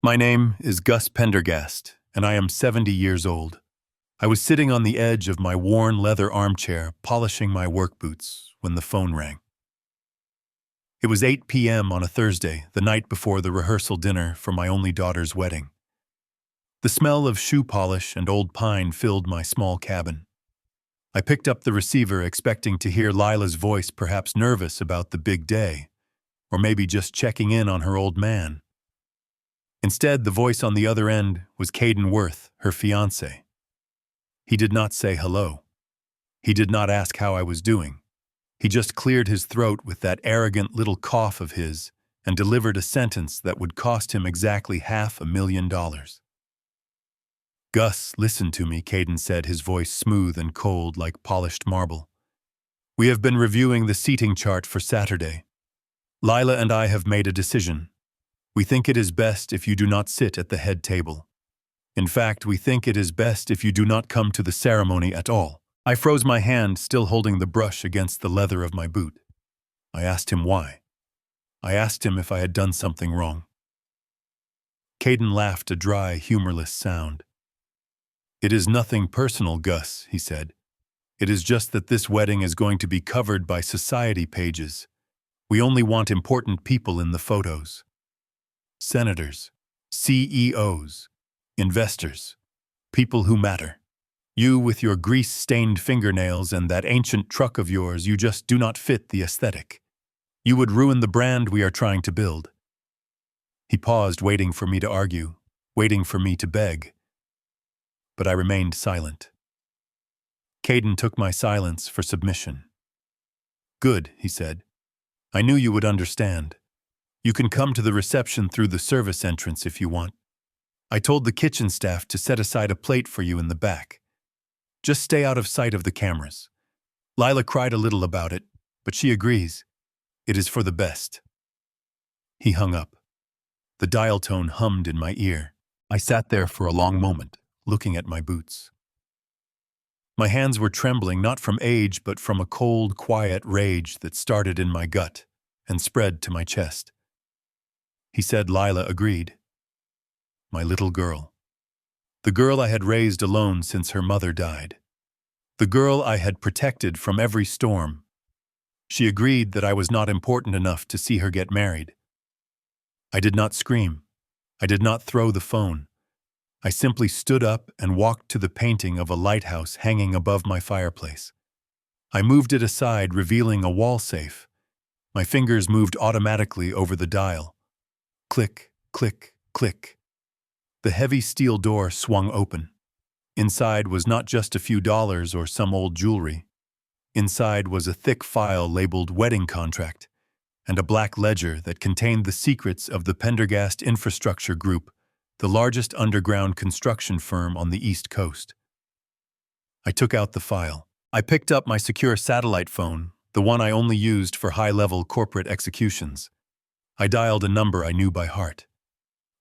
My name is Gus Pendergast, and I am 70 years old. I was sitting on the edge of my worn leather armchair, polishing my work boots, when the phone rang. It was 8 p.m. on a Thursday, the night before the rehearsal dinner for my only daughter's wedding. The smell of shoe polish and old pine filled my small cabin. I picked up the receiver expecting to hear Lila's voice, perhaps nervous about the big day, or maybe just checking in on her old man. Instead, the voice on the other end was Caden Worth, her fiancé. He did not say hello. He did not ask how I was doing. He just cleared his throat with that arrogant little cough of his and delivered a sentence that would cost him exactly $500,000. "Gus, listen to me," Caden said, his voice smooth and cold like polished marble. "We have been reviewing the seating chart for Saturday. Lila and I have made a decision. We think it is best if you do not sit at the head table. In fact, we think it is best if you do not come to the ceremony at all." I froze my hand, still holding the brush against the leather of my boot. I asked him why. I asked him if I had done something wrong. Caden laughed, a dry, humorless sound. "It is nothing personal, Gus," he said. "It is just that this wedding is going to be covered by society pages. We only want important people in the photos. Senators, CEOs, investors, people who matter. You with your grease-stained fingernails and that ancient truck of yours, you just do not fit the aesthetic. You would ruin the brand we are trying to build." He paused, waiting for me to argue, waiting for me to beg. But I remained silent. Caden took my silence for submission. "Good," he said. "I knew you would understand. You can come to the reception through the service entrance if you want. I told the kitchen staff to set aside a plate for you in the back. Just stay out of sight of the cameras." Lila cried a little about it, but she agrees. It is for the best. He hung up. The dial tone hummed in my ear. I sat there for a long moment, looking at my boots. My hands were trembling, not from age, but from a cold, quiet rage that started in my gut and spread to my chest. He said Lila agreed. My little girl. The girl I had raised alone since her mother died. The girl I had protected from every storm. She agreed that I was not important enough to see her get married. I did not scream. I did not throw the phone. I simply stood up and walked to the painting of a lighthouse hanging above my fireplace. I moved it aside, revealing a wall safe. My fingers moved automatically over the dial. Click, click, click. The heavy steel door swung open. Inside was not just a few dollars or some old jewelry. Inside was a thick file labeled wedding contract and a black ledger that contained the secrets of the Pendergast Infrastructure Group, the largest underground construction firm on the East Coast. I took out the file. I picked up my secure satellite phone, the one I only used for high-level corporate executions. I dialed a number I knew by heart.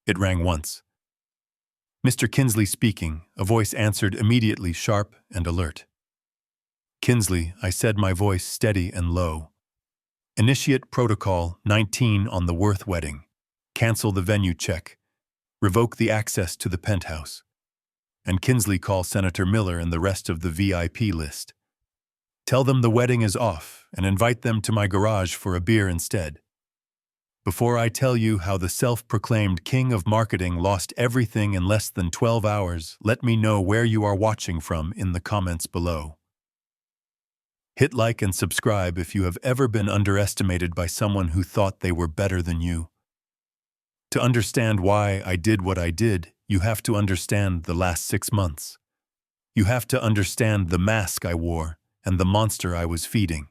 It rang once. "Mr. Kinsley speaking," a voice answered immediately, sharp and alert. "Kinsley," I said, my voice steady and low. "Initiate Protocol 19 on the Worth wedding. Cancel the venue check. Revoke the access to the penthouse. And Kinsley, call Senator Miller and the rest of the VIP list. Tell them the wedding is off and invite them to my garage for a beer instead. Before I tell you how the self-proclaimed king of marketing lost everything in less than 12 hours, let me know where you are watching from in the comments below. Hit like and subscribe if you have ever been underestimated by someone who thought they were better than you. To understand why I did what I did, you have to understand the last 6 months. You have to understand the mask I wore and the monster I was feeding.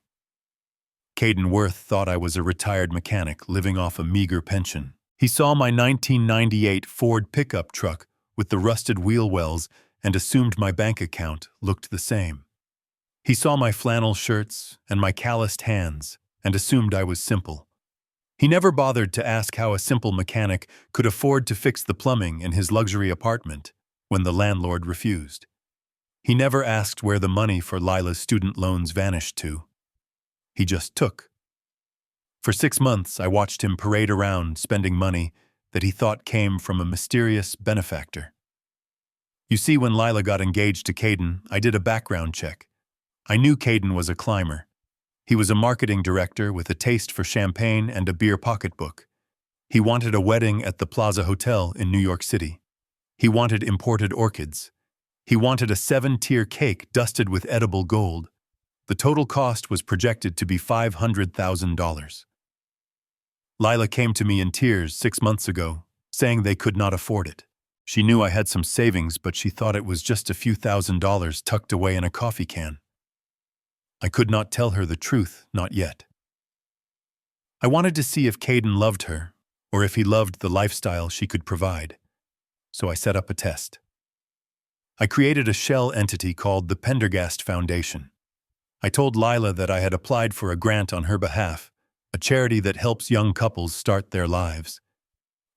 Caden Worth thought I was a retired mechanic living off a meager pension. He saw my 1998 Ford pickup truck with the rusted wheel wells and assumed my bank account looked the same. He saw my flannel shirts and my calloused hands and assumed I was simple. He never bothered to ask how a simple mechanic could afford to fix the plumbing in his luxury apartment when the landlord refused. He never asked where the money for Lila's student loans vanished to. He just took. For 6 months, I watched him parade around, spending money, that he thought came from a mysterious benefactor. You see, when Lila got engaged to Caden, I did a background check. I knew Caden was a climber. He was a marketing director with a taste for champagne and a beer pocketbook. He wanted a wedding at the Plaza Hotel in New York City. He wanted imported orchids. He wanted a 7-tier cake dusted with edible gold. The total cost was projected to be $500,000. Lila came to me in tears 6 months ago, saying they could not afford it. She knew I had some savings, but she thought it was just a few $1,000s tucked away in a coffee can. I could not tell her the truth, not yet. I wanted to see if Caden loved her, or if he loved the lifestyle she could provide. So I set up a test. I created a shell entity called the Pendergast Foundation. I told Lila that I had applied for a grant on her behalf, a charity that helps young couples start their lives.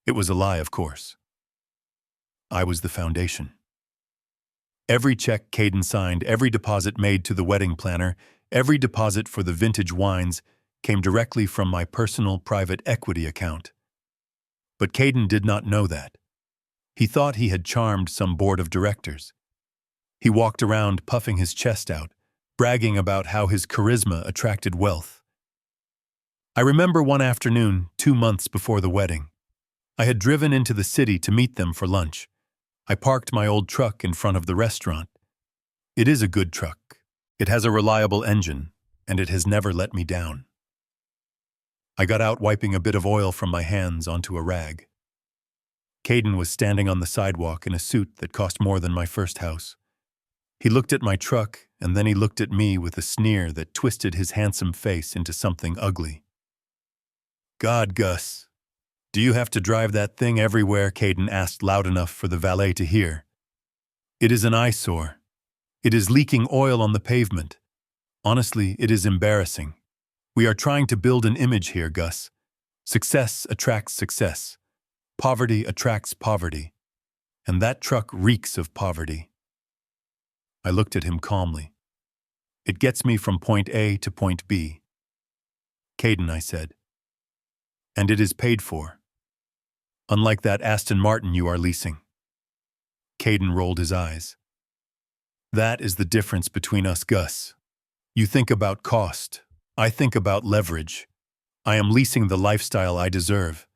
It was a lie, of course. I was the foundation. Every check Caden signed, every deposit made to the wedding planner, every deposit for the vintage wines came directly from my personal private equity account. But Caden did not know that. He thought he had charmed some board of directors. He walked around puffing his chest out, bragging about how his charisma attracted wealth. I remember one afternoon, 2 months before the wedding. I had driven into the city to meet them for lunch. I parked my old truck in front of the restaurant. It is a good truck. It has a reliable engine, and it has never let me down. I got out wiping a bit of oil from my hands onto a rag. Caden was standing on the sidewalk in a suit that cost more than my first house. He looked at my truck, and then he looked at me with a sneer that twisted his handsome face into something ugly. "God, Gus, do you have to drive that thing everywhere?" Caden asked loud enough for the valet to hear. "It is an eyesore. It is leaking oil on the pavement. Honestly, it is embarrassing. We are trying to build an image here, Gus. Success attracts success. Poverty attracts poverty. And that truck reeks of poverty." I looked at him calmly. "It gets me from point A to point B." "Caden," I said. "And it is paid for. Unlike that Aston Martin you are leasing." Caden rolled his eyes. "That is the difference between us, Gus. You think about cost. I think about leverage. I am leasing the lifestyle I deserve.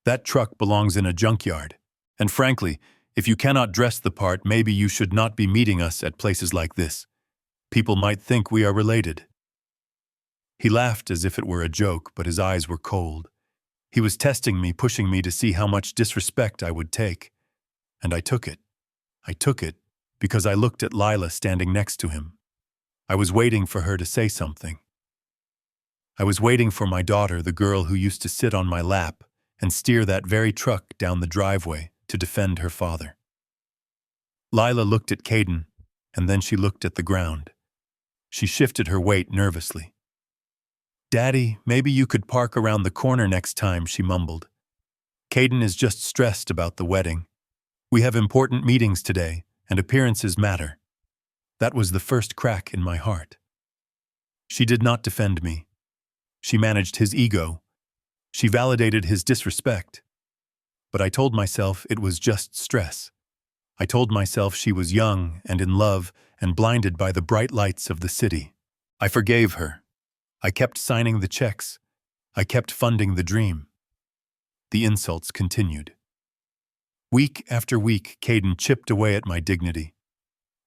That truck belongs in a junkyard. And frankly, if you cannot dress the part, maybe you should not be meeting us at places like this. People might think we are related." He laughed as if it were a joke, but his eyes were cold. He was testing me, pushing me to see how much disrespect I would take. And I took it. I took it because I looked at Lila standing next to him. I was waiting for her to say something. I was waiting for my daughter, the girl who used to sit on my lap and steer that very truck down the driveway to defend her father. Lila looked at Caden, and then she looked at the ground. She shifted her weight nervously. "Daddy, maybe you could park around the corner next time," she mumbled. "Caden is just stressed about the wedding. We have important meetings today, and appearances matter." That was the first crack in my heart. She did not defend me. She managed his ego. She validated his disrespect. But I told myself it was just stress. I told myself she was young and in love and blinded by the bright lights of the city. I forgave her. I kept signing the checks. I kept funding the dream. The insults continued. Week after week, Caden chipped away at my dignity.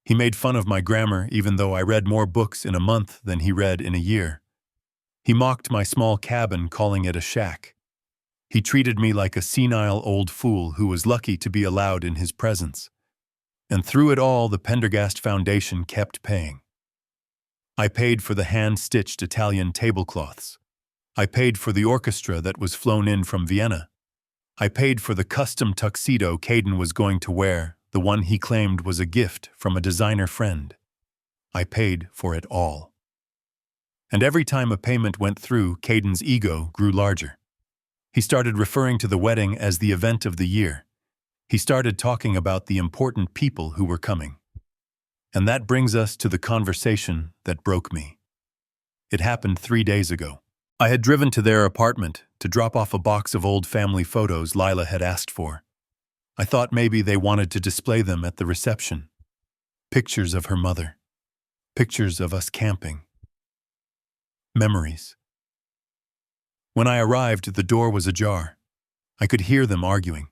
He made fun of my grammar, even though I read more books in a month than he read in a year. He mocked my small cabin, calling it a shack. He treated me like a senile old fool who was lucky to be allowed in his presence. And through it all, the Pendergast Foundation kept paying. I paid for the hand-stitched Italian tablecloths. I paid for the orchestra that was flown in from Vienna. I paid for the custom tuxedo Caden was going to wear, the one he claimed was a gift from a designer friend. I paid for it all. And every time a payment went through, Caden's ego grew larger. He started referring to the wedding as the event of the year. He started talking about the important people who were coming. And that brings us to the conversation that broke me. It happened 3 days ago. I had driven to their apartment to drop off a box of old family photos Lila had asked for. I thought maybe they wanted to display them at the reception. Pictures of her mother. Pictures of us camping. Memories. When I arrived, the door was ajar. I could hear them arguing.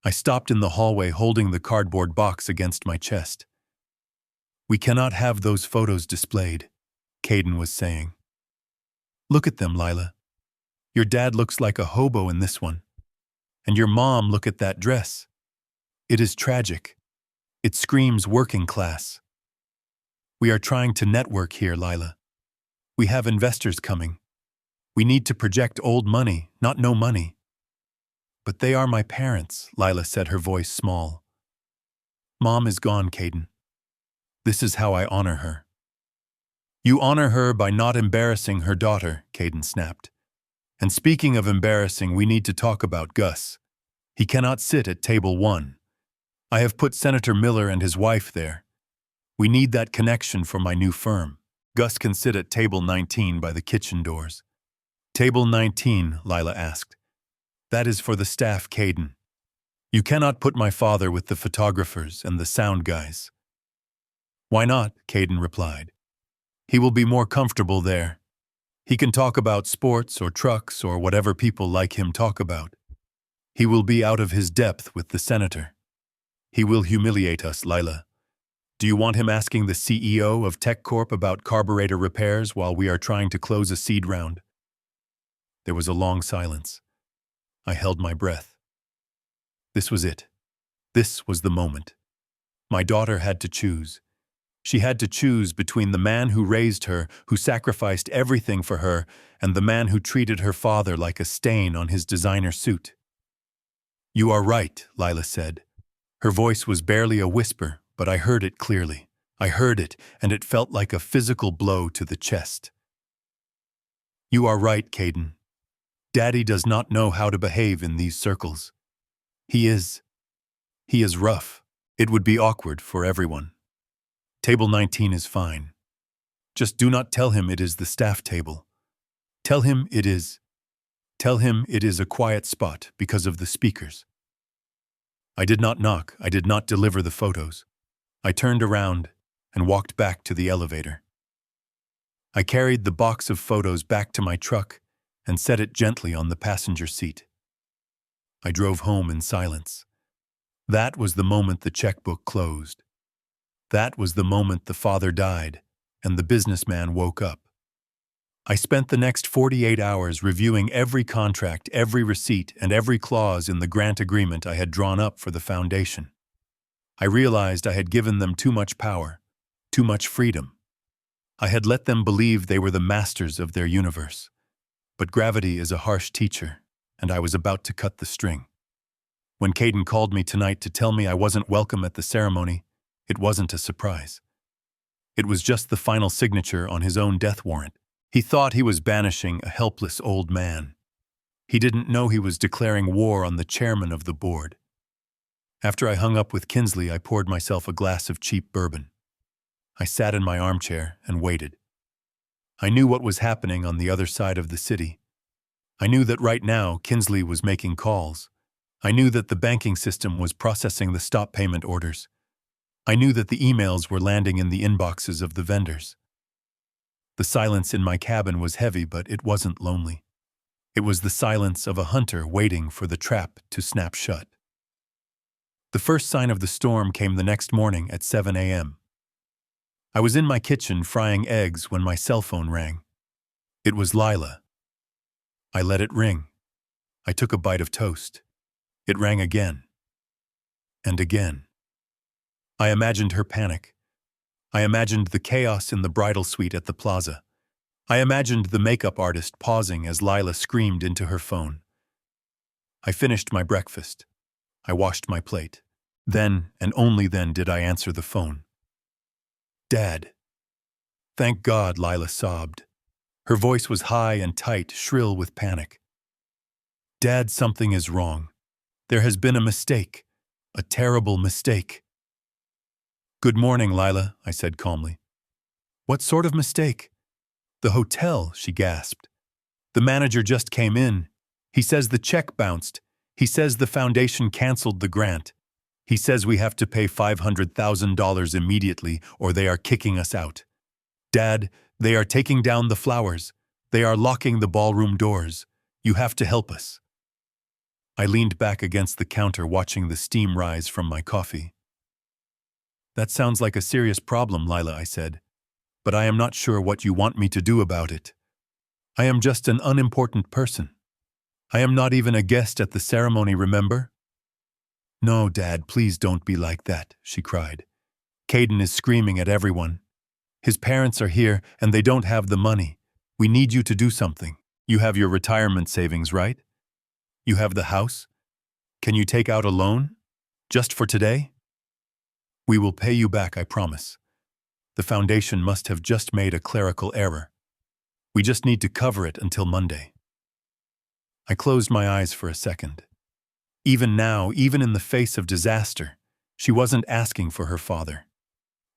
I stopped in the hallway holding the cardboard box against my chest. "We cannot have those photos displayed," Caden was saying. "Look at them, Lila. Your dad looks like a hobo in this one. And your mom, look at that dress. It is tragic. It screams working class. We are trying to network here, Lila. We have investors coming. We need to project old money, not no money." "But they are my parents," Lila said, her voice small. "Mom is gone, Caden. This is how I honor her." "You honor her by not embarrassing her daughter," Caden snapped. "And speaking of embarrassing, we need to talk about Gus. He cannot sit at table 1. I have put Senator Miller and his wife there. We need that connection for my new firm. Gus can sit at table 19 by the kitchen doors." "Table 19, Lila asked. "That is for the staff, Caden. You cannot put my father with the photographers and the sound guys." "Why not?" Caden replied. "He will be more comfortable there. He can talk about sports or trucks or whatever people like him talk about. He will be out of his depth with the senator. He will humiliate us, Lila. Do you want him asking the CEO of Tech Corp about carburetor repairs while we are trying to close a seed round?" There was a long silence. I held my breath. This was it. This was the moment. My daughter had to choose. She had to choose between the man who raised her, who sacrificed everything for her, and the man who treated her father like a stain on his designer suit. "You are right," Lila said. Her voice was barely a whisper, but I heard it clearly. I heard it, and it felt like a physical blow to the chest. "You are right, Caden. Daddy does not know how to behave in these circles. He is rough. It would be awkward for everyone. Table 19 is fine. Just do not tell him it is the staff table. Tell him it is a quiet spot because of the speakers." I did not knock. I did not deliver the photos. I turned around and walked back to the elevator. I carried the box of photos back to my truck and set it gently on the passenger seat. I drove home in silence. That was the moment the checkbook closed. That was the moment the father died and the businessman woke up. I spent the next 48 hours reviewing every contract, every receipt, and every clause in the grant agreement I had drawn up for the foundation. I realized I had given them too much power, too much freedom. I had let them believe they were the masters of their universe. But gravity is a harsh teacher, and I was about to cut the string. When Caden called me tonight to tell me I wasn't welcome at the ceremony, it wasn't a surprise. It was just the final signature on his own death warrant. He thought he was banishing a helpless old man. He didn't know he was declaring war on the chairman of the board. After I hung up with Kinsley, I poured myself a glass of cheap bourbon. I sat in my armchair and waited. I knew what was happening on the other side of the city. I knew that right now Kinsley was making calls. I knew that the banking system was processing the stop payment orders. I knew that the emails were landing in the inboxes of the vendors. The silence in my cabin was heavy, but it wasn't lonely. It was the silence of a hunter waiting for the trap to snap shut. The first sign of the storm came the next morning at 7 a.m. I was in my kitchen frying eggs when my cell phone rang. It was Lila. I let it ring. I took a bite of toast. It rang again. And again. I imagined her panic. I imagined the chaos in the bridal suite at the plaza. I imagined the makeup artist pausing as Lila screamed into her phone. I finished my breakfast. I washed my plate. Then, and only then, did I answer the phone. "Dad." "Thank God," Lila sobbed. Her voice was high and tight, shrill with panic. "Dad, something is wrong. There has been a mistake. A terrible mistake." "Good morning, Lila," I said calmly. "What sort of mistake?" "The hotel," she gasped. The manager just came in. He says the check bounced. He says the foundation canceled the grant. He says we have to pay $500,000 immediately or they are kicking us out. Dad, they are taking down the flowers. They are locking the ballroom doors. You have to help us. I leaned back against the counter watching the steam rise from my coffee. That sounds like a serious problem, Lila, I said. But I am not sure what you want me to do about it. I am just an unimportant person. I am not even a guest at the ceremony, remember? No, Dad, please don't be like that, she cried. Caden is screaming at everyone. His parents are here and they don't have the money. We need you to do something. You have your retirement savings, right? You have the house? Can you take out a loan? Just for today? We will pay you back, I promise. The foundation must have just made a clerical error. We just need to cover it until Monday. I closed my eyes for a second. Even now, even in the face of disaster, she wasn't asking for her father.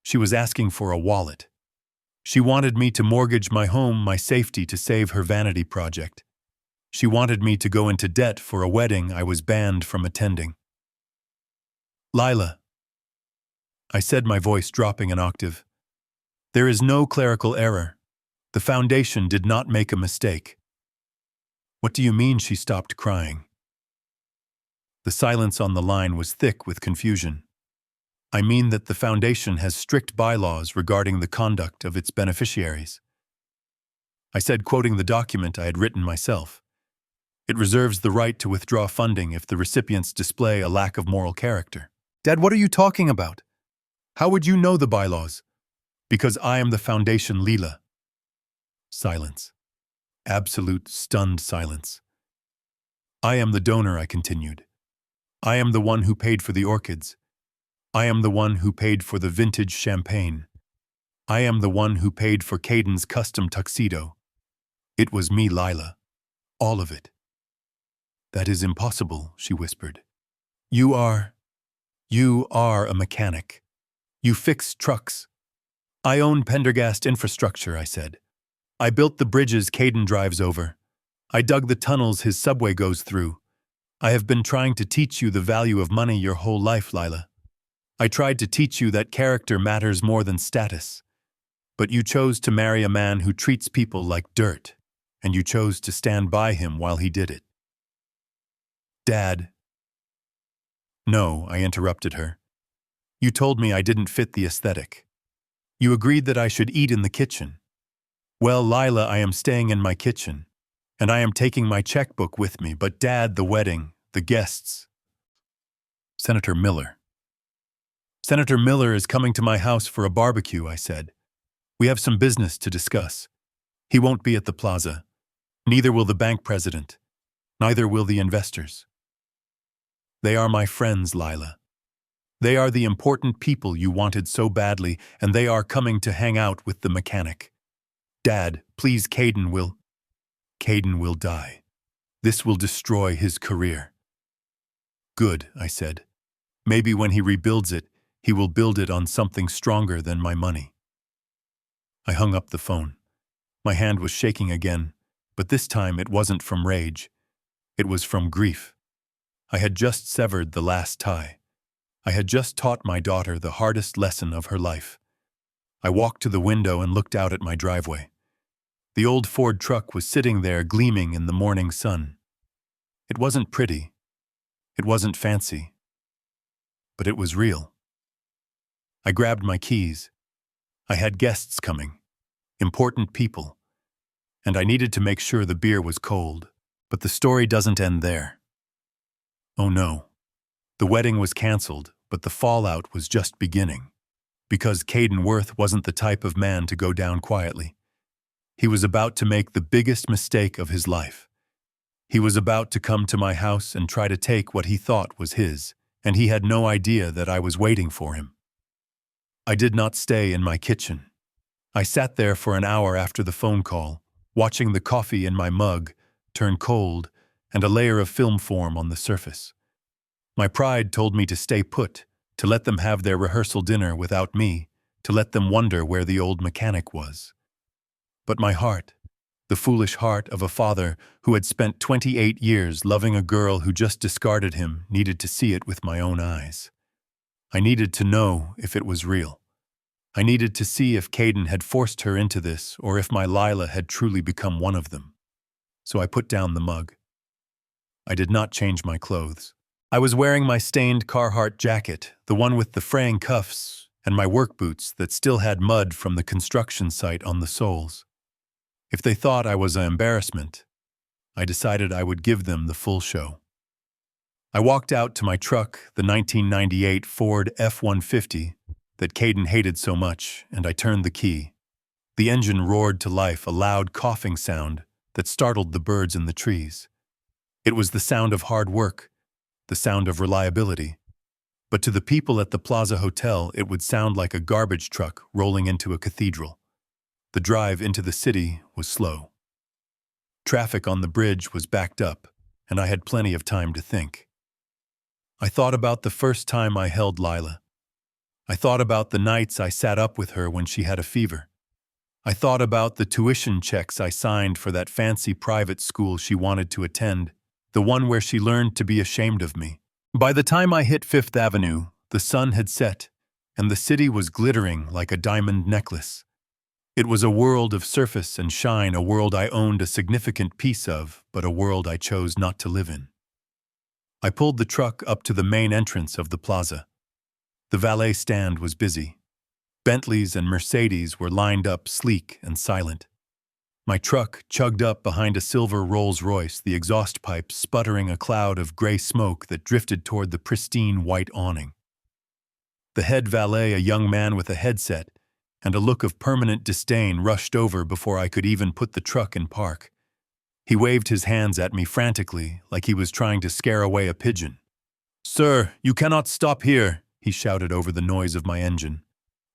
She was asking for a wallet. She wanted me to mortgage my home, my safety, to save her vanity project. She wanted me to go into debt for a wedding I was banned from attending. Lila, I said, my voice dropping an octave. There is no clerical error. The foundation did not make a mistake. What do you mean? She stopped crying. The silence on the line was thick with confusion. I mean that the foundation has strict bylaws regarding the conduct of its beneficiaries. I said, quoting the document I had written myself. It reserves the right to withdraw funding if the recipients display a lack of moral character. Dad, what are you talking about? How would you know the bylaws? Because I am the foundation, Lila. Silence. Absolute, stunned silence. I am the donor, I continued. I am the one who paid for the orchids. I am the one who paid for the vintage champagne. I am the one who paid for Caden's custom tuxedo. It was me, Lila. All of it. That is impossible, she whispered. You are a mechanic. You fix trucks. I own Pendergast infrastructure, I said. I built the bridges Caden drives over. I dug the tunnels his subway goes through. I have been trying to teach you the value of money your whole life, Lila. I tried to teach you that character matters more than status. But you chose to marry a man who treats people like dirt, and you chose to stand by him while he did it. Dad. No, I interrupted her. You told me I didn't fit the aesthetic. You agreed that I should eat in the kitchen. Well, Lila, I am staying in my kitchen, and I am taking my checkbook with me, but Dad, the wedding, the guests. Senator Miller. Senator Miller is coming to my house for a barbecue, I said. We have some business to discuss. He won't be at the plaza. Neither will the bank president. Neither will the investors. They are my friends, Lila. They are the important people you wanted so badly, and they are coming to hang out with the mechanic. Dad, please, Caden will die. This will destroy his career. Good, I said. Maybe when he rebuilds it, he will build it on something stronger than my money. I hung up the phone. My hand was shaking again, but this time it wasn't from rage. It was from grief. I had just severed the last tie. I had just taught my daughter the hardest lesson of her life. I walked to the window and looked out at my driveway. The old Ford truck was sitting there gleaming in the morning sun. It wasn't pretty. It wasn't fancy. But it was real. I grabbed my keys. I had guests coming, important people, and I needed to make sure the beer was cold. But the story doesn't end there. Oh no. The wedding was canceled, but the fallout was just beginning. Because Caden Worth wasn't the type of man to go down quietly. He was about to make the biggest mistake of his life. He was about to come to my house and try to take what he thought was his, and he had no idea that I was waiting for him. I did not stay in my kitchen. I sat there for an hour after the phone call, watching the coffee in my mug turn cold and a layer of film form on the surface. My pride told me to stay put, to let them have their rehearsal dinner without me, to let them wonder where the old mechanic was. But my heart, The foolish heart of a father who had spent 28 years loving a girl who just discarded him needed to see it with my own eyes. I needed to know if it was real. I needed to see if Caden had forced her into this or if my Lila had truly become one of them. So I put down the mug. I did not change my clothes. I was wearing my stained Carhartt jacket, the one with the fraying cuffs, and my work boots that still had mud from the construction site on the soles. If they thought I was an embarrassment, I decided I would give them the full show. I walked out to my truck, the 1998 Ford F-150 that Caden hated so much, and I turned the key. The engine roared to life, a loud coughing sound that startled the birds in the trees. It was the sound of hard work, the sound of reliability. But to the people at the Plaza Hotel, it would sound like a garbage truck rolling into a cathedral. The drive into the city was slow. Traffic on the bridge was backed up, and I had plenty of time to think. I thought about the first time I held Lila. I thought about the nights I sat up with her when she had a fever. I thought about the tuition checks I signed for that fancy private school she wanted to attend, the one where she learned to be ashamed of me. By the time I hit Fifth Avenue, the sun had set, and the city was glittering like a diamond necklace. It was a world of surface and shine, a world I owned a significant piece of, but a world I chose not to live in. I pulled the truck up to the main entrance of the plaza. The valet stand was busy. Bentleys and Mercedes were lined up, sleek and silent. My truck chugged up behind a silver Rolls-Royce, the exhaust pipe sputtering a cloud of gray smoke that drifted toward the pristine white awning. The head valet, a young man with a headset and a look of permanent disdain, rushed over before I could even put the truck in park. He waved his hands at me frantically, like he was trying to scare away a pigeon. "Sir, you cannot stop here," he shouted over the noise of my engine.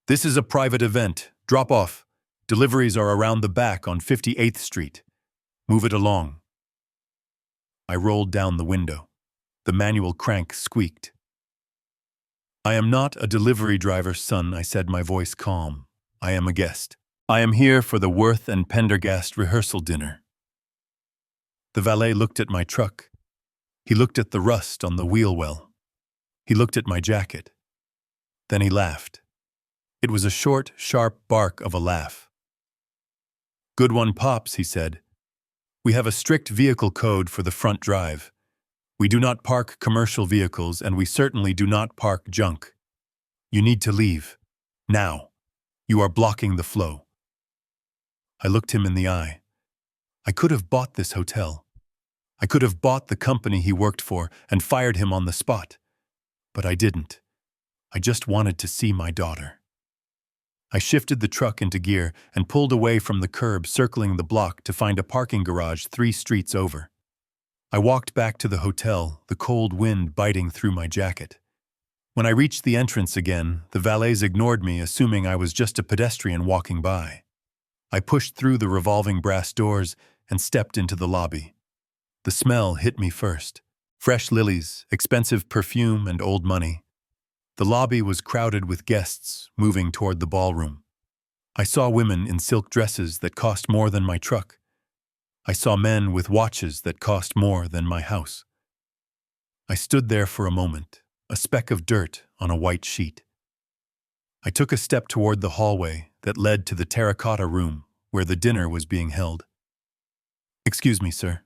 "This is a private event. Drop off. Deliveries are around the back on 58th Street. Move it along." I rolled down the window. The manual crank squeaked. "I am not a delivery driver, son," I said, my voice calm. "I am a guest. I am here for the Worth and Pendergast rehearsal dinner." The valet looked at my truck. He looked at the rust on the wheel well. He looked at my jacket. Then he laughed. It was a short, sharp bark of a laugh. "Good one, Pops," he said. "We have a strict vehicle code for the front drive. We do not park commercial vehicles, and we certainly do not park junk. You need to leave. Now. You are blocking the flow." I looked him in the eye. I could have bought this hotel. I could have bought the company he worked for and fired him on the spot. But I didn't. I just wanted to see my daughter. I shifted the truck into gear and pulled away from the curb, circling the block to find a parking garage 3 streets over. I walked back to the hotel, the cold wind biting through my jacket. When I reached the entrance again, the valets ignored me, assuming I was just a pedestrian walking by. I pushed through the revolving brass doors and stepped into the lobby. The smell hit me first. Fresh lilies, expensive perfume, and old money. The lobby was crowded with guests moving toward the ballroom. I saw women in silk dresses that cost more than my truck. I saw men with watches that cost more than my house. I stood there for a moment, a speck of dirt on a white sheet. I took a step toward the hallway that led to the terracotta room where the dinner was being held. "Excuse me, sir."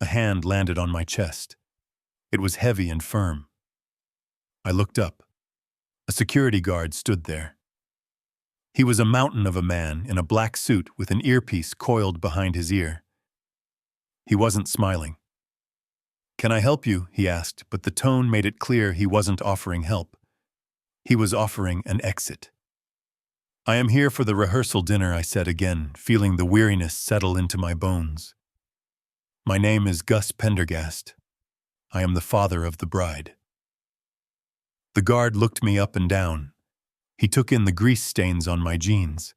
A hand landed on my chest. It was heavy and firm. I looked up. A security guard stood there. He was a mountain of a man in a black suit with an earpiece coiled behind his ear. He wasn't smiling. "Can I help you?" he asked, but the tone made it clear he wasn't offering help. He was offering an exit. "I am here for the rehearsal dinner," I said again, feeling the weariness settle into my bones. "My name is Gus Pendergast. I am the father of the bride." The guard looked me up and down. He took in the grease stains on my jeans.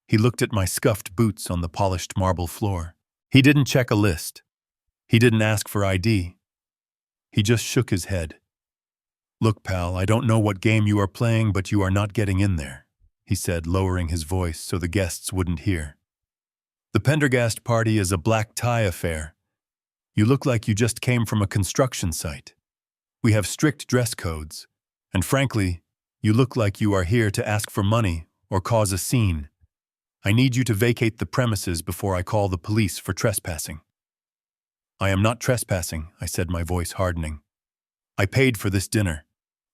He looked at my scuffed boots on the polished marble floor. He didn't check a list. He didn't ask for ID. He just shook his head. "Look, pal, I don't know what game you are playing, but you are not getting in there," he said, lowering his voice so the guests wouldn't hear. The Pendergast party is a black tie affair. You look like you just came from a construction site. We have strict dress codes, and frankly, you look like you are here to ask for money or cause a scene. I need you to vacate the premises before I call the police for trespassing." "I am not trespassing," I said, my voice hardening. "I paid for this dinner.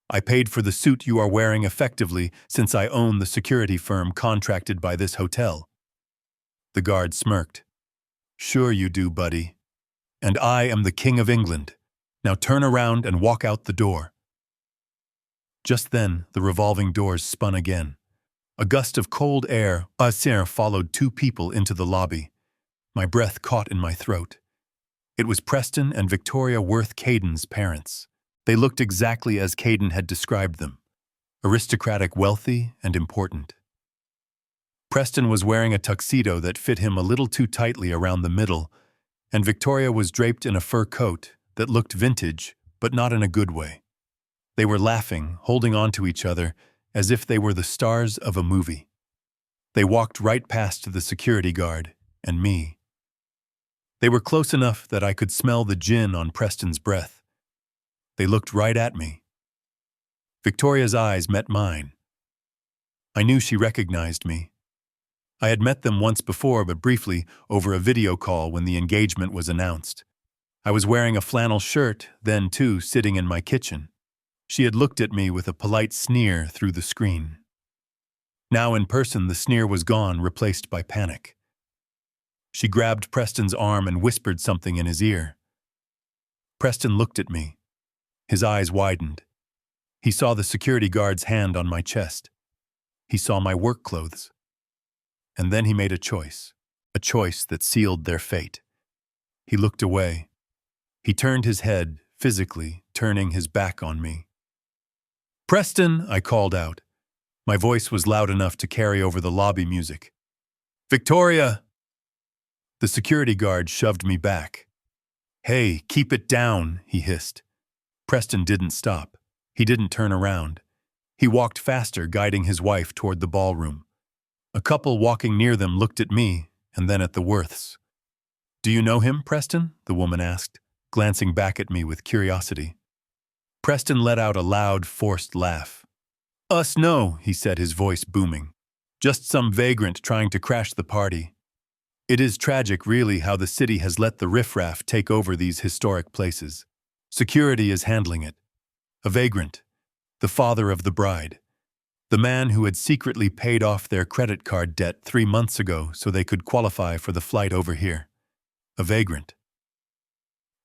I paid for the suit you are wearing effectively since I own the security firm contracted by this hotel." The guard smirked. "Sure you do, buddy. And I am the King of England. Now turn around and walk out the door." Just then, the revolving doors spun again. A gust of cold air followed two people into the lobby. My breath caught in my throat. It was Preston and Victoria Worth Caden's parents. They looked exactly as Caden had described them: aristocratic, wealthy, and important. Preston was wearing a tuxedo that fit him a little too tightly around the middle, and Victoria was draped in a fur coat that looked vintage, but not in a good way. They were laughing, holding on to each other, as if they were the stars of a movie. They walked right past the security guard and me. They were close enough that I could smell the gin on Preston's breath. They looked right at me. Victoria's eyes met mine. I knew she recognized me. I had met them once before, but briefly, over a video call when the engagement was announced. I was wearing a flannel shirt, then too, sitting in my kitchen. She had looked at me with a polite sneer through the screen. Now in person, the sneer was gone, replaced by panic. She grabbed Preston's arm and whispered something in his ear. Preston looked at me. His eyes widened. He saw the security guard's hand on my chest. He saw my work clothes. And then he made a choice that sealed their fate. He looked away. He turned his head, physically turning his back on me. "Preston," I called out. My voice was loud enough to carry over the lobby music. "Victoria!" The security guard shoved me back. "Hey, keep it down," he hissed. Preston didn't stop. He didn't turn around. He walked faster, guiding his wife toward the ballroom. A couple walking near them looked at me and then at the Worths. "Do you know him, Preston?" the woman asked, glancing back at me with curiosity. Preston let out a loud, forced laugh. "Us no," he said, his voice booming. "Just some vagrant trying to crash the party. It is tragic, really, how the city has let the riffraff take over these historic places. Security is handling it. A vagrant, the father of the bride, the man who had secretly paid off their credit card debt 3 months ago so they could qualify for the flight over here. A vagrant."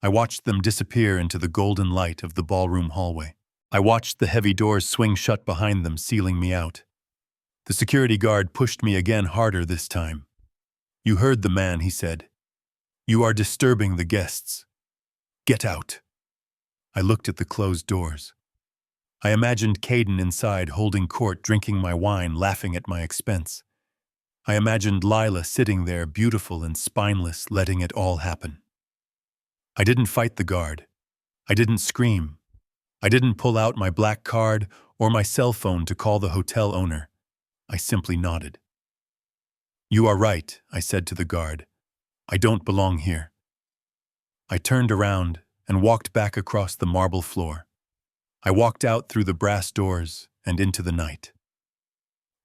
I watched them disappear into the golden light of the ballroom hallway. I watched the heavy doors swing shut behind them, sealing me out. The security guard pushed me again, harder this time. "You heard the man," he said. "You are disturbing the guests. Get out." I looked at the closed doors. I imagined Caden inside, holding court, drinking my wine, laughing at my expense. I imagined Lila sitting there, beautiful and spineless, letting it all happen. I didn't fight the guard. I didn't scream. I didn't pull out my black card or my cell phone to call the hotel owner. I simply nodded. "You are right," I said to the guard. "I don't belong here." I turned around and walked back across the marble floor. I walked out through the brass doors and into the night.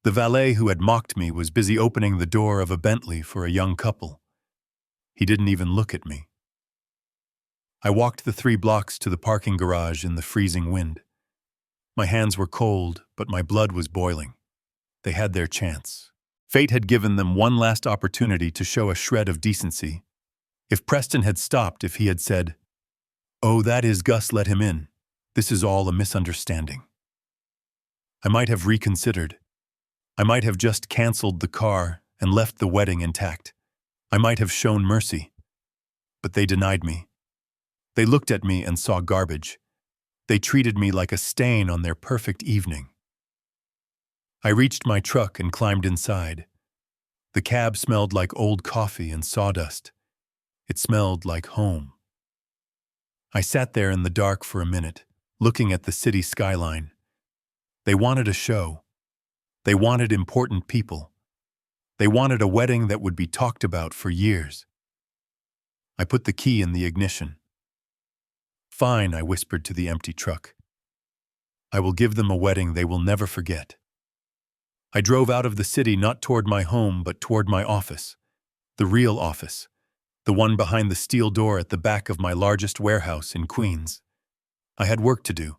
The valet who had mocked me was busy opening the door of a Bentley for a young couple. He didn't even look at me. I walked the 3 blocks to the parking garage in the freezing wind. My hands were cold, but my blood was boiling. They had their chance. Fate had given them one last opportunity to show a shred of decency. If Preston had stopped, if he had said, "Oh, that is Gus, let him in. This is all a misunderstanding," I might have reconsidered. I might have just canceled the car and left the wedding intact. I might have shown mercy. But they denied me. They looked at me and saw garbage. They treated me like a stain on their perfect evening. I reached my truck and climbed inside. The cab smelled like old coffee and sawdust. It smelled like home. I sat there in the dark for a minute, looking at the city skyline. They wanted a show. They wanted important people. They wanted a wedding that would be talked about for years. I put the key in the ignition. "Fine," I whispered to the empty truck. "I will give them a wedding they will never forget." I drove out of the city not toward my home but toward my office. The real office. The one behind the steel door at the back of my largest warehouse in Queens. I had work to do.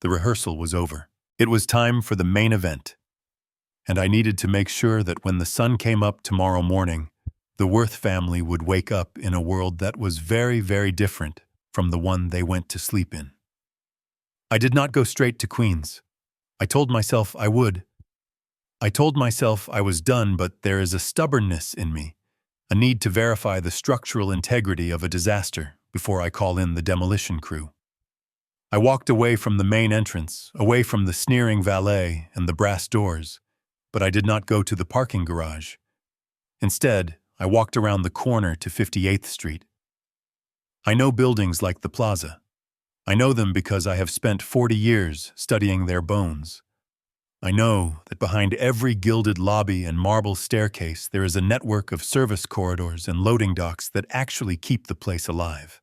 The rehearsal was over. It was time for the main event. And I needed to make sure that when the sun came up tomorrow morning, the Worth family would wake up in a world that was very, very different from the one they went to sleep in. I did not go straight to Queens. I told myself I would. I told myself I was done, but there is a stubbornness in me, a need to verify the structural integrity of a disaster before I call in the demolition crew. I walked away from the main entrance, away from the sneering valet and the brass doors, but I did not go to the parking garage. Instead, I walked around the corner to 58th Street. I know buildings like the Plaza. I know them because I have spent 40 years studying their bones. I know that behind every gilded lobby and marble staircase there is a network of service corridors and loading docks that actually keep the place alive.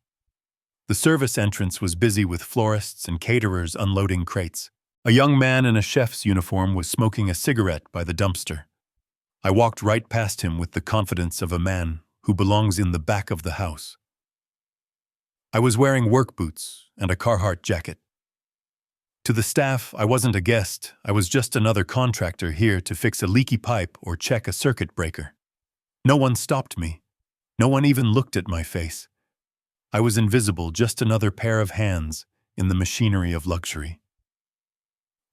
The service entrance was busy with florists and caterers unloading crates. A young man in a chef's uniform was smoking a cigarette by the dumpster. I walked right past him with the confidence of a man who belongs in the back of the house. I was wearing work boots and a Carhartt jacket. To the staff, I wasn't a guest, I was just another contractor here to fix a leaky pipe or check a circuit breaker. No one stopped me. No one even looked at my face. I was invisible, just another pair of hands in the machinery of luxury.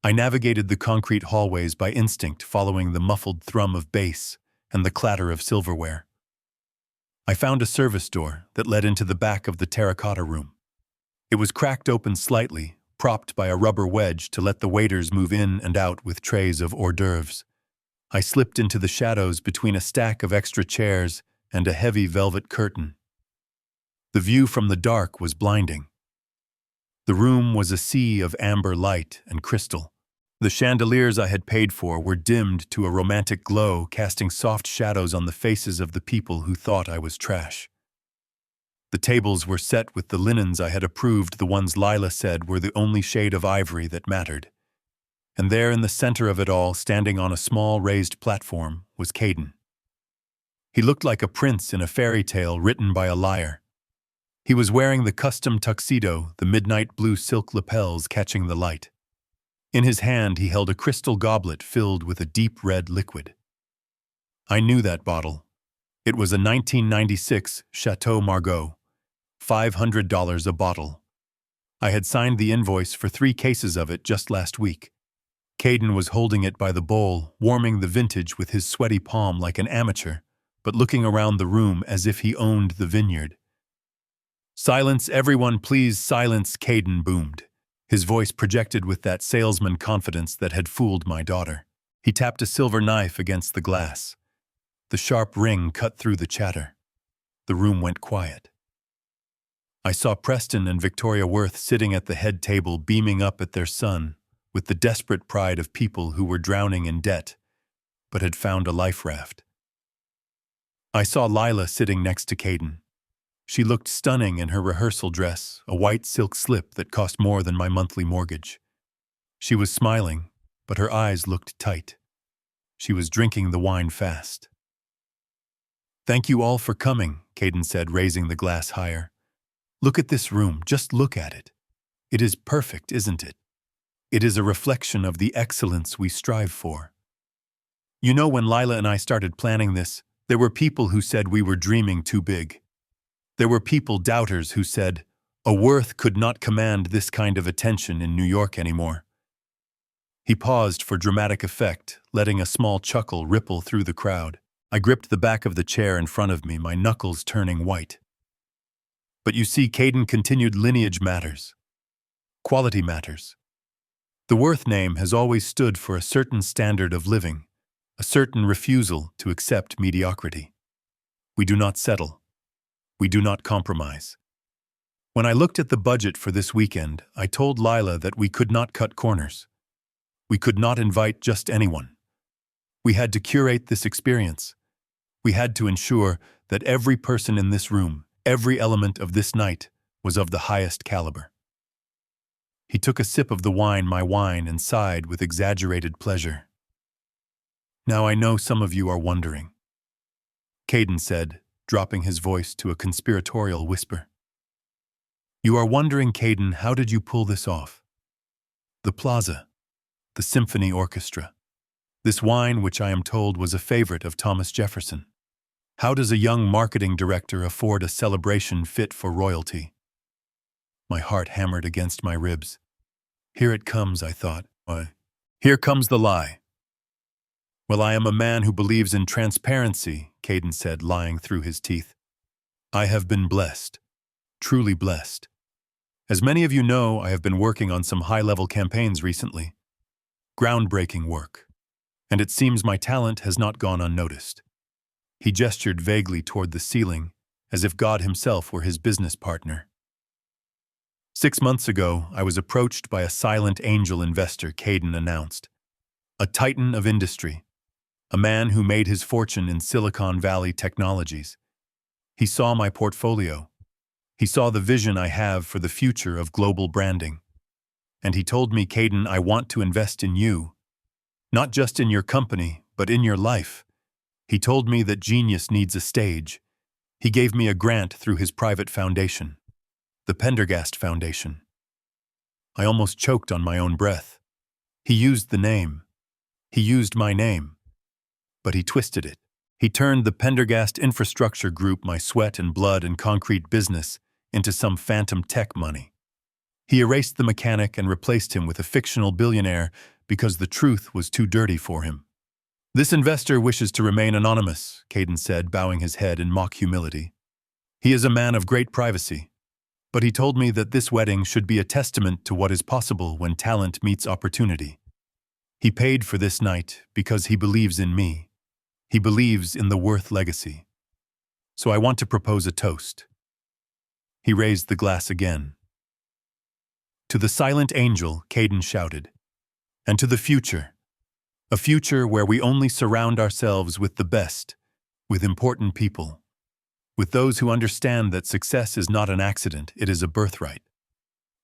I navigated the concrete hallways by instinct, following the muffled thrum of bass and the clatter of silverware. I found a service door that led into the back of the terracotta room. It was cracked open slightly, propped by a rubber wedge to let the waiters move in and out with trays of hors d'oeuvres. I slipped into the shadows between a stack of extra chairs and a heavy velvet curtain. The view from the dark was blinding. The room was a sea of amber light and crystal. The chandeliers I had paid for were dimmed to a romantic glow, casting soft shadows on the faces of the people who thought I was trash. The tables were set with the linens I had approved, the ones Lila said were the only shade of ivory that mattered. And there in the center of it all, standing on a small raised platform, was Caden. He looked like a prince in a fairy tale written by a liar. He was wearing the custom tuxedo, the midnight blue silk lapels catching the light. In his hand he held a crystal goblet filled with a deep red liquid. I knew that bottle. It was a 1996 Chateau Margaux, $500 a bottle. I had signed the invoice for 3 cases of it just last week. Caden was holding it by the bowl, warming the vintage with his sweaty palm like an amateur, but looking around the room as if he owned the vineyard. "Silence, everyone, please, silence," Caden boomed. His voice projected with that salesman confidence that had fooled my daughter. He tapped a silver knife against the glass. The sharp ring cut through the chatter. The room went quiet. I saw Preston and Victoria Worth sitting at the head table, beaming up at their son with the desperate pride of people who were drowning in debt but had found a life raft. I saw Lila sitting next to Caden. She looked stunning in her rehearsal dress, a white silk slip that cost more than my monthly mortgage. She was smiling, but her eyes looked tight. She was drinking the wine fast. "Thank you all for coming," Caden said, raising the glass higher. "Look at this room, just look at it. It is perfect, isn't it? It is a reflection of the excellence we strive for. You know, when Lila and I started planning this, there were people who said we were dreaming too big. There were people, doubters, who said, a Worth could not command this kind of attention in New York anymore." He paused for dramatic effect, letting a small chuckle ripple through the crowd. I gripped the back of the chair in front of me, my knuckles turning white. "But you see," Caden continued, "lineage matters. Quality matters. The Worth name has always stood for a certain standard of living, a certain refusal to accept mediocrity. We do not settle. We do not compromise. When I looked at the budget for this weekend, I told Lila that we could not cut corners. We could not invite just anyone. We had to curate this experience. We had to ensure that every person in this room, every element of this night, was of the highest caliber. He took a sip of my wine, and sighed with exaggerated pleasure. "Now I know some of you are wondering," Caden said, dropping his voice to a conspiratorial whisper. "You are wondering, Caden, how did you pull this off? The plaza, the symphony orchestra, this wine which I am told was a favorite of Thomas Jefferson. How does a young marketing director afford a celebration fit for royalty?" My heart hammered against my ribs. Here it comes, I thought. Here comes the lie. "Well, I am a man who believes in transparency," Caden said, lying through his teeth. "I have been blessed, truly blessed. As many of you know, I have been working on some high-level campaigns recently. Groundbreaking work. And it seems my talent has not gone unnoticed." He gestured vaguely toward the ceiling, as if God himself were his business partner. 6 months ago, I was approached by a silent angel investor, Caden announced. A titan of industry. A man who made his fortune in Silicon Valley technologies. He saw my portfolio. He saw the vision I have for the future of global branding. And he told me, "Caden, I want to invest in you. Not just in your company, but in your life." He told me that genius needs a stage. He gave me a grant through his private foundation, the Pendergast Foundation. I almost choked on my own breath. He used the name. He used my name. But he twisted it. He turned the Pendergast Infrastructure Group, my sweat and blood and concrete business, into some phantom tech money. He erased the mechanic and replaced him with a fictional billionaire because the truth was too dirty for him. "This investor wishes to remain anonymous," Caden said, bowing his head in mock humility. "He is a man of great privacy. But he told me that this wedding should be a testament to what is possible when talent meets opportunity. He paid for this night because he believes in me. He believes in the Worth legacy. So I want to propose a toast." He raised the glass again. "To the silent angel," Caden shouted, "and to the future. A future where we only surround ourselves with the best, with important people, with those who understand that success is not an accident, it is a birthright."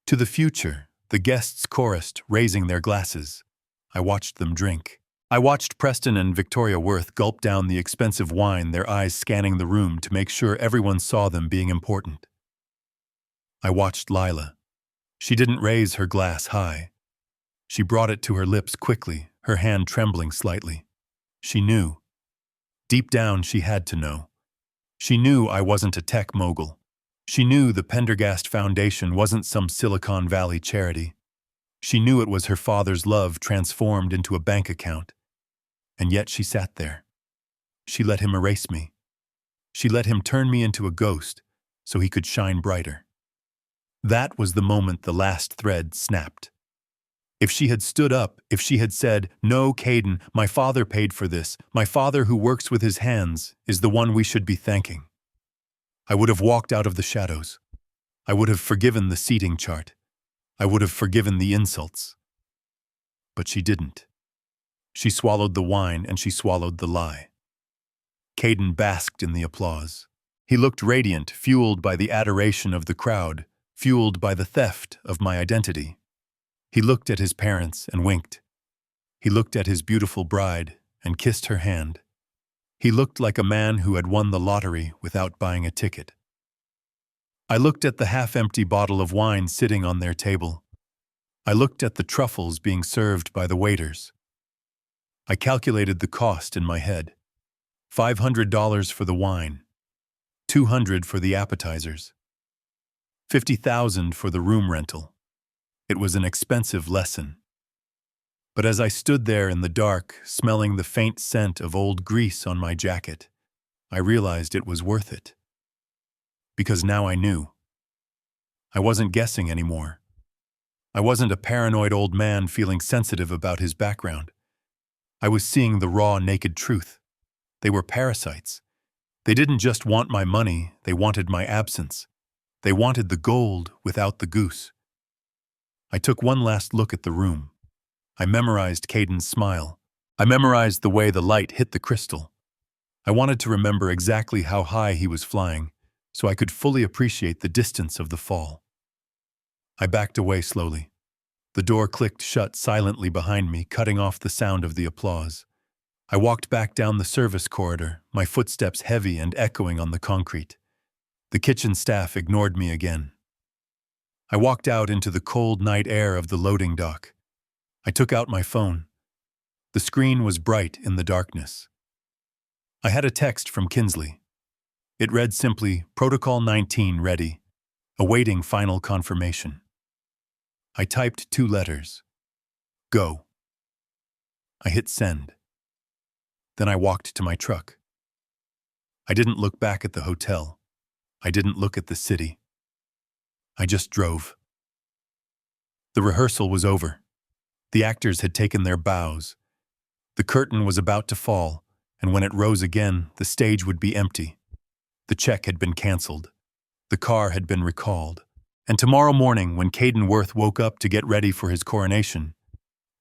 To the future, the guests chorused, raising their glasses. I watched them drink. I watched Preston and Victoria Worth gulp down the expensive wine, their eyes scanning the room to make sure everyone saw them being important. I watched Lila. She didn't raise her glass high. She brought it to her lips quickly, her hand trembling slightly. She knew. Deep down, she had to know. She knew I wasn't a tech mogul. She knew the Pendergast Foundation wasn't some Silicon Valley charity. She knew it was her father's love transformed into a bank account. And yet she sat there. She let him erase me. She let him turn me into a ghost so he could shine brighter. That was the moment the last thread snapped. If she had stood up, if she had said, "No, Caden, my father paid for this. My father who works with his hands is the one we should be thanking," I would have walked out of the shadows. I would have forgiven the seating chart. I would have forgiven the insults. But she didn't. She swallowed the wine and she swallowed the lie. Caden basked in the applause. He looked radiant, fueled by the adoration of the crowd, fueled by the theft of my identity. He looked at his parents and winked. He looked at his beautiful bride and kissed her hand. He looked like a man who had won the lottery without buying a ticket. I looked at the half-empty bottle of wine sitting on their table. I looked at the truffles being served by the waiters. I calculated the cost in my head. $500 for the wine, $200 for the appetizers, $50,000 for the room rental. It was an expensive lesson. But as I stood there in the dark, smelling the faint scent of old grease on my jacket, I realized it was worth it. Because now I knew. I wasn't guessing anymore. I wasn't a paranoid old man feeling sensitive about his background. I was seeing the raw, naked truth. They were parasites. They didn't just want my money, they wanted my absence. They wanted the gold without the goose. I took one last look at the room. I memorized Caden's smile, I memorized the way the light hit the crystal. I wanted to remember exactly how high he was flying, so I could fully appreciate the distance of the fall. I backed away slowly. The door clicked shut silently behind me, cutting off the sound of the applause. I walked back down the service corridor, my footsteps heavy and echoing on the concrete. The kitchen staff ignored me again. I walked out into the cold night air of the loading dock. I took out my phone. The screen was bright in the darkness. I had a text from Kinsley. It read simply, Protocol 19 ready, awaiting final confirmation. I typed 2 letters. Go. I hit send. Then I walked to my truck. I didn't look back at the hotel. I didn't look at the city. I just drove. The rehearsal was over. The actors had taken their bows. The curtain was about to fall, and when it rose again, the stage would be empty. The check had been canceled. The car had been recalled. And tomorrow morning, when Caden Worth woke up to get ready for his coronation,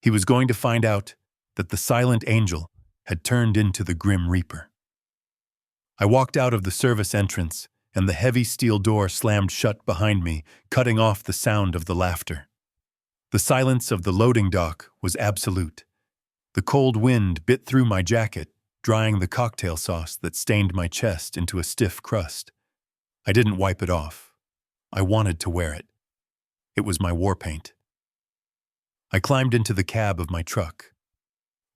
he was going to find out that the silent angel had turned into the Grim Reaper. I walked out of the service entrance, and the heavy steel door slammed shut behind me, cutting off the sound of the laughter. The silence of the loading dock was absolute. The cold wind bit through my jacket, drying the cocktail sauce that stained my chest into a stiff crust. I didn't wipe it off. I wanted to wear it. It was my war paint. I climbed into the cab of my truck.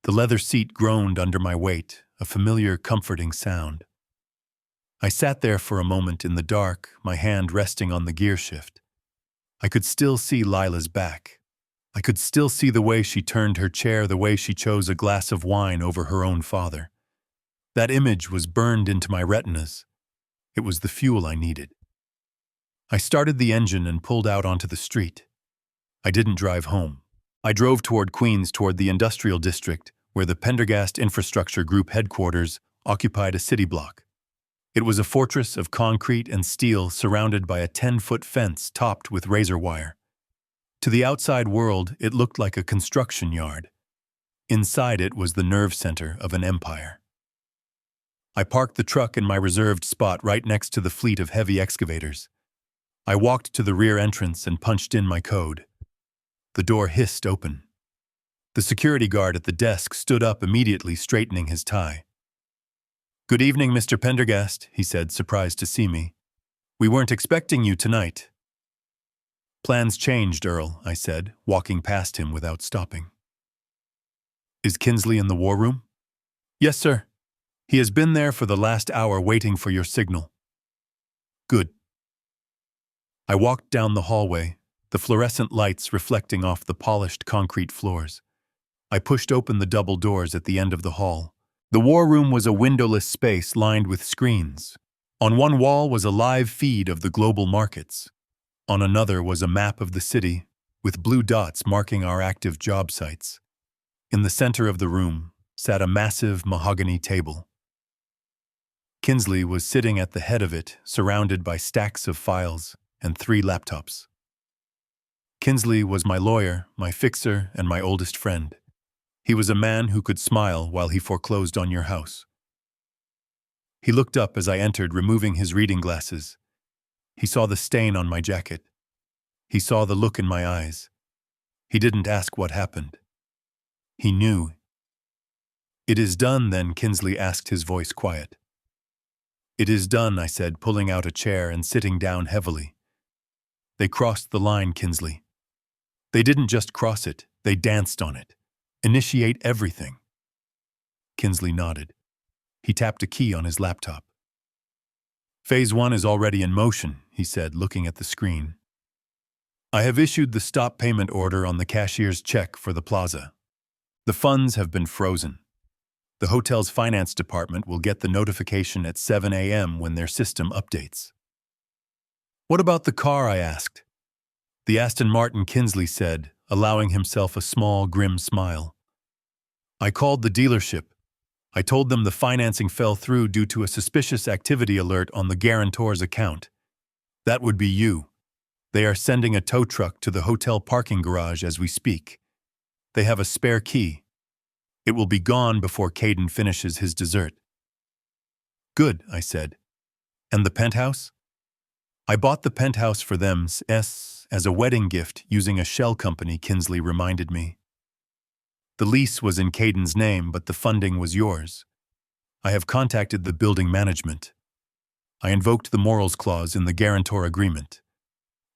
The leather seat groaned under my weight, a familiar, comforting sound. I sat there for a moment in the dark, my hand resting on the gear shift. I could still see Lila's back. I could still see the way she turned her chair, the way she chose a glass of wine over her own father. That image was burned into my retinas. It was the fuel I needed. I started the engine and pulled out onto the street. I didn't drive home. I drove toward Queens, toward the industrial district, where the Pendergast Infrastructure Group headquarters occupied a city block. It was a fortress of concrete and steel surrounded by a 10-foot fence topped with razor wire. To the outside world, it looked like a construction yard. Inside it was the nerve center of an empire. I parked the truck in my reserved spot right next to the fleet of heavy excavators. I walked to the rear entrance and punched in my code. The door hissed open. The security guard at the desk stood up immediately, straightening his tie. "Good evening, Mr. Pendergast," he said, surprised to see me. "We weren't expecting you tonight." "Plans changed, Earl," I said, walking past him without stopping. "Is Kinsley in the war room?" "Yes, sir. He has been there for the last hour waiting for your signal." "Good." I walked down the hallway, the fluorescent lights reflecting off the polished concrete floors. I pushed open the double doors at the end of the hall. The war room was a windowless space lined with screens. On one wall was a live feed of the global markets. On another was a map of the city, with blue dots marking our active job sites. In the center of the room sat a massive mahogany table. Kinsley was sitting at the head of it, surrounded by stacks of files and 3 laptops. Kinsley was my lawyer, my fixer, and my oldest friend. He was a man who could smile while he foreclosed on your house. He looked up as I entered, removing his reading glasses. He saw the stain on my jacket. He saw the look in my eyes. He didn't ask what happened. He knew. "It is done, then?" Kinsley asked, his voice quiet. "It is done," I said, pulling out a chair and sitting down heavily. "They crossed the line, Kinsley. They didn't just cross it, they danced on it. Initiate everything." Kinsley nodded. He tapped a key on his laptop. "Phase 1 is already in motion," he said, looking at the screen. "I have issued the stop payment order on the cashier's check for the plaza. The funds have been frozen. The hotel's finance department will get the notification at 7 a.m. when their system updates." "What about the car?" I asked. "The Aston Martin," Kinsley said, allowing himself a small, grim smile. "I called the dealership. I told them the financing fell through due to a suspicious activity alert on the guarantor's account. That would be you. They are sending a tow truck to the hotel parking garage as we speak. They have a spare key. It will be gone before Caden finishes his dessert. Good, I said. And the penthouse? I bought the penthouse for them as a wedding gift using a shell company, Kinsley reminded me. The lease was in Caden's name, but the funding was yours. I have contacted the building management. I invoked the morals clause in the guarantor agreement.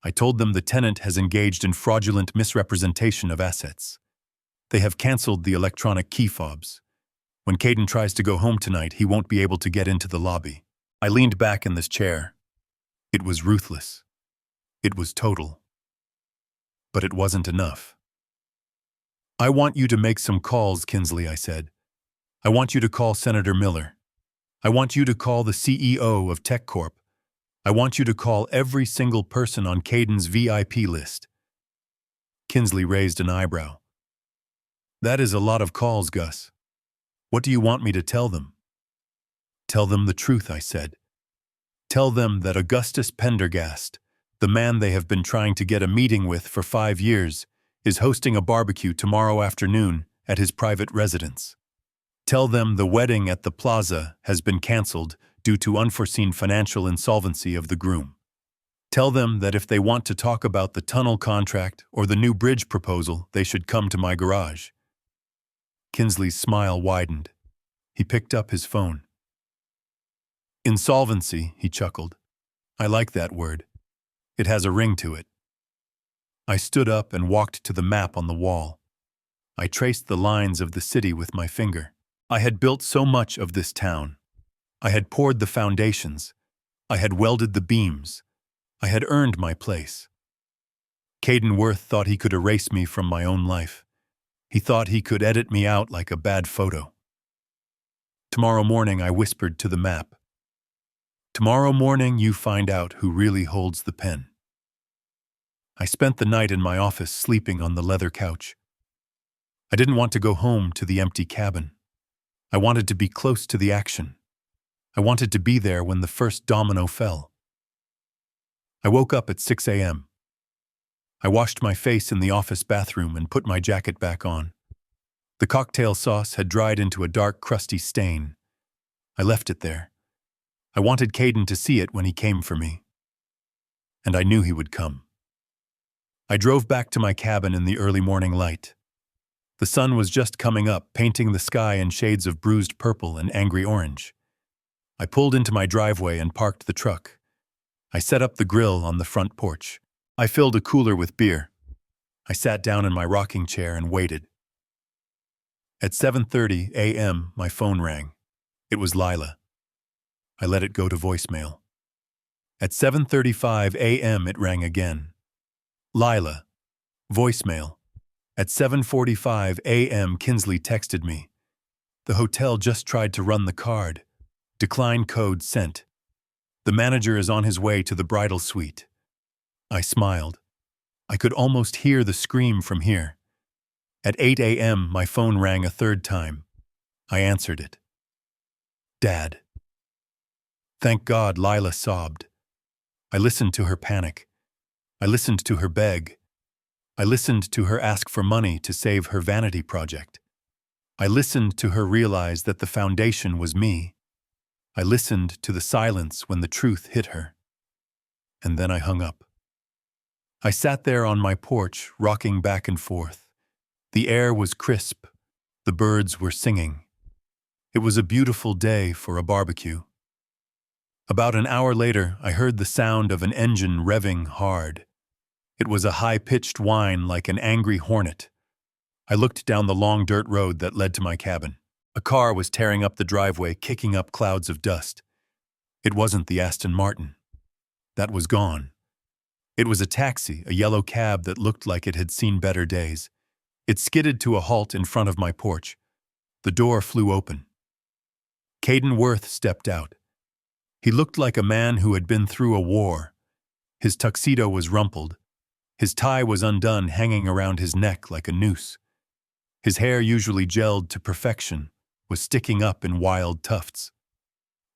I told them the tenant has engaged in fraudulent misrepresentation of assets. They have cancelled the electronic key fobs. When Caden tries to go home tonight, he won't be able to get into the lobby. I leaned back in this chair. It was ruthless. It was total. But it wasn't enough. I want you to make some calls, Kinsley, I said. I want you to call Senator Miller. I want you to call the CEO of Tech Corp. I want you to call every single person on Caden's VIP list. Kinsley raised an eyebrow. That is a lot of calls, Gus. What do you want me to tell them? Tell them the truth, I said. Tell them that Augustus Pendergast, the man they have been trying to get a meeting with for 5 years, is hosting a barbecue tomorrow afternoon at his private residence. Tell them the wedding at the plaza has been cancelled due to unforeseen financial insolvency of the groom. Tell them that if they want to talk about the tunnel contract or the new bridge proposal, they should come to my garage. Kinsley's smile widened. He picked up his phone. Insolvency, he chuckled. I like that word. It has a ring to it. I stood up and walked to the map on the wall. I traced the lines of the city with my finger. I had built so much of this town. I had poured the foundations. I had welded the beams. I had earned my place. Caden Worth thought he could erase me from my own life. He thought he could edit me out like a bad photo. Tomorrow morning, I whispered to the map. Tomorrow morning, you find out who really holds the pen. I spent the night in my office sleeping on the leather couch. I didn't want to go home to the empty cabin. I wanted to be close to the action. I wanted to be there when the first domino fell. I woke up at 6 a.m. I washed my face in the office bathroom and put my jacket back on. The cocktail sauce had dried into a dark, crusty stain. I left it there. I wanted Caden to see it when he came for me. And I knew he would come. I drove back to my cabin in the early morning light. The sun was just coming up, painting the sky in shades of bruised purple and angry orange. I pulled into my driveway and parked the truck. I set up the grill on the front porch. I filled a cooler with beer. I sat down in my rocking chair and waited. At 7:30 a.m., my phone rang. It was Lila. I let it go to voicemail. At 7:35 a.m., it rang again. Lila. Voicemail. At 7:45 a.m., Kinsley texted me. The hotel just tried to run the card. Decline code sent. The manager is on his way to the bridal suite. I smiled. I could almost hear the scream from here. At 8 a.m., my phone rang a third time. I answered it. Dad. Thank God, Lila sobbed. I listened to her panic. I listened to her beg. I listened to her ask for money to save her vanity project. I listened to her realize that the foundation was me. I listened to the silence when the truth hit her. And then I hung up. I sat there on my porch, rocking back and forth. The air was crisp. The birds were singing. It was a beautiful day for a barbecue. About an hour later, I heard the sound of an engine revving hard. It was a high-pitched whine like an angry hornet. I looked down the long dirt road that led to my cabin. A car was tearing up the driveway, kicking up clouds of dust. It wasn't the Aston Martin. That was gone. It was a taxi, a yellow cab that looked like it had seen better days. It skidded to a halt in front of my porch. The door flew open. Caden Worth stepped out. He looked like a man who had been through a war. His tuxedo was rumpled. His tie was undone, hanging around his neck like a noose. His hair, usually gelled to perfection, was sticking up in wild tufts.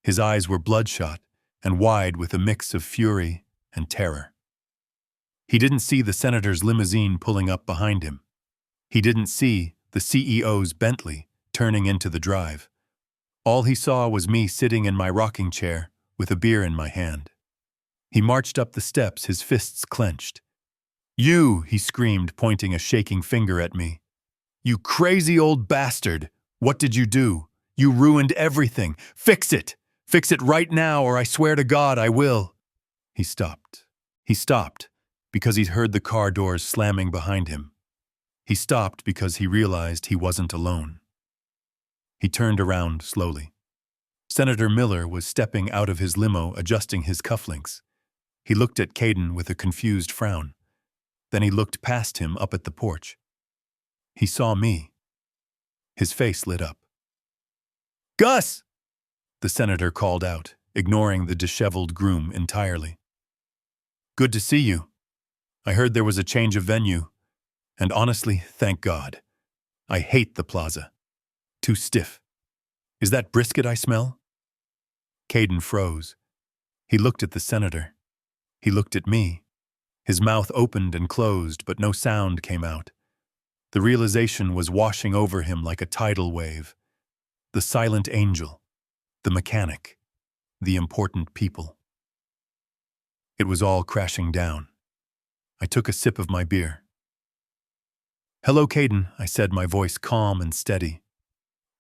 His eyes were bloodshot and wide with a mix of fury and terror. He didn't see the senator's limousine pulling up behind him. He didn't see the CEO's Bentley turning into the drive. All he saw was me sitting in my rocking chair with a beer in my hand. He marched up the steps, his fists clenched. "You," he screamed, pointing a shaking finger at me. "You crazy old bastard! What did you do? You ruined everything! Fix it! Fix it right now, or I swear to God I will!" He stopped. He stopped because he'd heard the car doors slamming behind him. He stopped because he realized he wasn't alone. He turned around slowly. Senator Miller was stepping out of his limo, adjusting his cufflinks. He looked at Caden with a confused frown. Then he looked past him up at the porch. He saw me. His face lit up. "Gus!" the senator called out, ignoring the disheveled groom entirely. "Good to see you. I heard there was a change of venue. And honestly, thank God. I hate the plaza. Too stiff. Is that brisket I smell?" Caden froze. He looked at the senator. He looked at me. His mouth opened and closed, but no sound came out. The realization was washing over him like a tidal wave. The silent angel, the mechanic, the important people. It was all crashing down. I took a sip of my beer. "Hello, Caden," I said, my voice calm and steady.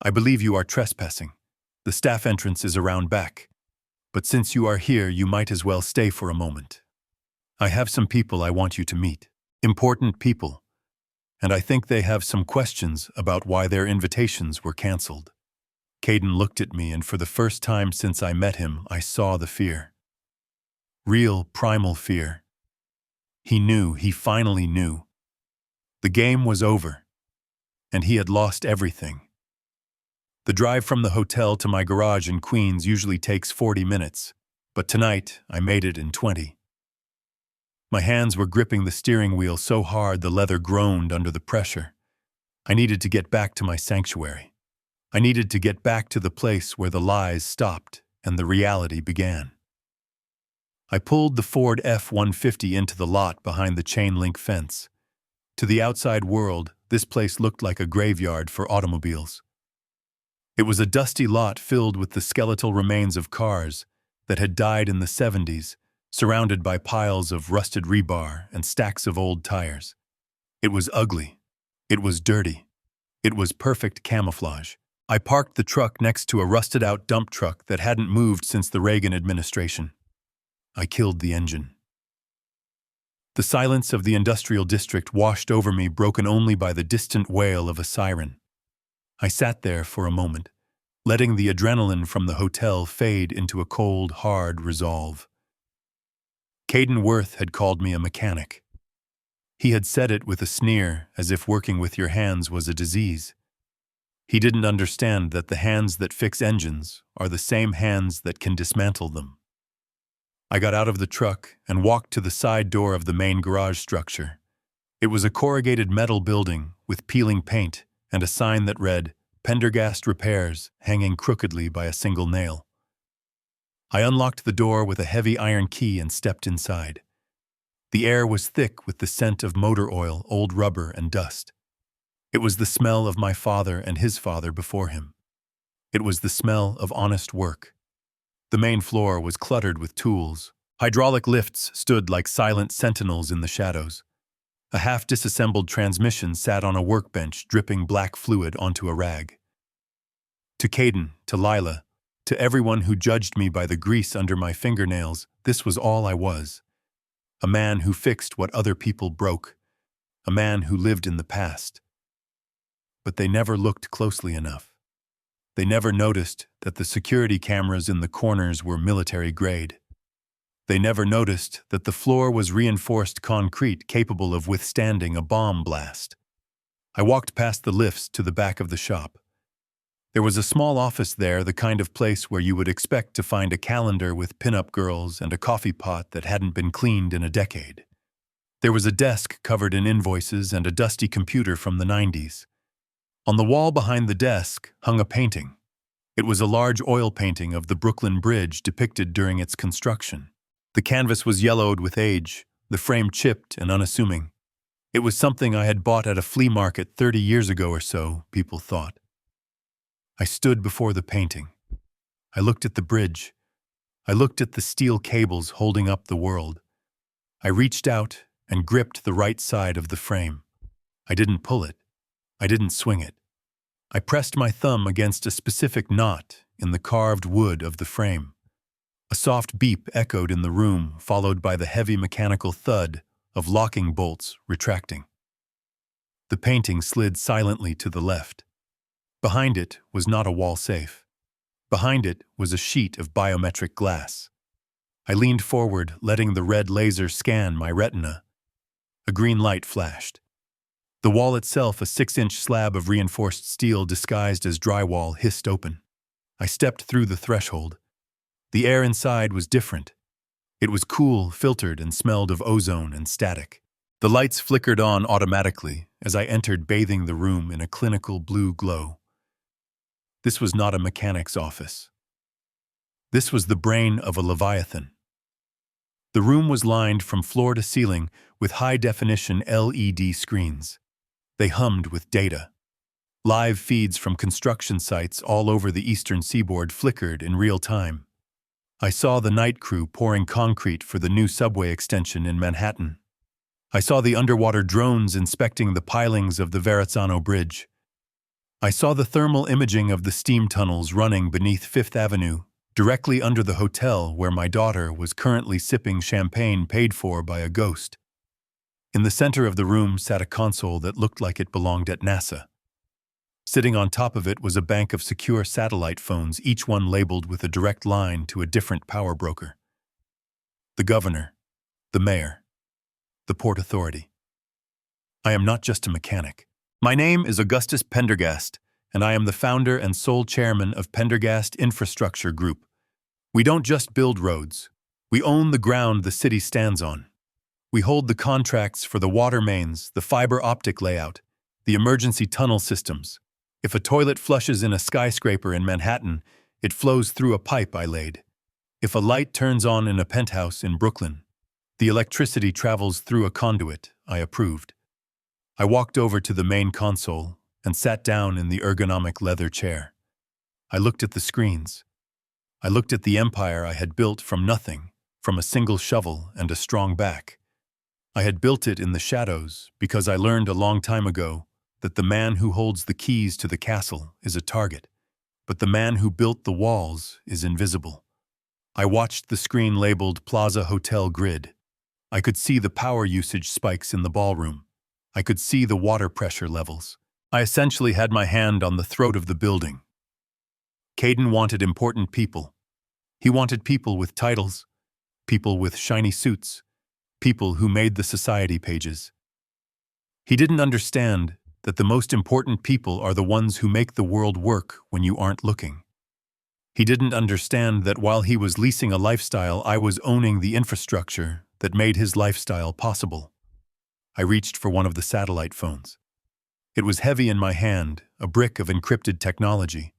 "I believe you are trespassing. The staff entrance is around back. But since you are here, you might as well stay for a moment. I have some people I want you to meet. Important people. And I think they have some questions about why their invitations were canceled." Caden looked at me, and for the first time since I met him, I saw the fear. Real, primal fear. He knew, he finally knew. The game was over, and he had lost everything. The drive from the hotel to my garage in Queens usually takes 40 minutes, but tonight I made it in 20. My hands were gripping the steering wheel so hard the leather groaned under the pressure. I needed to get back to my sanctuary. I needed to get back to the place where the lies stopped and the reality began. I pulled the Ford F-150 into the lot behind the chain-link fence. To the outside world, this place looked like a graveyard for automobiles. It was a dusty lot filled with the skeletal remains of cars that had died in the 70s, surrounded by piles of rusted rebar and stacks of old tires. It was ugly. It was dirty. It was perfect camouflage. I parked the truck next to a rusted-out dump truck that hadn't moved since the Reagan administration. I killed the engine. The silence of the industrial district washed over me, broken only by the distant wail of a siren. I sat there for a moment, letting the adrenaline from the hotel fade into a cold, hard resolve. Caden Worth had called me a mechanic. He had said it with a sneer, as if working with your hands was a disease. He didn't understand that the hands that fix engines are the same hands that can dismantle them. I got out of the truck and walked to the side door of the main garage structure. It was a corrugated metal building with peeling paint and a sign that read, "Pendergast Repairs," hanging crookedly by a single nail. I unlocked the door with a heavy iron key and stepped inside. The air was thick with the scent of motor oil, old rubber, and dust. It was the smell of my father and his father before him. It was the smell of honest work. The main floor was cluttered with tools. Hydraulic lifts stood like silent sentinels in the shadows. A half-disassembled transmission sat on a workbench, dripping black fluid onto a rag. To Caden, to Lila, to everyone who judged me by the grease under my fingernails, this was all I was. A man who fixed what other people broke. A man who lived in the past. But they never looked closely enough. They never noticed that the security cameras in the corners were military grade. They never noticed that the floor was reinforced concrete capable of withstanding a bomb blast. I walked past the lifts to the back of the shop. There was a small office there, the kind of place where you would expect to find a calendar with pin-up girls and a coffee pot that hadn't been cleaned in a decade. There was a desk covered in invoices and a dusty computer from the 90s. On the wall behind the desk hung a painting. It was a large oil painting of the Brooklyn Bridge depicted during its construction. The canvas was yellowed with age, the frame chipped and unassuming. It was something I had bought at a flea market 30 years ago or so, people thought. I stood before the painting. I looked at the bridge. I looked at the steel cables holding up the world. I reached out and gripped the right side of the frame. I didn't pull it. I didn't swing it. I pressed my thumb against a specific knot in the carved wood of the frame. A soft beep echoed in the room, followed by the heavy mechanical thud of locking bolts retracting. The painting slid silently to the left. Behind it was not a wall safe. Behind it was a sheet of biometric glass. I leaned forward, letting the red laser scan my retina. A green light flashed. The wall itself, a 6-inch slab of reinforced steel disguised as drywall, hissed open. I stepped through the threshold. The air inside was different. It was cool, filtered, and smelled of ozone and static. The lights flickered on automatically as I entered, bathing the room in a clinical blue glow. This was not a mechanic's office. This was the brain of a leviathan. The room was lined from floor to ceiling with high-definition LED screens. They hummed with data. Live feeds from construction sites all over the eastern seaboard flickered in real time. I saw the night crew pouring concrete for the new subway extension in Manhattan. I saw the underwater drones inspecting the pilings of the Verrazzano Bridge. I saw the thermal imaging of the steam tunnels running beneath Fifth Avenue, directly under the hotel where my daughter was currently sipping champagne paid for by a ghost. In the center of the room sat a console that looked like it belonged at NASA. Sitting on top of it was a bank of secure satellite phones, each one labeled with a direct line to a different power broker. The governor, the mayor, the Port Authority. I am not just a mechanic. My name is Augustus Pendergast, and I am the founder and sole chairman of Pendergast Infrastructure Group. We don't just build roads. We own the ground the city stands on. We hold the contracts for the water mains, the fiber optic layout, the emergency tunnel systems. If a toilet flushes in a skyscraper in Manhattan, it flows through a pipe I laid. If a light turns on in a penthouse in Brooklyn, the electricity travels through a conduit I approved. I walked over to the main console and sat down in the ergonomic leather chair. I looked at the screens. I looked at the empire I had built from nothing, from a single shovel and a strong back. I had built it in the shadows because I learned a long time ago that the man who holds the keys to the castle is a target, but the man who built the walls is invisible. I watched the screen labeled Plaza Hotel Grid. I could see the power usage spikes in the ballroom. I could see the water pressure levels. I essentially had my hand on the throat of the building. Caden wanted important people. He wanted people with titles, people with shiny suits, people who made the society pages. He didn't understand that the most important people are the ones who make the world work when you aren't looking. He didn't understand that while he was leasing a lifestyle, I was owning the infrastructure that made his lifestyle possible. I reached for one of the satellite phones. It was heavy in my hand, a brick of encrypted technology.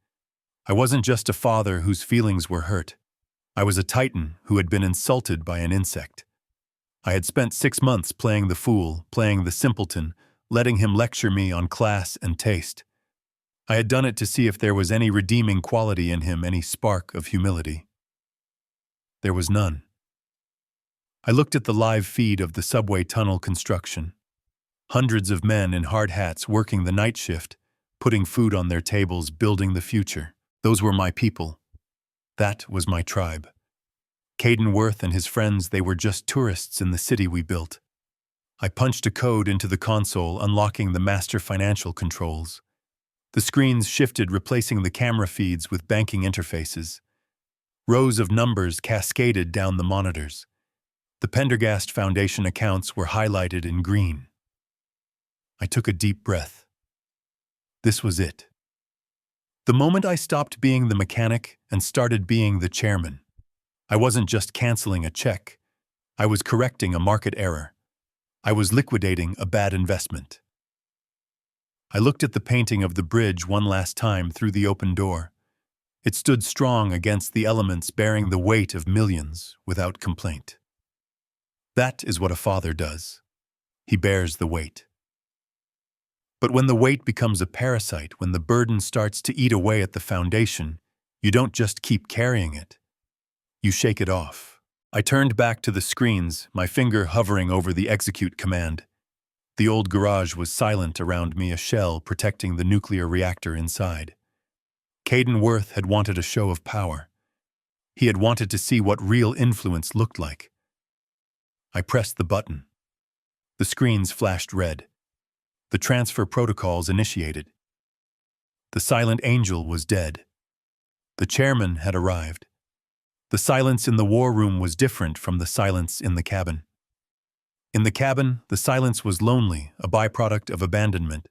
I wasn't just a father whose feelings were hurt. I was a titan who had been insulted by an insect. I had spent 6 months playing the fool, playing the simpleton, letting him lecture me on class and taste. I had done it to see if there was any redeeming quality in him, any spark of humility. There was none. I looked at the live feed of the subway tunnel construction. Hundreds of men in hard hats working the night shift, putting food on their tables, building the future. Those were my people. That was my tribe. Caden Worth and his friends, they were just tourists in the city we built. I punched a code into the console, unlocking the master financial controls. The screens shifted, replacing the camera feeds with banking interfaces. Rows of numbers cascaded down the monitors. The Pendergast Foundation accounts were highlighted in green. I took a deep breath. This was it. The moment I stopped being the mechanic and started being the chairman. I wasn't just canceling a check. I was correcting a market error. I was liquidating a bad investment. I looked at the painting of the bridge one last time through the open door. It stood strong against the elements, bearing the weight of millions without complaint. That is what a father does. He bears the weight. But when the weight becomes a parasite, when the burden starts to eat away at the foundation, you don't just keep carrying it. You shake it off. I turned back to the screens, my finger hovering over the execute command. The old garage was silent around me, a shell protecting the nuclear reactor inside. Caden Worth had wanted a show of power. He had wanted to see what real influence looked like. I pressed the button. The screens flashed red. The transfer protocols initiated. The silent angel was dead. The chairman had arrived. The silence in the war room was different from the silence in the cabin. In the cabin, the silence was lonely, a byproduct of abandonment.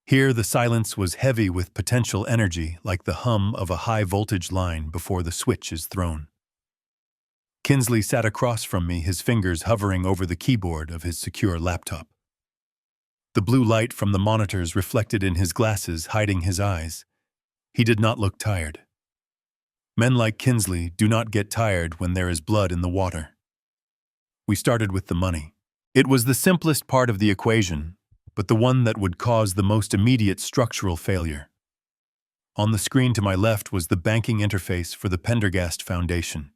Here, the silence was heavy with potential energy, like the hum of a high-voltage line before the switch is thrown. Kinsley sat across from me, his fingers hovering over the keyboard of his secure laptop. The blue light from the monitors reflected in his glasses, hiding his eyes. He did not look tired. Men like Kinsley do not get tired when there is blood in the water. We started with the money. It was the simplest part of the equation, but the one that would cause the most immediate structural failure. On the screen to my left was the banking interface for the Pendergast Foundation.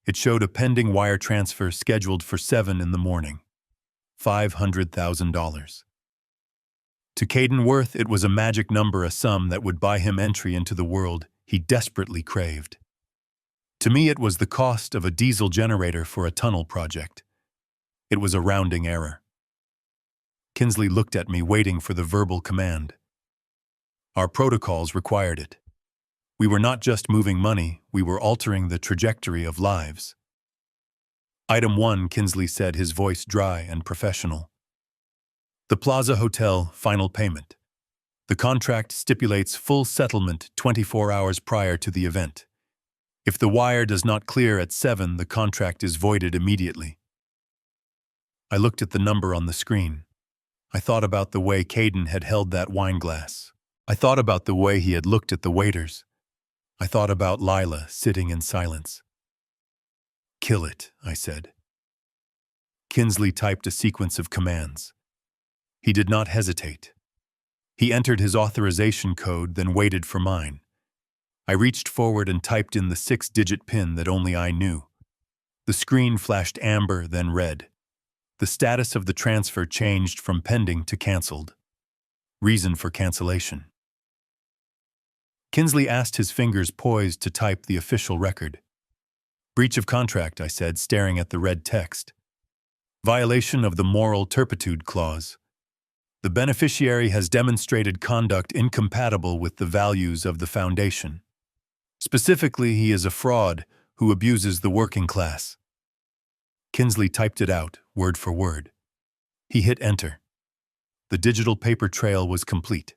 It showed a pending wire transfer scheduled for 7 in the morning. $500,000. To Caden Worth, it was a magic number, a sum that would buy him entry into the world he desperately craved. To me, it was the cost of a diesel generator for a tunnel project. It was a rounding error. Kinsley looked at me, waiting for the verbal command. Our protocols required it. We were not just moving money, we were altering the trajectory of lives. Item 1, Kinsley said, his voice dry and professional. The Plaza Hotel final payment. The contract stipulates full settlement 24 hours prior to the event. If the wire does not clear at 7, the contract is voided immediately. I looked at the number on the screen. I thought about the way Caden had held that wine glass. I thought about the way he had looked at the waiters. I thought about Lila sitting in silence. Kill it, I said. Kinsley typed a sequence of commands. He did not hesitate. He entered his authorization code, then waited for mine. I reached forward and typed in the 6-digit PIN that only I knew. The screen flashed amber, then red. The status of the transfer changed from pending to canceled. Reason for cancellation. Kinsley asked, his fingers poised to type the official record. Breach of contract, I said, staring at the red text. Violation of the moral turpitude clause. The beneficiary has demonstrated conduct incompatible with the values of the foundation. Specifically, he is a fraud who abuses the working class. Kinsley typed it out, word for word. He hit enter. The digital paper trail was complete.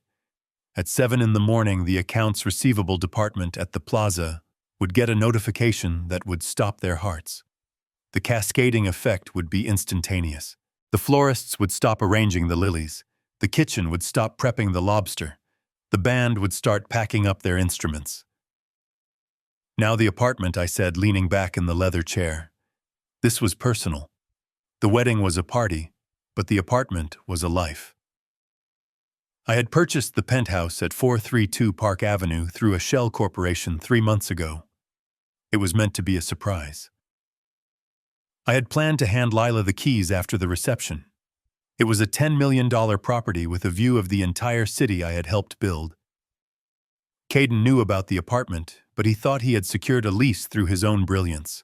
At 7 in the morning, the accounts receivable department at the plaza would get a notification that would stop their hearts. The cascading effect would be instantaneous. The florists would stop arranging the lilies. The kitchen would stop prepping the lobster. The band would start packing up their instruments. Now the apartment, I said, leaning back in the leather chair. This was personal. The wedding was a party, but the apartment was a life. I had purchased the penthouse at 432 Park Avenue through a shell corporation 3 months ago. It was meant to be a surprise. I had planned to hand Lila the keys after the reception. It was a $10 million property with a view of the entire city I had helped build. Caden knew about the apartment, but he thought he had secured a lease through his own brilliance.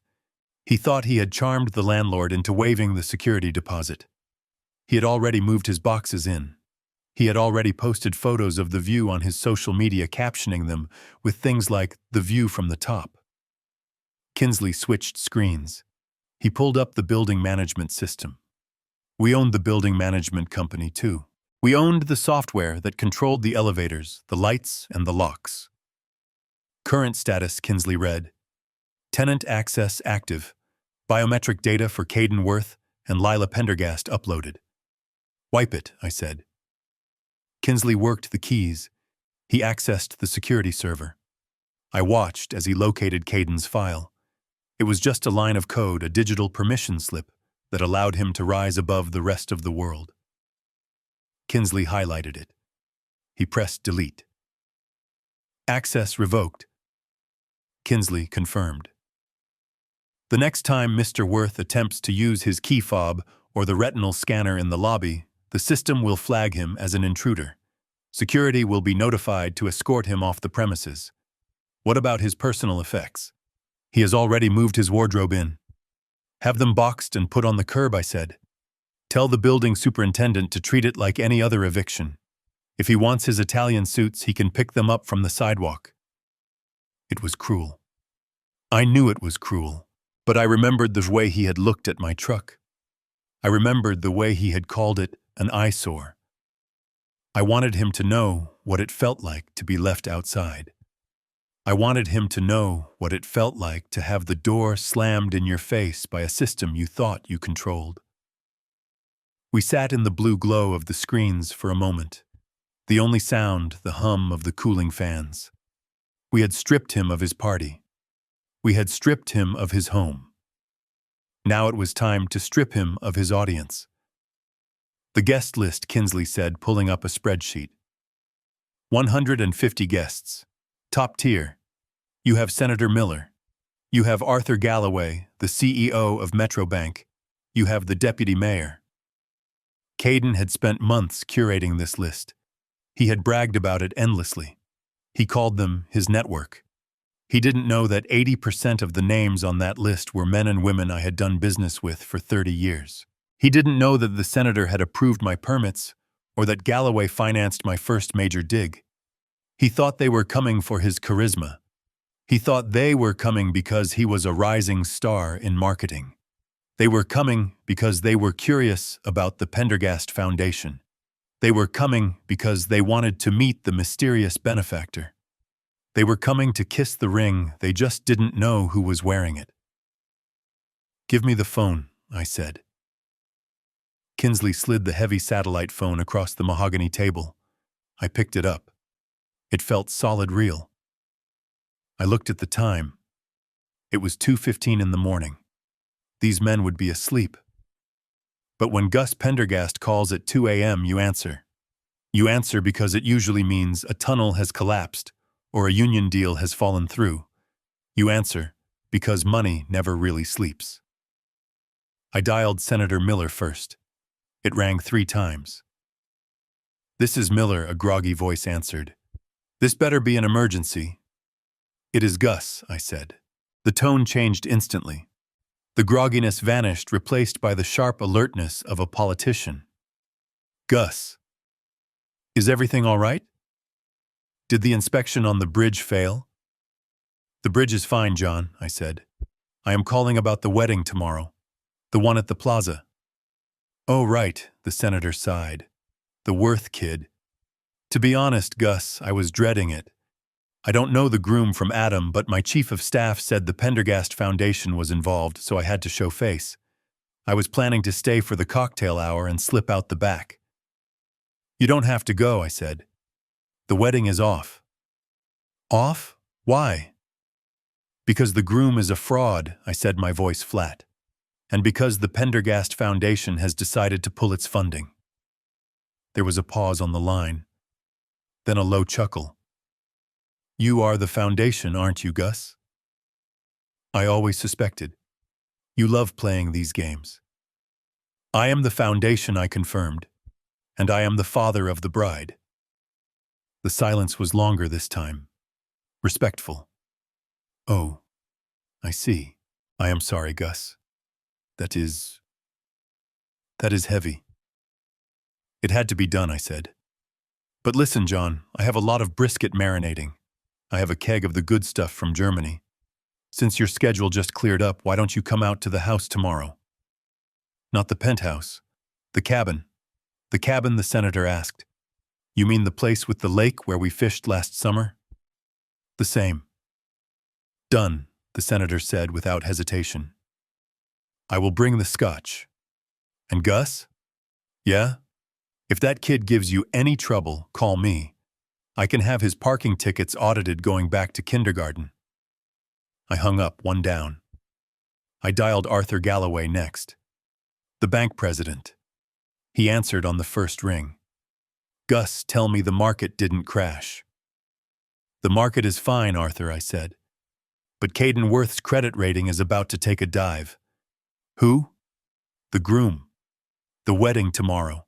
He thought he had charmed the landlord into waiving the security deposit. He had already moved his boxes in. He had already posted photos of the view on his social media, captioning them with things like "the view from the top." Kinsley switched screens. He pulled up the building management system. We owned the building management company too. We owned the software that controlled the elevators, the lights, and the locks. Current status, Kinsley read. Tenant access active. Biometric data for Caden Worth and Lila Pendergast uploaded. Wipe it, I said. Kinsley worked the keys. He accessed the security server. I watched as he located Caden's file. It was just a line of code, a digital permission slip that allowed him to rise above the rest of the world. Kinsley highlighted it. He pressed delete. Access revoked. Kinsley confirmed. The next time Mr. Worth attempts to use his key fob or the retinal scanner in the lobby, the system will flag him as an intruder. Security will be notified to escort him off the premises. What about his personal effects? He has already moved his wardrobe in. Have them boxed and put on the curb, I said. Tell the building superintendent to treat it like any other eviction. If he wants his Italian suits, he can pick them up from the sidewalk. It was cruel. I knew it was cruel, but I remembered the way he had looked at my truck. I remembered the way he had called it an eyesore. I wanted him to know what it felt like to be left outside. I wanted him to know what it felt like to have the door slammed in your face by a system you thought you controlled. We sat in the blue glow of the screens for a moment, the only sound the hum of the cooling fans. We had stripped him of his party. We had stripped him of his home. Now it was time to strip him of his audience. The guest list, Kinsley said, pulling up a spreadsheet. 150 guests. Top tier. You have Senator Miller. You have Arthur Galloway, the CEO of Metro Bank. You have the deputy mayor. Caden had spent months curating this list. He had bragged about it endlessly. He called them his network. He didn't know that 80% of the names on that list were men and women I had done business with for 30 years. He didn't know that the senator had approved my permits or that Galloway financed my first major dig. He thought they were coming for his charisma. He thought they were coming because he was a rising star in marketing. They were coming because they were curious about the Pendergast Foundation. They were coming because they wanted to meet the mysterious benefactor. They were coming to kiss the ring, they just didn't know who was wearing it. Give me the phone, I said. Kinsley slid the heavy satellite phone across the mahogany table. I picked it up. It felt solid real. I looked at the time. It was 2:15 in the morning. These men would be asleep. But when Gus Pendergast calls at 2 a.m., you answer. You answer because it usually means a tunnel has collapsed or a union deal has fallen through. You answer because money never really sleeps. I dialed Senator Miller first. It rang 3 times. This is Miller, a groggy voice answered. This better be an emergency. It is Gus, I said. The tone changed instantly. The grogginess vanished, replaced by the sharp alertness of a politician. Gus. Is everything all right? Did the inspection on the bridge fail? The bridge is fine, John, I said. I am calling about the wedding tomorrow. The one at the plaza. Oh, right, the senator sighed. The Worth kid. To be honest, Gus, I was dreading it. I don't know the groom from Adam, but my chief of staff said the Pendergast Foundation was involved, so I had to show face. I was planning to stay for the cocktail hour and slip out the back. You don't have to go, I said. The wedding is off. Off? Why? Because the groom is a fraud, I said, my voice flat. And because the Pendergast Foundation has decided to pull its funding. There was a pause on the line. Then a low chuckle. You are the foundation, aren't you, Gus? I always suspected. You love playing these games. I am the foundation, I confirmed. And I am the father of the bride. The silence was longer this time. Respectful. Oh, I see. I am sorry, Gus. That is heavy. It had to be done, I said. But listen, John, I have a lot of brisket marinating. I have a keg of the good stuff from Germany. Since your schedule just cleared up, why don't you come out to the house tomorrow? Not the penthouse. The cabin. The cabin, the senator asked. You mean the place with the lake where we fished last summer? The same. Done, the senator said without hesitation. I will bring the scotch. And Gus? Yeah? If that kid gives you any trouble, call me. I can have his parking tickets audited going back to kindergarten. I hung up, one down. I dialed Arthur Galloway next. The bank president. He answered on the first ring. Gus, tell me the market didn't crash. The market is fine, Arthur, I said. But Caden Worth's credit rating is about to take a dive. Who? The groom. The wedding tomorrow.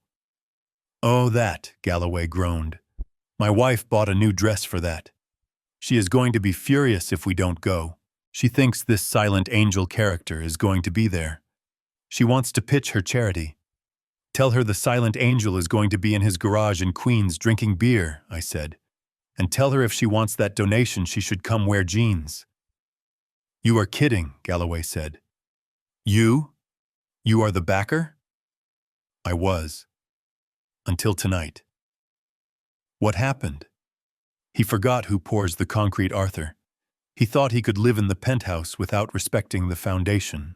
Oh, that, Galloway groaned. My wife bought a new dress for that. She is going to be furious if we don't go. She thinks this silent angel character is going to be there. She wants to pitch her charity. Tell her the silent angel is going to be in his garage in Queens drinking beer, I said. And tell her if she wants that donation she should come wear jeans. You are kidding, Galloway said. You? You are the backer? I was. Until tonight. What happened? He forgot who pours the concrete, Arthur. He thought he could live in the penthouse without respecting the foundation.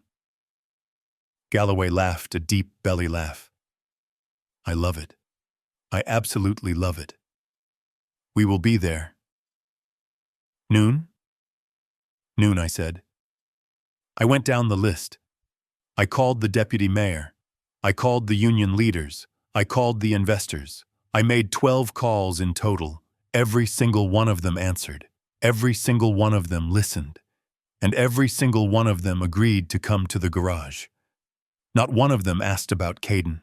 Galloway laughed a deep belly laugh. I love it. I absolutely love it. We will be there. Noon? Noon, I said. I went down the list. I called the deputy mayor. I called the union leaders. I called the investors. I made 12 calls in total. Every single one of them answered. Every single one of them listened. And every single one of them agreed to come to the garage. Not one of them asked about Caden.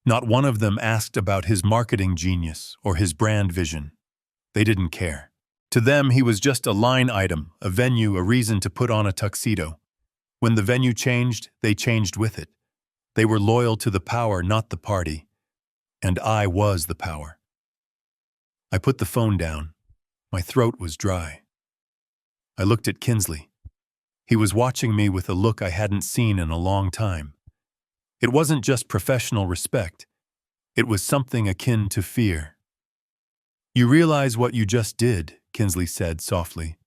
Not one of them asked about his marketing genius or his brand vision. They didn't care. To them, he was just a line item, a venue, a reason to put on a tuxedo. When the venue changed, they changed with it. They were loyal to the power, not the party. And I was the power. I put the phone down. My throat was dry. I looked at Kinsley. He was watching me with a look I hadn't seen in a long time. It wasn't just professional respect. It was something akin to fear. You realize what you just did, Kinsley said softly.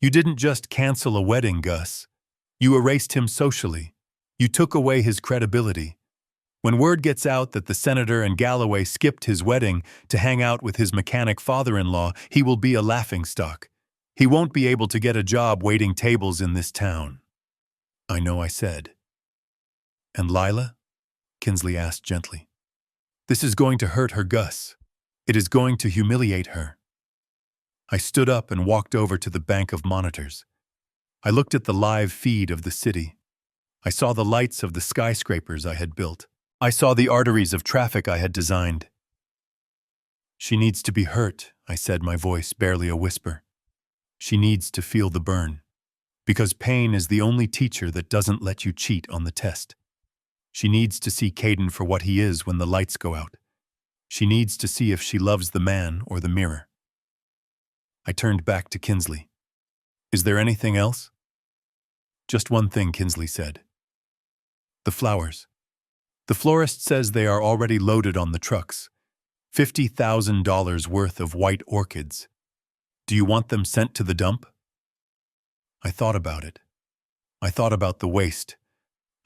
You didn't just cancel a wedding, Gus. You erased him socially. You took away his credibility. When word gets out that the senator and Galloway skipped his wedding to hang out with his mechanic father-in-law, he will be a laughingstock. He won't be able to get a job waiting tables in this town. I know, I said. And Lila? Kinsley asked gently. This is going to hurt her, Gus. It is going to humiliate her. I stood up and walked over to the bank of monitors. I looked at the live feed of the city. I saw the lights of the skyscrapers I had built. I saw the arteries of traffic I had designed. She needs to be hurt, I said, my voice barely a whisper. She needs to feel the burn. Because pain is the only teacher that doesn't let you cheat on the test. She needs to see Caden for what he is when the lights go out. She needs to see if she loves the man or the mirror. I turned back to Kinsley. Is there anything else? Just one thing, Kinsley said. The flowers. The florist says they are already loaded on the trucks. $50,000 worth of white orchids. Do you want them sent to the dump? I thought about it. I thought about the waste.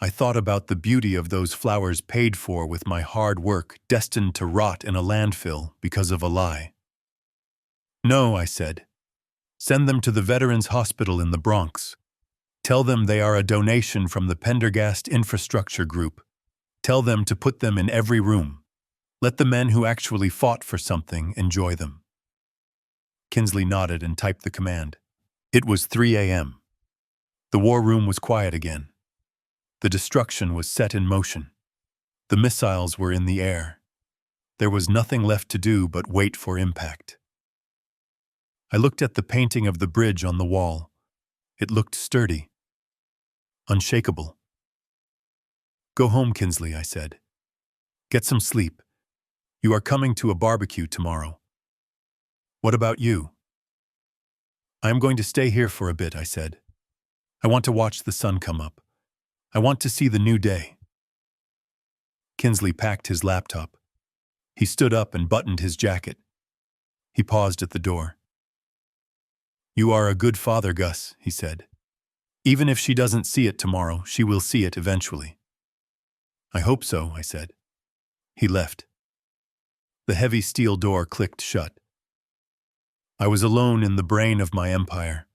I thought about the beauty of those flowers paid for with my hard work, destined to rot in a landfill because of a lie. No, I said. Send them to the Veterans Hospital in the Bronx. Tell them they are a donation from the Pendergast Infrastructure Group. Tell them to put them in every room. Let the men who actually fought for something enjoy them. Kinsley nodded and typed the command. It was 3 a.m. The war room was quiet again. The destruction was set in motion. The missiles were in the air. There was nothing left to do but wait for impact. I looked at the painting of the bridge on the wall. It looked sturdy, unshakable. Go home, Kinsley, I said. Get some sleep. You are coming to a barbecue tomorrow. What about you? I am going to stay here for a bit, I said. I want to watch the sun come up. I want to see the new day. Kinsley packed his laptop. He stood up and buttoned his jacket. He paused at the door. You are a good father, Gus, he said. Even if she doesn't see it tomorrow, she will see it eventually. I hope so, I said. He left. The heavy steel door clicked shut. I was alone in the brain of my empire.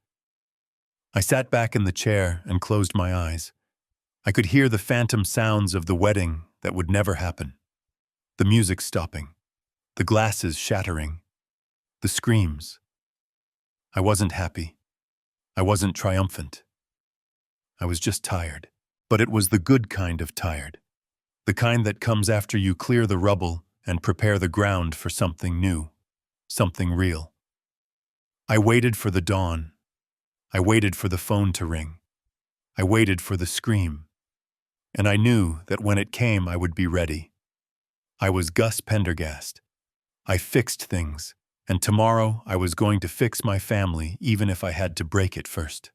I sat back in the chair and closed my eyes. I could hear the phantom sounds of the wedding that would never happen. The music stopping. The glasses shattering. The screams. I wasn't happy. I wasn't triumphant. I was just tired. But it was the good kind of tired. The kind that comes after you clear the rubble and prepare the ground for something new, something real. I waited for the dawn. I waited for the phone to ring. I waited for the scream. And I knew that when it came, I would be ready. I was Gus Pendergast. I fixed things, and tomorrow I was going to fix my family even if I had to break it first.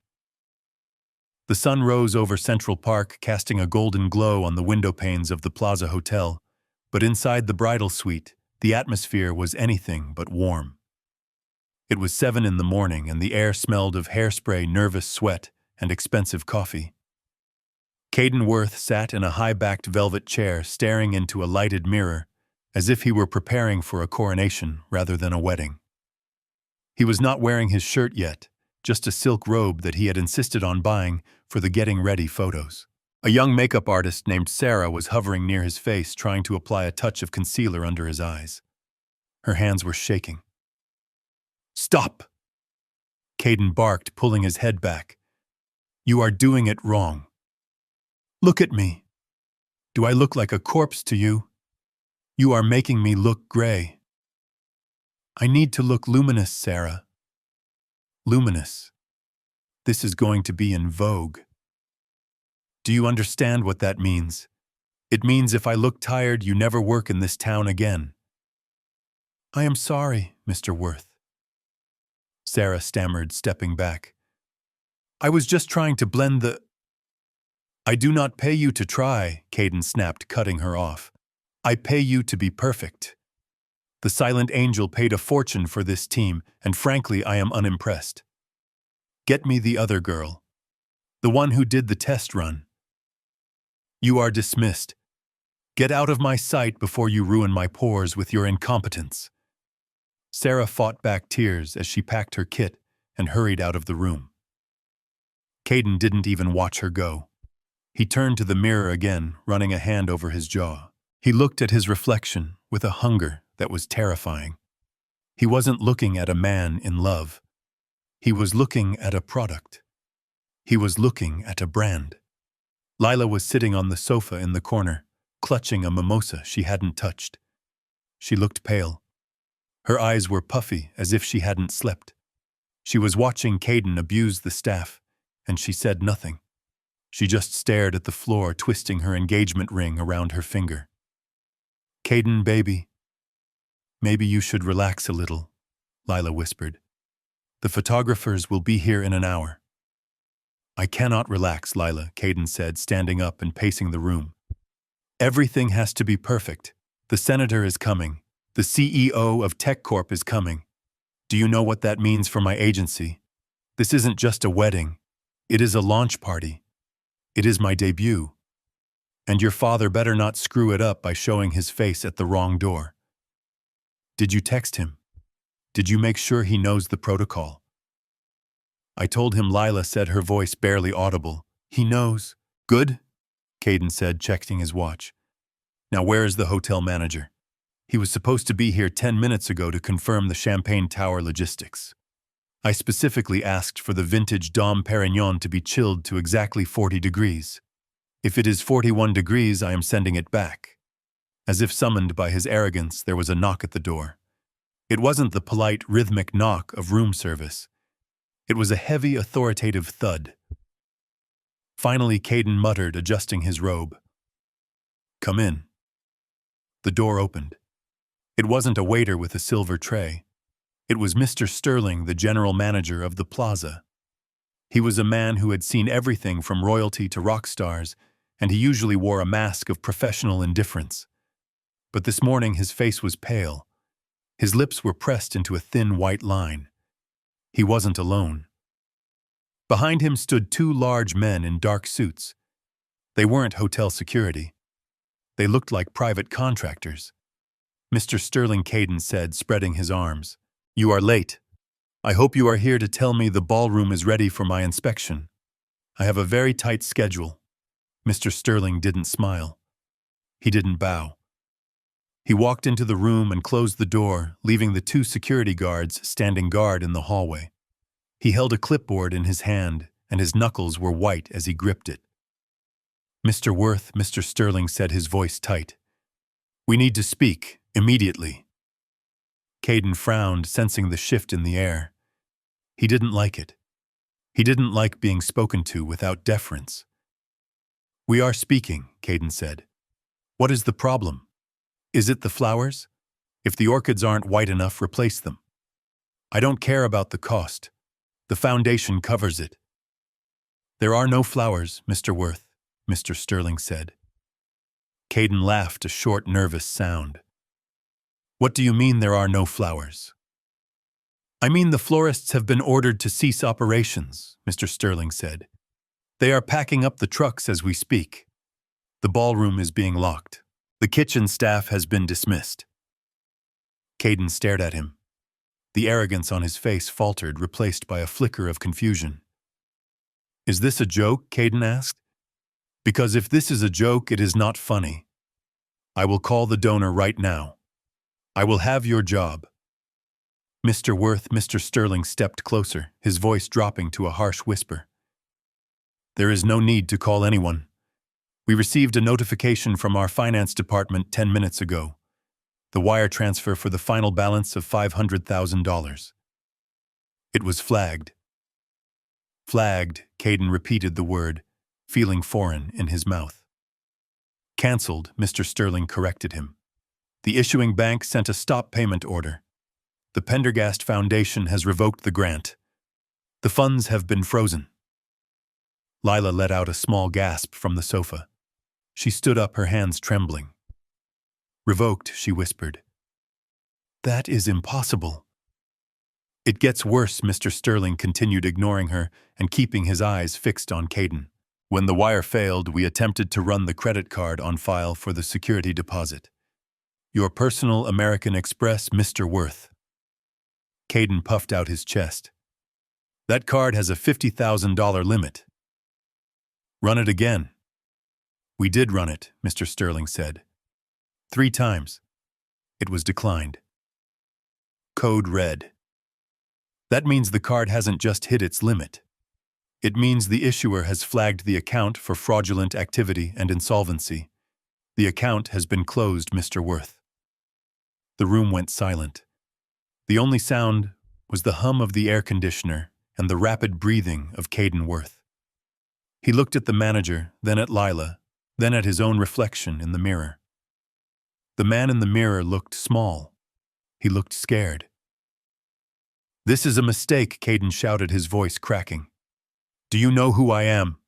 The sun rose over Central Park, casting a golden glow on the window panes of the Plaza Hotel, but inside the bridal suite, the atmosphere was anything but warm. It was 7 in the morning, and the air smelled of hairspray, nervous sweat, and expensive coffee. Caden Worth sat in a high-backed velvet chair, staring into a lighted mirror, as if he were preparing for a coronation rather than a wedding. He was not wearing his shirt yet, just a silk robe that he had insisted on buying for the getting ready photos. A young makeup artist named Sarah was hovering near his face, trying to apply a touch of concealer under his eyes. Her hands were shaking. "Stop!" Caden barked, pulling his head back. "You are doing it wrong. Look at me. Do I look like a corpse to you? You are making me look gray. I need to look luminous, Sarah. Luminous. This is going to be in vogue. Do you understand what that means? It means if I look tired, you never work in this town again." "I am sorry, Mr. Worth," Sarah stammered, stepping back. "I was just trying to blend the—" "I do not pay you to try," Caden snapped, cutting her off. "I pay you to be perfect. The Silent Angel paid a fortune for this team, and frankly, I am unimpressed. Get me the other girl. The one who did the test run. You are dismissed. Get out of my sight before you ruin my pores with your incompetence." Sarah fought back tears as she packed her kit and hurried out of the room. Caden didn't even watch her go. He turned to the mirror again, running a hand over his jaw. He looked at his reflection with a hunger that was terrifying. He wasn't looking at a man in love. He was looking at a product. He was looking at a brand. Lila was sitting on the sofa in the corner, clutching a mimosa she hadn't touched. She looked pale. Her eyes were puffy, as if she hadn't slept. She was watching Caden abuse the staff, and she said nothing. She just stared at the floor, twisting her engagement ring around her finger. "Caden, baby, maybe you should relax a little," Lila whispered. "The photographers will be here in an hour." "I cannot relax, Lila," Caden said, standing up and pacing the room. "Everything has to be perfect. The senator is coming. The CEO of Tech Corp is coming. Do you know what that means for my agency? This isn't just a wedding. It is a launch party. It is my debut. And your father better not screw it up by showing his face at the wrong door. Did you text him? Did you make sure he knows the protocol?" "I told him," Lila said, her voice barely audible. "He knows." "Good," Caden said, checking his watch. "Now where is the hotel manager? He was supposed to be here 10 minutes ago to confirm the Champagne Tower logistics. I specifically asked for the vintage Dom Perignon to be chilled to exactly 40 degrees. If it is 41 degrees, I am sending it back." As if summoned by his arrogance, there was a knock at the door. It wasn't the polite, rhythmic knock of room service. It was a heavy, authoritative thud. Finally, Caden muttered, adjusting his robe. "Come in." The door opened. It wasn't a waiter with a silver tray. It was Mr. Sterling, the general manager of the Plaza. He was a man who had seen everything from royalty to rock stars, and he usually wore a mask of professional indifference. But this morning his face was pale. His lips were pressed into a thin white line. He wasn't alone. Behind him stood 2 large men in dark suits. They weren't hotel security. They looked like private contractors. "Mr. Sterling," Caden said, spreading his arms. "You are late. I hope you are here to tell me the ballroom is ready for my inspection. I have a very tight schedule." Mr. Sterling didn't smile. He didn't bow. He walked into the room and closed the door, leaving the two security guards standing guard in the hallway. He held a clipboard in his hand, and his knuckles were white as he gripped it. "Mr. Worth," Mr. Sterling said, his voice tight. "We need to speak, immediately." Caden frowned, sensing the shift in the air. He didn't like it. He didn't like being spoken to without deference. "We are speaking," Caden said. "What is the problem? Is it the flowers? If the orchids aren't white enough, replace them. I don't care about the cost. The foundation covers it." "There are no flowers, Mr. Worth," Mr. Sterling said. Caden laughed, a short, nervous sound. "What do you mean there are no flowers?" "I mean the florists have been ordered to cease operations," Mr. Sterling said. "They are packing up the trucks as we speak. The ballroom is being locked. The kitchen staff has been dismissed." Caden stared at him. The arrogance on his face faltered, replaced by a flicker of confusion. "Is this a joke?" Caden asked. "Because if this is a joke, it is not funny. I will call the donor right now. I will have your job." "Mr. Worth," Mr. Sterling stepped closer, his voice dropping to a harsh whisper. "There is no need to call anyone. We received a notification from our finance department 10 minutes ago. The wire transfer for the final balance of $500,000. It was flagged." "Flagged," Caden repeated the word, feeling foreign in his mouth. "Cancelled," Mr. Sterling corrected him. "The issuing bank sent a stop payment order. The Pendergast Foundation has revoked the grant. The funds have been frozen." Lila let out a small gasp from the sofa. She stood up, her hands trembling. "Revoked," she whispered. "That is impossible." "It gets worse," Mr. Sterling continued, ignoring her and keeping his eyes fixed on Caden. "When the wire failed, we attempted to run the credit card on file for the security deposit. Your personal American Express, Mr. Worth." Caden puffed out his chest. "That card has a $50,000 limit." "Run it again." "We did run it," Mr. Sterling said. 3 times. It was declined. Code red. That means the card hasn't just hit its limit. It means the issuer has flagged the account for fraudulent activity and insolvency. The account has been closed, Mr. Worth. The room went silent. The only sound was the hum of the air conditioner and the rapid breathing of Caden Worth. He looked at the manager, then at Lila, then at his own reflection in the mirror. The man in the mirror looked small. He looked scared. "This is a mistake," Caden shouted, his voice cracking. "Do you know who I am?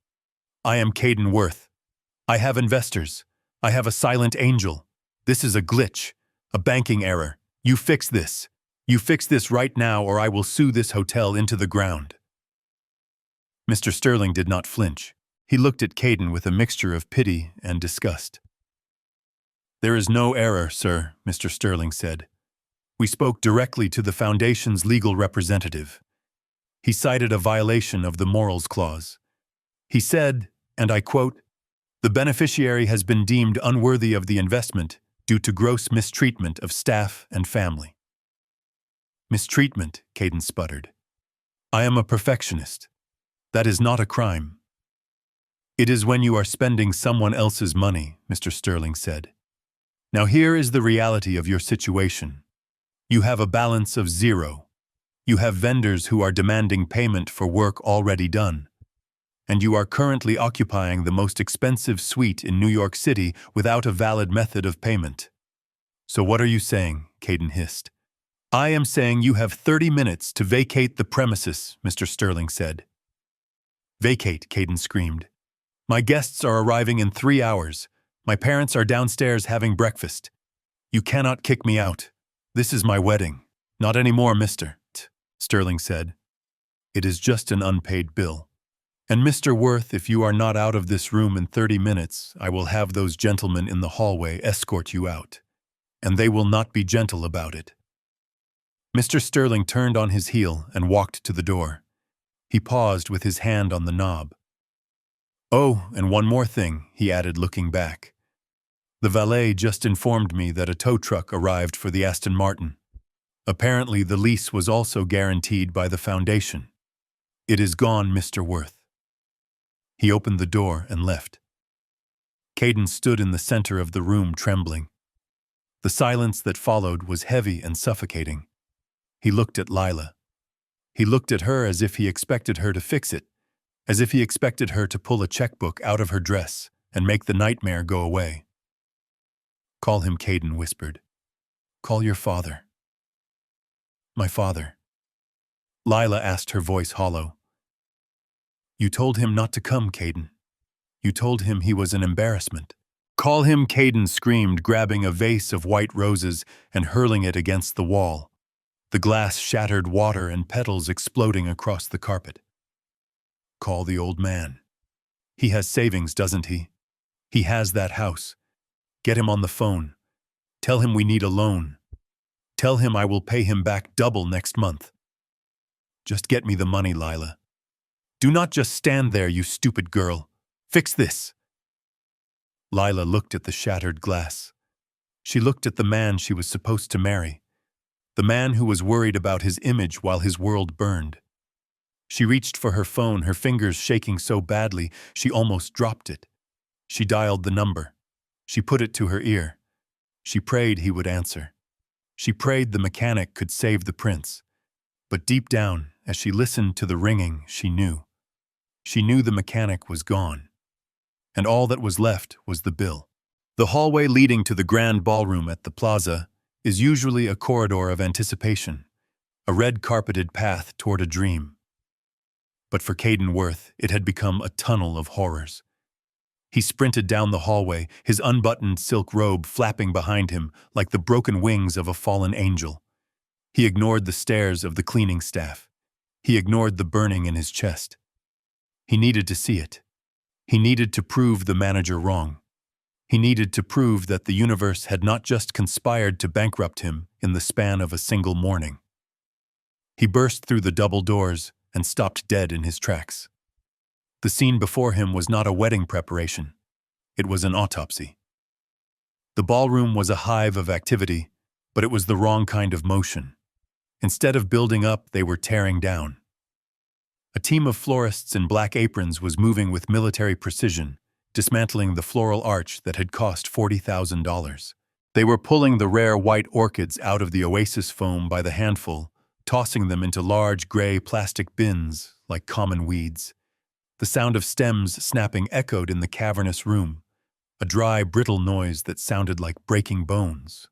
I am Caden Worth. I have investors. I have a silent angel. This is a glitch, a banking error. You fix this. You fix this right now, or I will sue this hotel into the ground." Mr. Sterling did not flinch. He looked at Caden with a mixture of pity and disgust. "There is no error, sir," Mr. Sterling said. "We spoke directly to the Foundation's legal representative. He cited a violation of the Morals Clause. He said, and I quote, 'The beneficiary has been deemed unworthy of the investment due to gross mistreatment of staff and family.'" "Mistreatment," Caden sputtered. "I am a perfectionist. That is not a crime." "It is when you are spending someone else's money," Mr. Sterling said. "Now here is the reality of your situation. You have a balance of 0. You have vendors who are demanding payment for work already done. And you are currently occupying the most expensive suite in New York City without a valid method of payment." "So what are you saying?" Caden hissed. "I am saying you have 30 minutes to vacate the premises," Mr. Sterling said. "Vacate," Caden screamed. "My guests are arriving in 3 hours. My parents are downstairs having breakfast. You cannot kick me out. This is my wedding." "Not anymore, Mr. Sterling said. "It is just an unpaid bill. And Mr. Worth, if you are not out of this room in 30 minutes, I will have those gentlemen in the hallway escort you out. And they will not be gentle about it." Mr. Sterling turned on his heel and walked to the door. He paused with his hand on the knob. "Oh, and one more thing," he added, looking back. The valet just informed me that a tow truck arrived for the Aston Martin. Apparently, the lease was also guaranteed by the foundation. It is gone, Mr. Worth. He opened the door and left. Caden stood in the center of the room, trembling. The silence that followed was heavy and suffocating. He looked at Lila. He looked at her as if he expected her to fix it, as if he expected her to pull a checkbook out of her dress and make the nightmare go away. "Call him," Caden whispered. "Call your father." "My father." Lila asked, her voice hollow. "You told him not to come, Caden. You told him he was an embarrassment." "Call him," Caden screamed, grabbing a vase of white roses and hurling it against the wall. The glass shattered, water and petals exploding across the carpet. "Call the old man. He has savings, doesn't he? He has that house. Get him on the phone. Tell him we need a loan. Tell him I will pay him back double next month. Just get me the money, Lila. Do not just stand there, you stupid girl. Fix this." Lila looked at the shattered glass. She looked at the man she was supposed to marry, the man who was worried about his image while his world burned. She reached for her phone, her fingers shaking so badly she almost dropped it. She dialed the number. She put it to her ear. She prayed he would answer. She prayed the mechanic could save the prince. But deep down, as she listened to the ringing, she knew. She knew the mechanic was gone. And all that was left was the bill. The hallway leading to the grand ballroom at the plaza is usually a corridor of anticipation, a red-carpeted path toward a dream. But for Caden Worth, it had become a tunnel of horrors. He sprinted down the hallway, his unbuttoned silk robe flapping behind him like the broken wings of a fallen angel. He ignored the stares of the cleaning staff. He ignored the burning in his chest. He needed to see it. He needed to prove the manager wrong. He needed to prove that the universe had not just conspired to bankrupt him in the span of a single morning. He burst through the double doors and stopped dead in his tracks. The scene before him was not a wedding preparation. It was an autopsy. The ballroom was a hive of activity, but it was the wrong kind of motion. Instead of building up, they were tearing down. A team of florists in black aprons was moving with military precision, dismantling the floral arch that had cost $40,000. They were pulling the rare white orchids out of the oasis foam by the handful, tossing them into large gray plastic bins like common weeds. The sound of stems snapping echoed in the cavernous room, a dry, brittle noise that sounded like breaking bones.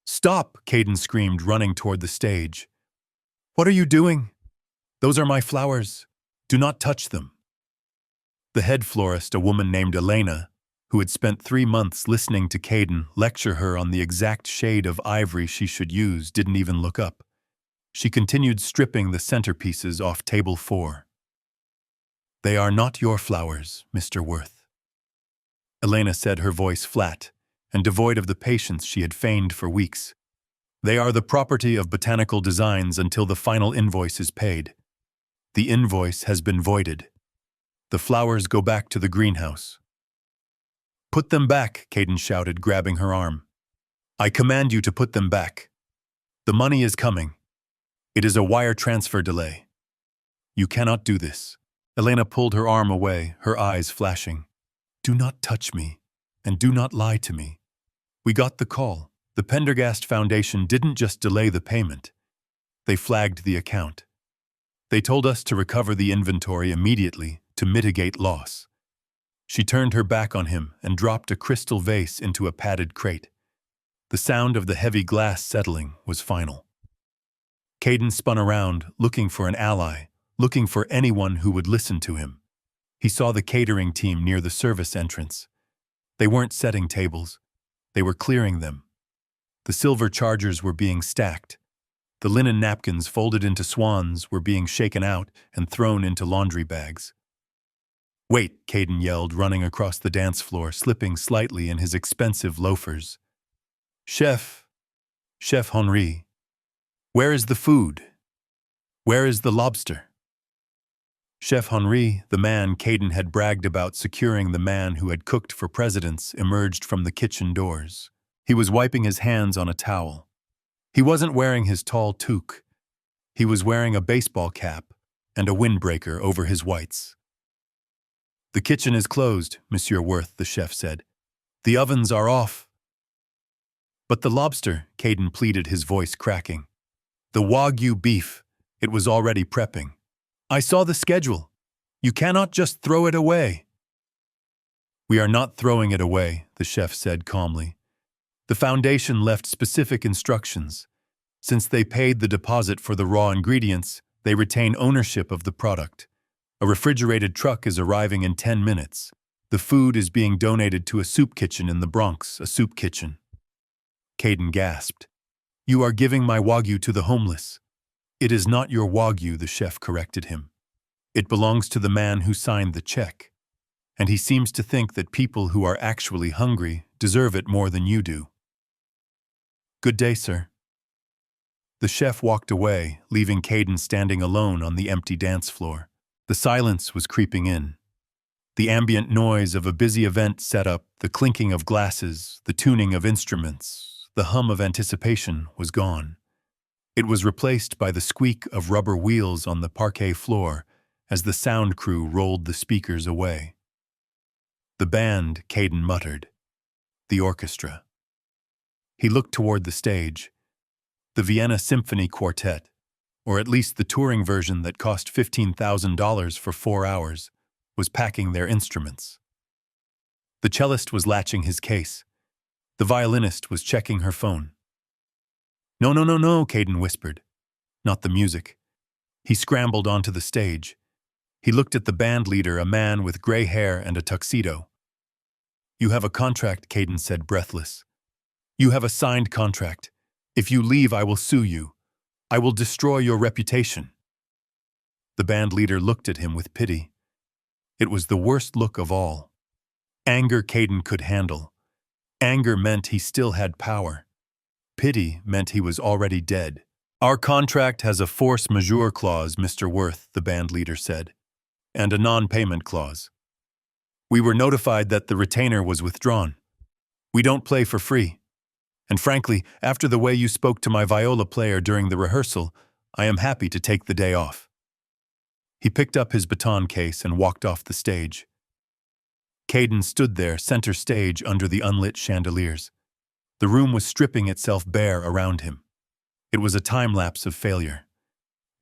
"Stop!" Caden screamed, running toward the stage. "What are you doing? Those are my flowers. Do not touch them." The head florist, a woman named Elena, who had spent 3 months listening to Caden lecture her on the exact shade of ivory she should use, didn't even look up. She continued stripping the centerpieces off table 4. "They are not your flowers, Mr. Worth," Elena said, her voice flat and devoid of the patience she had feigned for weeks. "They are the property of Botanical Designs until the final invoice is paid. The invoice has been voided. The flowers go back to the greenhouse." "Put them back," Caden shouted, grabbing her arm. "I command you to put them back. The money is coming. It is a wire transfer delay. You cannot do this." Elena pulled her arm away, her eyes flashing. "Do not touch me, and do not lie to me. We got the call. The Pendergast Foundation didn't just delay the payment. They flagged the account. They told us to recover the inventory immediately to mitigate loss." She turned her back on him and dropped a crystal vase into a padded crate. The sound of the heavy glass settling was final. Caden spun around, looking for an ally, looking for anyone who would listen to him. He saw the catering team near the service entrance. They weren't setting tables. They were clearing them. The silver chargers were being stacked. The linen napkins folded into swans were being shaken out and thrown into laundry bags. "Wait," Caden yelled, running across the dance floor, slipping slightly in his expensive loafers. Chef Henri, where is the food? Where is the lobster?" Chef Henri, the man Caden had bragged about securing the man who had cooked for presidents, emerged from the kitchen doors. He was wiping his hands on a towel. He wasn't wearing his tall toque. He was wearing a baseball cap and a windbreaker over his whites. "The kitchen is closed, Monsieur Worth," the chef said. "The ovens are off." "But the lobster," Caden pleaded, his voice cracking. "The Wagyu beef, it was already prepping. I saw the schedule. You cannot just throw it away." "We are not throwing it away," the chef said calmly. "The foundation left specific instructions. Since they paid the deposit for the raw ingredients, they retain ownership of the product. A refrigerated truck is arriving in 10 minutes. The food is being donated to a soup kitchen in the Bronx, a soup kitchen." Caden gasped. "You are giving my Wagyu to the homeless." "It is not your Wagyu," the chef corrected him. "It belongs to the man who signed the check. And he seems to think that people who are actually hungry deserve it more than you do." "Good day, sir." The chef walked away, leaving Caden standing alone on the empty dance floor. The silence was creeping in. The ambient noise of a busy event setup, the clinking of glasses, the tuning of instruments, the hum of anticipation was gone. It was replaced by the squeak of rubber wheels on the parquet floor as the sound crew rolled the speakers away. "The band," Caden muttered. "The orchestra." He looked toward the stage. The Vienna Symphony Quartet, or at least the touring version that cost $15,000 for 4 hours, was packing their instruments. The cellist was latching his case. The violinist was checking her phone. "No, no, no, no," Caden whispered. "Not the music." He scrambled onto the stage. He looked at the band leader, a man with gray hair and a tuxedo. "You have a contract," Caden said, breathless. "You have a signed contract. If you leave, I will sue you. I will destroy your reputation." The band leader looked at him with pity. It was the worst look of all. Anger Caden could handle. Anger meant he still had power. Pity meant he was already dead. "Our contract has a force majeure clause, Mr. Worth," the band leader said, "and a non-payment clause. We were notified that the retainer was withdrawn. We don't play for free. And frankly, after the way you spoke to my viola player during the rehearsal, I am happy to take the day off." He picked up his baton case and walked off the stage. Caden stood there, center stage, under the unlit chandeliers. The room was stripping itself bare around him. It was a time-lapse of failure.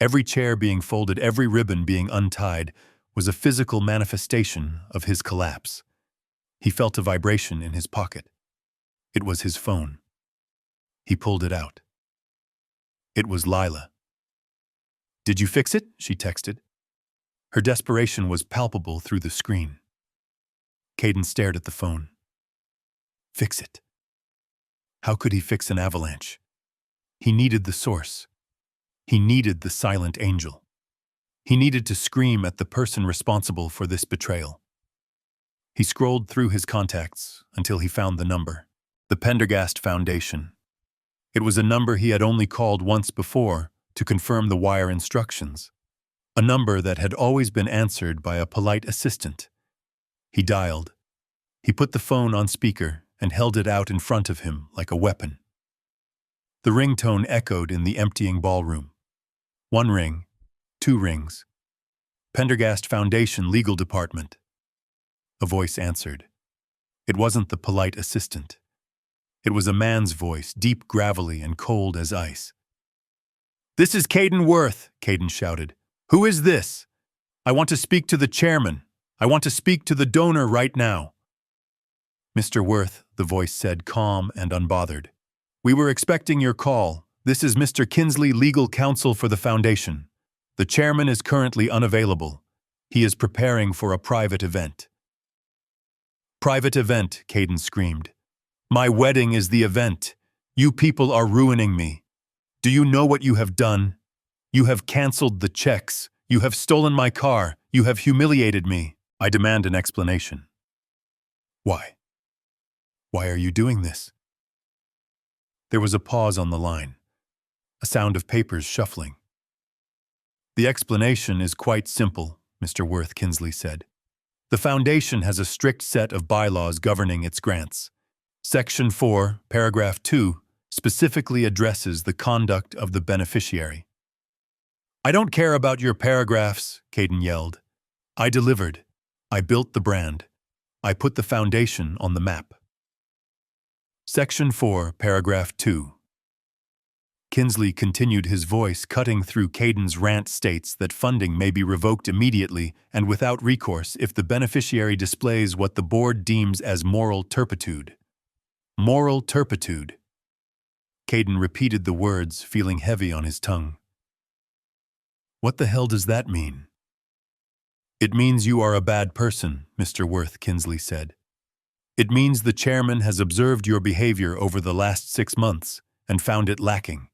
Every chair being folded, every ribbon being untied, was a physical manifestation of his collapse. He felt a vibration in his pocket. It was his phone. He pulled it out. It was Lila. "Did you fix it?" she texted. Her desperation was palpable through the screen. Caden stared at the phone. Fix it. How could he fix an avalanche? He needed the source. He needed the silent angel. He needed to scream at the person responsible for this betrayal. He scrolled through his contacts until he found the number. The Pendergast Foundation. It was a number he had only called once before to confirm the wire instructions. A number that had always been answered by a polite assistant. He dialed. He put the phone on speaker and held it out in front of him like a weapon. The ringtone echoed in the emptying ballroom. 1 ring, 2 rings. Pendergast Foundation Legal Department. A voice answered. It wasn't the polite assistant. It was a man's voice, deep, gravelly, and cold as ice. "This is Caden Worth," Caden shouted. "Who is this? I want to speak to the chairman. I want to speak to the donor right now." "Mr. Worth," the voice said, calm and unbothered. "We were expecting your call. This is Mr. Kinsley, legal counsel for the foundation. The chairman is currently unavailable. He is preparing for a private event." "Private event," Caden screamed. "My wedding is the event. You people are ruining me. Do you know what you have done? You have canceled the checks. You have stolen my car. You have humiliated me. I demand an explanation." "Why? Why are you doing this?" There was a pause on the line, a sound of papers shuffling. "The explanation is quite simple, Mr. Worth Kinsley said. The Foundation has a strict set of bylaws governing its grants. Section 4, paragraph 2, specifically addresses the conduct of the beneficiary. I don't care about your paragraphs, Caden yelled. I delivered. I built the brand. I put the foundation on the map. Section 4, paragraph 2. Kinsley continued, his voice cutting through Caden's rant, states that funding may be revoked immediately and without recourse if the beneficiary displays what the board deems as moral turpitude. Moral turpitude. Caden repeated the words, feeling heavy on his tongue. What the hell does that mean? It means you are a bad person, Mr. Worth Kinsley said. It means the chairman has observed your behavior over the last 6 months and found it lacking.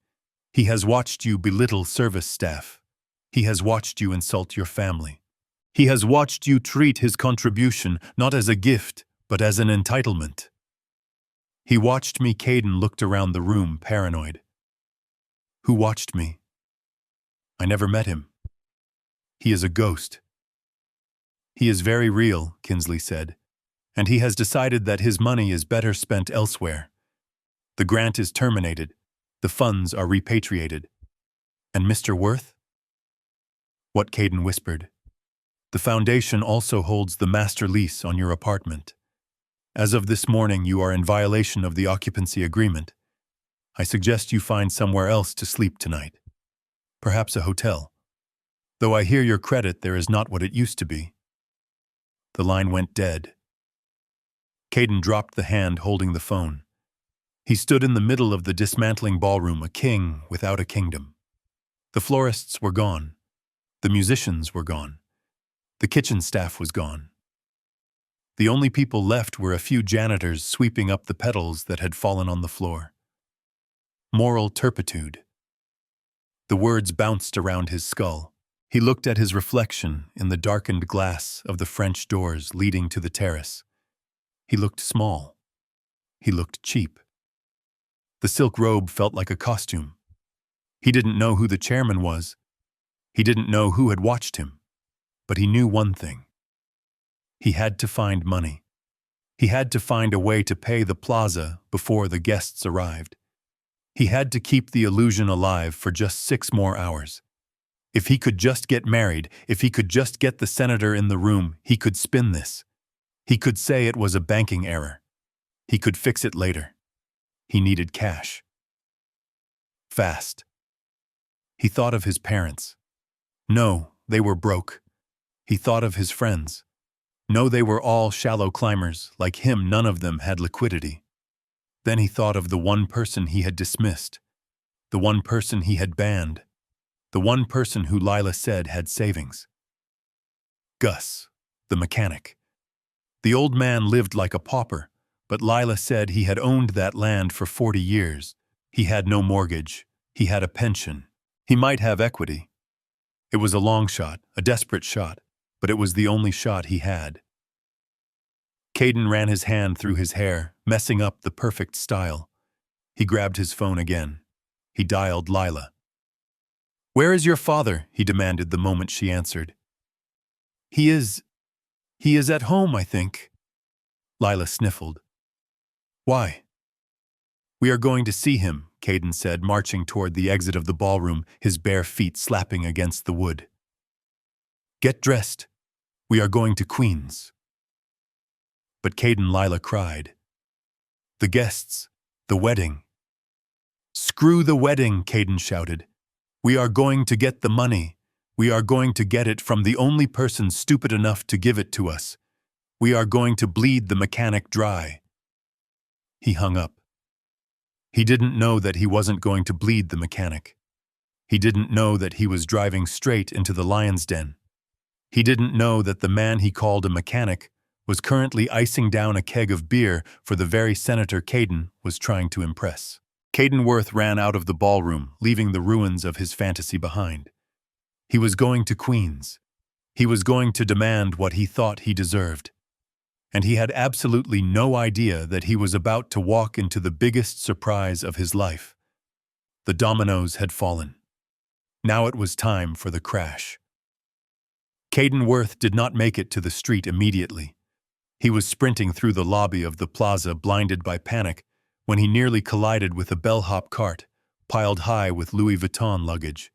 He has watched you belittle service staff. He has watched you insult your family. He has watched you treat his contribution not as a gift, but as an entitlement. He watched me. Caden looked around the room, paranoid. Who watched me? I never met him. He is a ghost. He is very real, Kinsley said, and he has decided that his money is better spent elsewhere. The grant is terminated. The funds are repatriated. And Mr. Worth? What Caden whispered. The foundation also holds the master lease on your apartment. As of this morning, you are in violation of the occupancy agreement. I suggest you find somewhere else to sleep tonight. Perhaps a hotel. Though I hear your credit there is not what it used to be. The line went dead. Caden dropped the hand holding the phone. He stood in the middle of the dismantling ballroom, a king without a kingdom. The florists were gone. The musicians were gone. The kitchen staff was gone. The only people left were a few janitors sweeping up the petals that had fallen on the floor. Moral turpitude. The words bounced around his skull. He looked at his reflection in the darkened glass of the French doors leading to the terrace. He looked small. He looked cheap. The silk robe felt like a costume. He didn't know who the chairman was. He didn't know who had watched him. But he knew one thing. He had to find money. He had to find a way to pay the plaza before the guests arrived. He had to keep the illusion alive for just 6 more hours. If he could just get married, if he could just get the senator in the room, he could spin this. He could say it was a banking error. He could fix it later. He needed cash. Fast. He thought of his parents. No, they were broke. He thought of his friends. No, they were all shallow climbers. Like him, none of them had liquidity. Then he thought of the one person he had dismissed, the one person he had banned, the one person who Lila said had savings. Gus, the mechanic. The old man lived like a pauper, but Lila said he had owned that land for 40 years. He had no mortgage. He had a pension. He might have equity. It was a long shot, a desperate shot, but it was the only shot he had. Caden ran his hand through his hair, messing up the perfect style. He grabbed his phone again. He dialed Lila. "Where is your father?" he demanded the moment she answered. He is at home, I think." Lila sniffled. "Why?" "We are going to see him," Caden said, marching toward the exit of the ballroom, his bare feet slapping against the wood. "Get dressed. We are going to Queens." But Caden, Lila cried. "The guests, the wedding." "Screw the wedding," Caden shouted. "We are going to get the money. We are going to get it from the only person stupid enough to give it to us. We are going to bleed the mechanic dry." He hung up. He didn't know that he wasn't going to bleed the mechanic. He didn't know that he was driving straight into the lion's den. He didn't know that the man he called a mechanic was currently icing down a keg of beer for the very senator Caden was trying to impress. Caden Worth ran out of the ballroom, leaving the ruins of his fantasy behind. He was going to Queens. He was going to demand what he thought he deserved. And he had absolutely no idea that he was about to walk into the biggest surprise of his life. The dominoes had fallen. Now it was time for the crash. Caden Worth did not make it to the street immediately. He was sprinting through the lobby of the plaza, blinded by panic, when he nearly collided with a bellhop cart, piled high with Louis Vuitton luggage.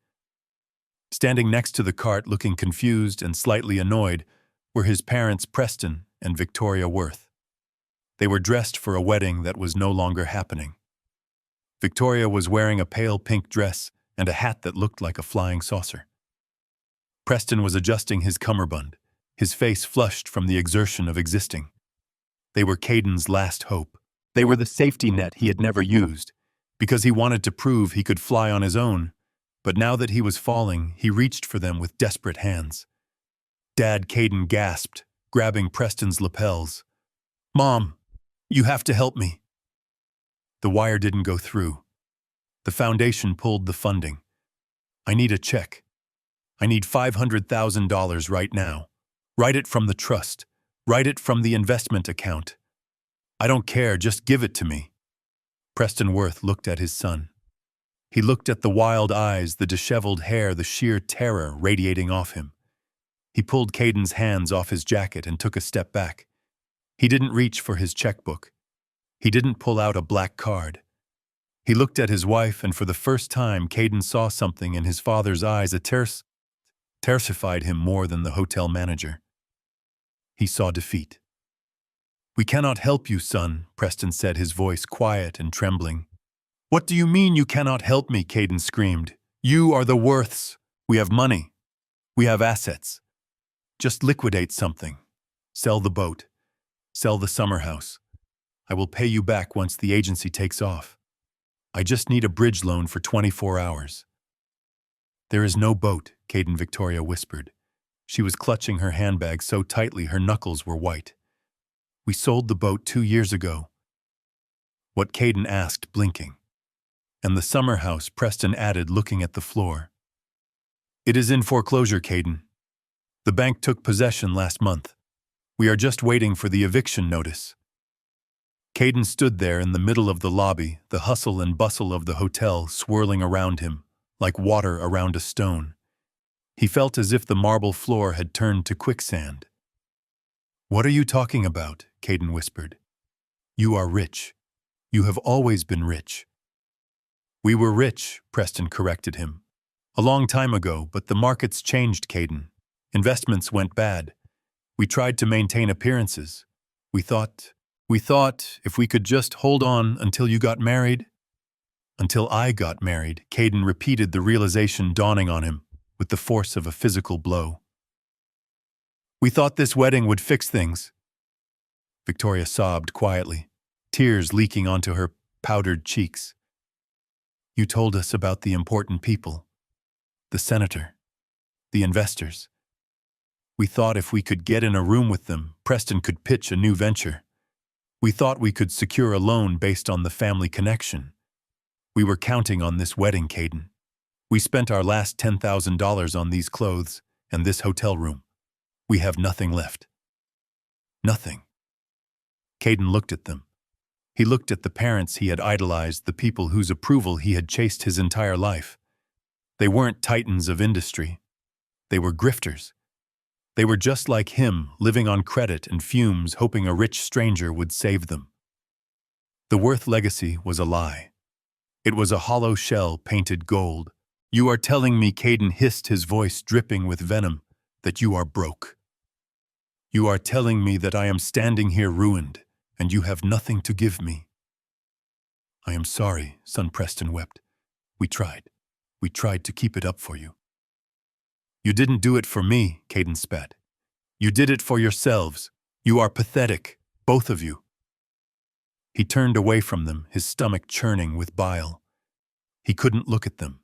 Standing next to the cart, looking confused and slightly annoyed, were his parents Preston and Victoria Worth. They were dressed for a wedding that was no longer happening. Victoria was wearing a pale pink dress and a hat that looked like a flying saucer. Preston was adjusting his cummerbund, his face flushed from the exertion of existing. They were Caden's last hope. They were the safety net he had never used, because he wanted to prove he could fly on his own. But now that he was falling, he reached for them with desperate hands. "Dad," Caden gasped, grabbing Preston's lapels. "Mom, you have to help me." The wire didn't go through. The foundation pulled the funding. "I need a check. I need $500,000 right now. Write it from the trust. Write it from the investment account. I don't care, just give it to me." Preston Worth looked at his son. He looked at the wild eyes, the disheveled hair, the sheer terror radiating off him. He pulled Caden's hands off his jacket and took a step back. He didn't reach for his checkbook. He didn't pull out a black card. He looked at his wife, and for the first time, Caden saw something in his father's eyes that terrified him more than the hotel manager. He saw defeat. "We cannot help you, son," Preston said, his voice quiet and trembling. "What do you mean you cannot help me?" Caden screamed. "You are the Worths. We have money. We have assets. Just liquidate something. Sell the boat. Sell the summer house. I will pay you back once the agency takes off. I just need a bridge loan for 24 hours. "There is no boat," Caden Victoria whispered. She was clutching her handbag so tightly her knuckles were white. "We sold the boat 2 years ago." "What?" Caden asked, blinking. "And the summer house," Preston added, looking at the floor. "It is in foreclosure, Caden. The bank took possession last month. We are just waiting for the eviction notice." Caden stood there in the middle of the lobby, the hustle and bustle of the hotel swirling around him, like water around a stone. He felt as if the marble floor had turned to quicksand. "What are you talking about?" Caden whispered. "You are rich. You have always been rich." "We were rich," Preston corrected him. "A long time ago, but the markets changed, Caden. Investments went bad. We tried to maintain appearances. We thought if we could just hold on until you got married." "Until I got married," Caden repeated, the realization dawning on him with the force of a physical blow. "We thought this wedding would fix things." Victoria sobbed quietly, tears leaking onto her powdered cheeks. "You told us about the important people, the senator, the investors. We thought if we could get in a room with them, Preston could pitch a new venture. We thought we could secure a loan based on the family connection. We were counting on this wedding, Caden. We spent our last $10,000 on these clothes and this hotel room. We have nothing left. Nothing." Caden looked at them. He looked at the parents he had idolized, the people whose approval he had chased his entire life. They weren't titans of industry. They were grifters. They were just like him, living on credit and fumes, hoping a rich stranger would save them. The Worth legacy was a lie. It was a hollow shell painted gold. "You are telling me," Caden hissed, his voice dripping with venom, "that you are broke. You are telling me that I am standing here ruined, and you have nothing to give me." "I am sorry," son Preston wept. We tried to keep it up for you." "You didn't do it for me," Caden spat. "You did it for yourselves. You are pathetic, both of you." He turned away from them, his stomach churning with bile. He couldn't look at them.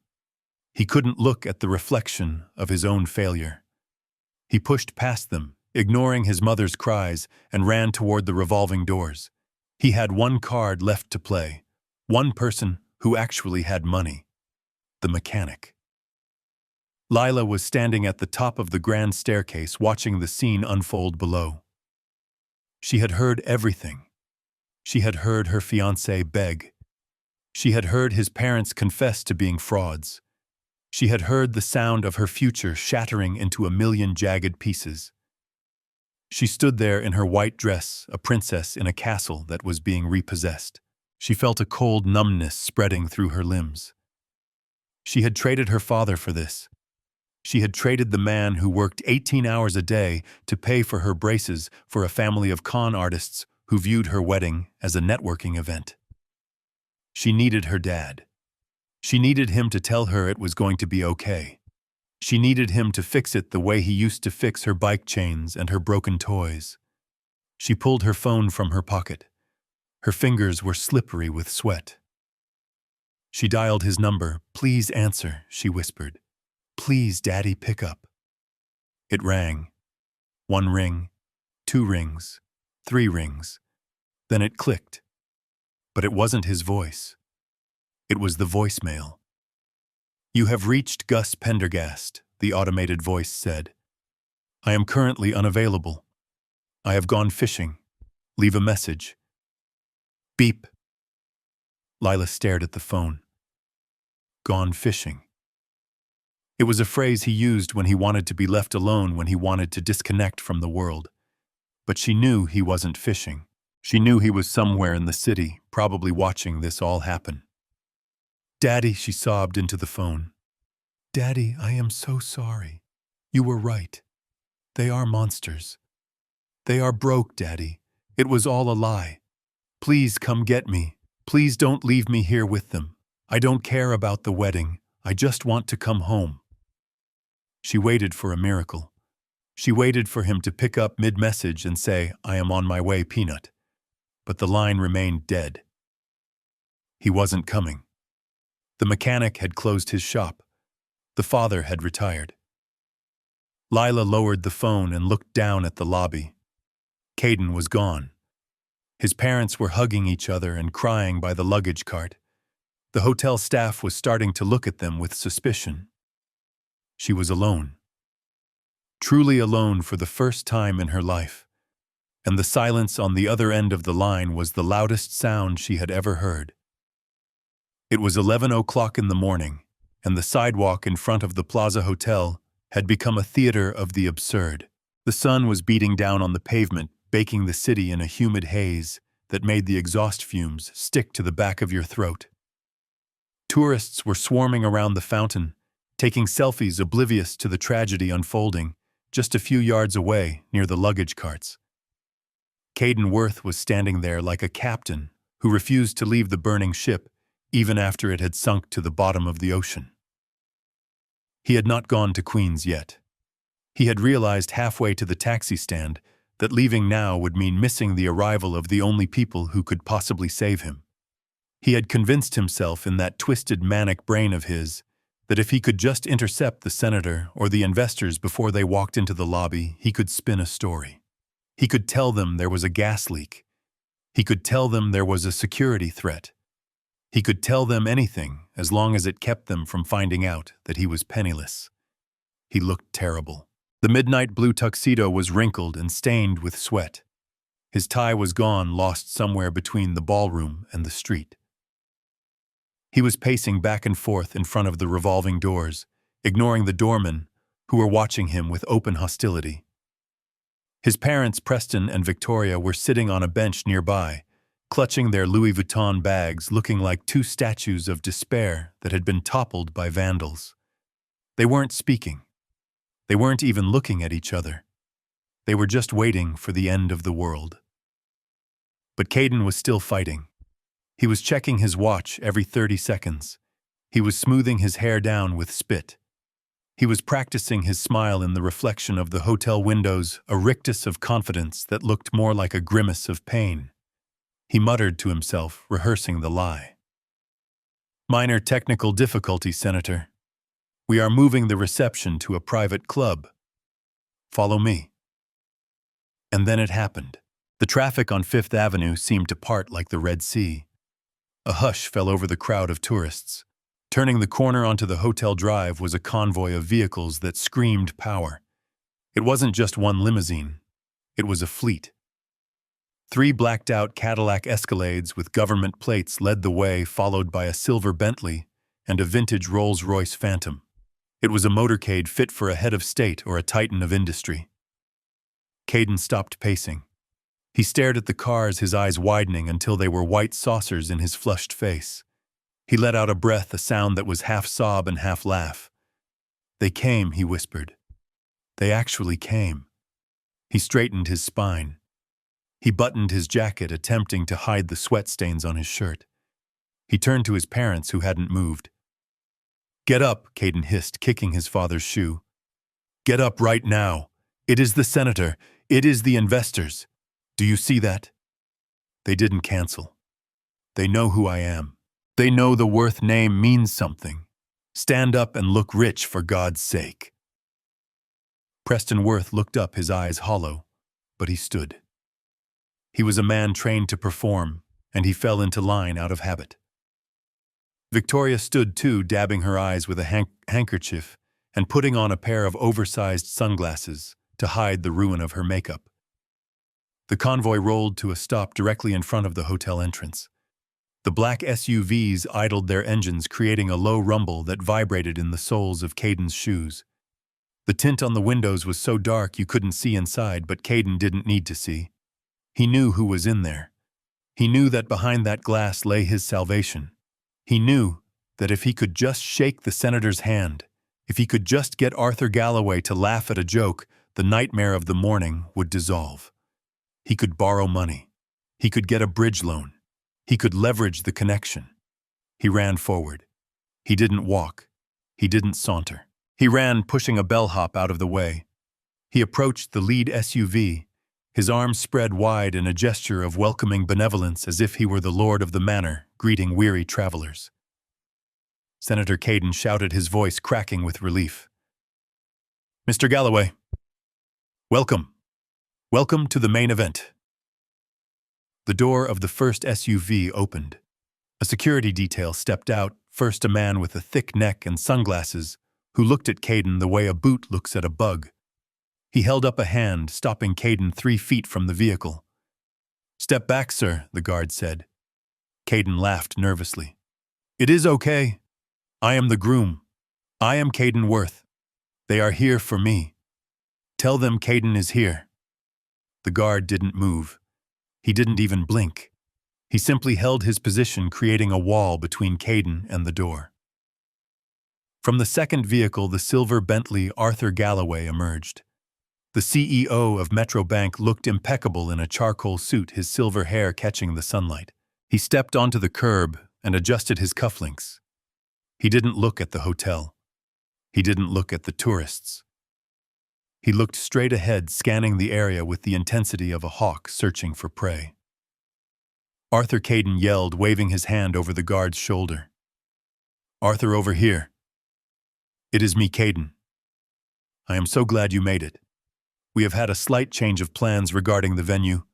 He couldn't look at the reflection of his own failure. He pushed past them, ignoring his mother's cries, and ran toward the revolving doors. He had one card left to play, one person who actually had money: the mechanic. Lila was standing at the top of the grand staircase, watching the scene unfold below. She had heard everything. She had heard her fiancé beg. She had heard his parents confess to being frauds. She had heard the sound of her future shattering into a million jagged pieces. She stood there in her white dress, a princess in a castle that was being repossessed. She felt a cold numbness spreading through her limbs. She had traded her father for this. She had traded the man who worked 18 hours a day to pay for her braces for a family of con artists who viewed her wedding as a networking event. She needed her dad. She needed him to tell her it was going to be okay. She needed him to fix it the way he used to fix her bike chains and her broken toys. She pulled her phone from her pocket. Her fingers were slippery with sweat. She dialed his number. "Please answer," she whispered. "Please, Daddy, pick up." It rang. 1 ring, 2 rings, 3 rings. Then it clicked. But it wasn't his voice. It was the voicemail. "You have reached Gus Pendergast," the automated voice said. "I am currently unavailable. I have gone fishing. Leave a message." Beep. Lila stared at the phone. Gone fishing. It was a phrase he used when he wanted to be left alone, when he wanted to disconnect from the world. But she knew he wasn't fishing. She knew he was somewhere in the city, probably watching this all happen. "Daddy," she sobbed into the phone. "Daddy, I am so sorry. You were right. They are monsters. They are broke, Daddy. It was all a lie. Please come get me. Please don't leave me here with them. I don't care about the wedding. I just want to come home." She waited for a miracle. She waited for him to pick up mid-message and say, "I am on my way, Peanut." But the line remained dead. He wasn't coming. The mechanic had closed his shop. The father had retired. Lila lowered the phone and looked down at the lobby. Caden was gone. His parents were hugging each other and crying by the luggage cart. The hotel staff was starting to look at them with suspicion. She was alone. Truly alone for the first time in her life. And the silence on the other end of the line was the loudest sound she had ever heard. It was 11 o'clock in the morning, and the sidewalk in front of the Plaza Hotel had become a theater of the absurd. The sun was beating down on the pavement, baking the city in a humid haze that made the exhaust fumes stick to the back of your throat. Tourists were swarming around the fountain, taking selfies oblivious to the tragedy unfolding just a few yards away near the luggage carts. Caden Worth was standing there like a captain who refused to leave the burning ship even after it had sunk to the bottom of the ocean. He had not gone to Queens yet. He had realized halfway to the taxi stand that leaving now would mean missing the arrival of the only people who could possibly save him. He had convinced himself in that twisted manic brain of his that if he could just intercept the senator or the investors before they walked into the lobby, he could spin a story. He could tell them there was a gas leak. He could tell them there was a security threat. He could tell them anything as long as it kept them from finding out that he was penniless. He looked terrible. The midnight blue tuxedo was wrinkled and stained with sweat. His tie was gone, lost somewhere between the ballroom and the street. He was pacing back and forth in front of the revolving doors, ignoring the doormen who were watching him with open hostility. His parents, Preston and Victoria, were sitting on a bench nearby, clutching their Louis Vuitton bags, looking like two statues of despair that had been toppled by vandals. They weren't speaking. They weren't even looking at each other. They were just waiting for the end of the world. But Caden was still fighting. He was checking his watch every 30 seconds. He was smoothing his hair down with spit. He was practicing his smile in the reflection of the hotel windows, a rictus of confidence that looked more like a grimace of pain. He muttered to himself, rehearsing the lie. "Minor technical difficulty, Senator. We are moving the reception to a private club. Follow me." And then it happened. The traffic on Fifth Avenue seemed to part like the Red Sea. A hush fell over the crowd of tourists. Turning the corner onto the hotel drive was a convoy of vehicles that screamed power. It wasn't just one limousine. It was a fleet. 3 blacked-out Cadillac Escalades with government plates led the way, followed by a silver Bentley and a vintage Rolls-Royce Phantom. It was a motorcade fit for a head of state or a titan of industry. Caden stopped pacing. He stared at the cars, his eyes widening until they were white saucers in his flushed face. He let out a breath, a sound that was half sob and half laugh. "They came," he whispered. "They actually came." He straightened his spine. He buttoned his jacket, attempting to hide the sweat stains on his shirt. He turned to his parents, who hadn't moved. "Get up," Caden hissed, kicking his father's shoe. "Get up right now. It is the senator. It is the investors. Do you see that? They didn't cancel. They know who I am. They know the Worth name means something. Stand up and look rich, for God's sake." Preston Worth looked up, his eyes hollow, but he stood. He was a man trained to perform, and he fell into line out of habit. Victoria stood too, dabbing her eyes with a handkerchief and putting on a pair of oversized sunglasses to hide the ruin of her makeup. The convoy rolled to a stop directly in front of the hotel entrance. The black SUVs idled their engines, creating a low rumble that vibrated in the soles of Caden's shoes. The tint on the windows was so dark you couldn't see inside, but Caden didn't need to see. He knew who was in there. He knew that behind that glass lay his salvation. He knew that if he could just shake the senator's hand, if he could just get Arthur Galloway to laugh at a joke, the nightmare of the morning would dissolve. He could borrow money. He could get a bridge loan. He could leverage the connection. He ran forward. He didn't walk. He didn't saunter. He ran, pushing a bellhop out of the way. He approached the lead SUV, his arms spread wide in a gesture of welcoming benevolence, as if he were the lord of the manor, greeting weary travelers. Senator Caden shouted, his voice cracking with relief. "Mr. Galloway, welcome. Welcome to the main event." The door of the first SUV opened. A security detail stepped out, first a man with a thick neck and sunglasses, who looked at Caden the way a boot looks at a bug. He held up a hand, stopping Caden 3 feet from the vehicle. "Step back, sir," the guard said. Caden laughed nervously. "It is okay. I am the groom. I am Caden Worth. They are here for me. Tell them Caden is here." The guard didn't move. He didn't even blink. He simply held his position, creating a wall between Caden and the door. From the second vehicle, the silver Bentley Arthur Galloway emerged. The CEO of Metro Bank looked impeccable in a charcoal suit, his silver hair catching the sunlight. He stepped onto the curb and adjusted his cufflinks. He didn't look at the hotel. He didn't look at the tourists. He looked straight ahead, scanning the area with the intensity of a hawk searching for prey. Arthur Caden yelled, waving his hand over the guard's shoulder. "Arthur, over here. It is me, Caden. I am so glad you made it. We have had a slight change of plans regarding the venue.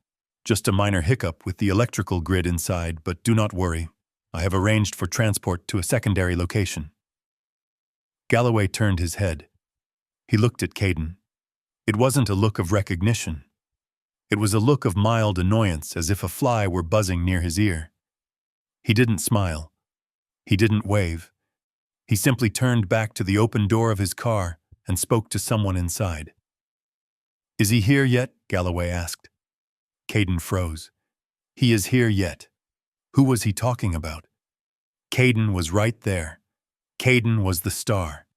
Just a minor hiccup with the electrical grid inside, but do not worry. I have arranged for transport to a secondary location." Galloway turned his head. He looked at Caden. It wasn't a look of recognition. It was a look of mild annoyance, as if a fly were buzzing near his ear. He didn't smile. He didn't wave. He simply turned back to the open door of his car and spoke to someone inside. "Is he here yet?" Galloway asked. Caden froze. "He is here yet." Who was he talking about? Caden was right there. Caden was the star.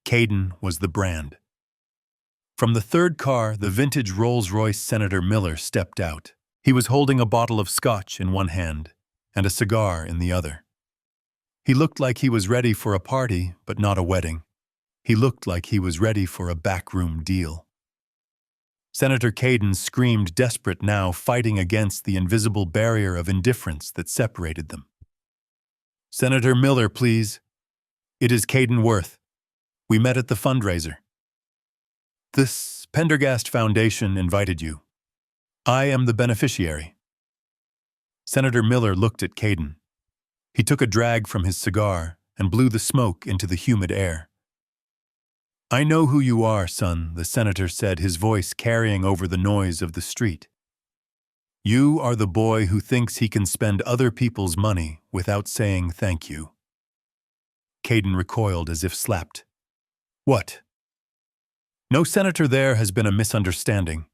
Caden was the brand. From the third car, the vintage Rolls-Royce Senator Miller stepped out. He was holding a bottle of scotch in one hand and a cigar in the other. He looked like he was ready for a party, but not a wedding. He looked like he was ready for a backroom deal. Senator Caden screamed, desperate now, fighting against the invisible barrier of indifference that separated them. "Senator Miller, please. It is Caden Worth. We met at the fundraiser. This Pendergast Foundation invited you. I am the beneficiary." Senator Miller looked at Caden. He took a drag from his cigar and blew the smoke into the humid air. "I know who you are, son," the senator said, his voice carrying over the noise of the street. "You are the boy who thinks he can spend other people's money without saying thank you." Caden recoiled as if slapped. What? No senator, there has been a misunderstanding.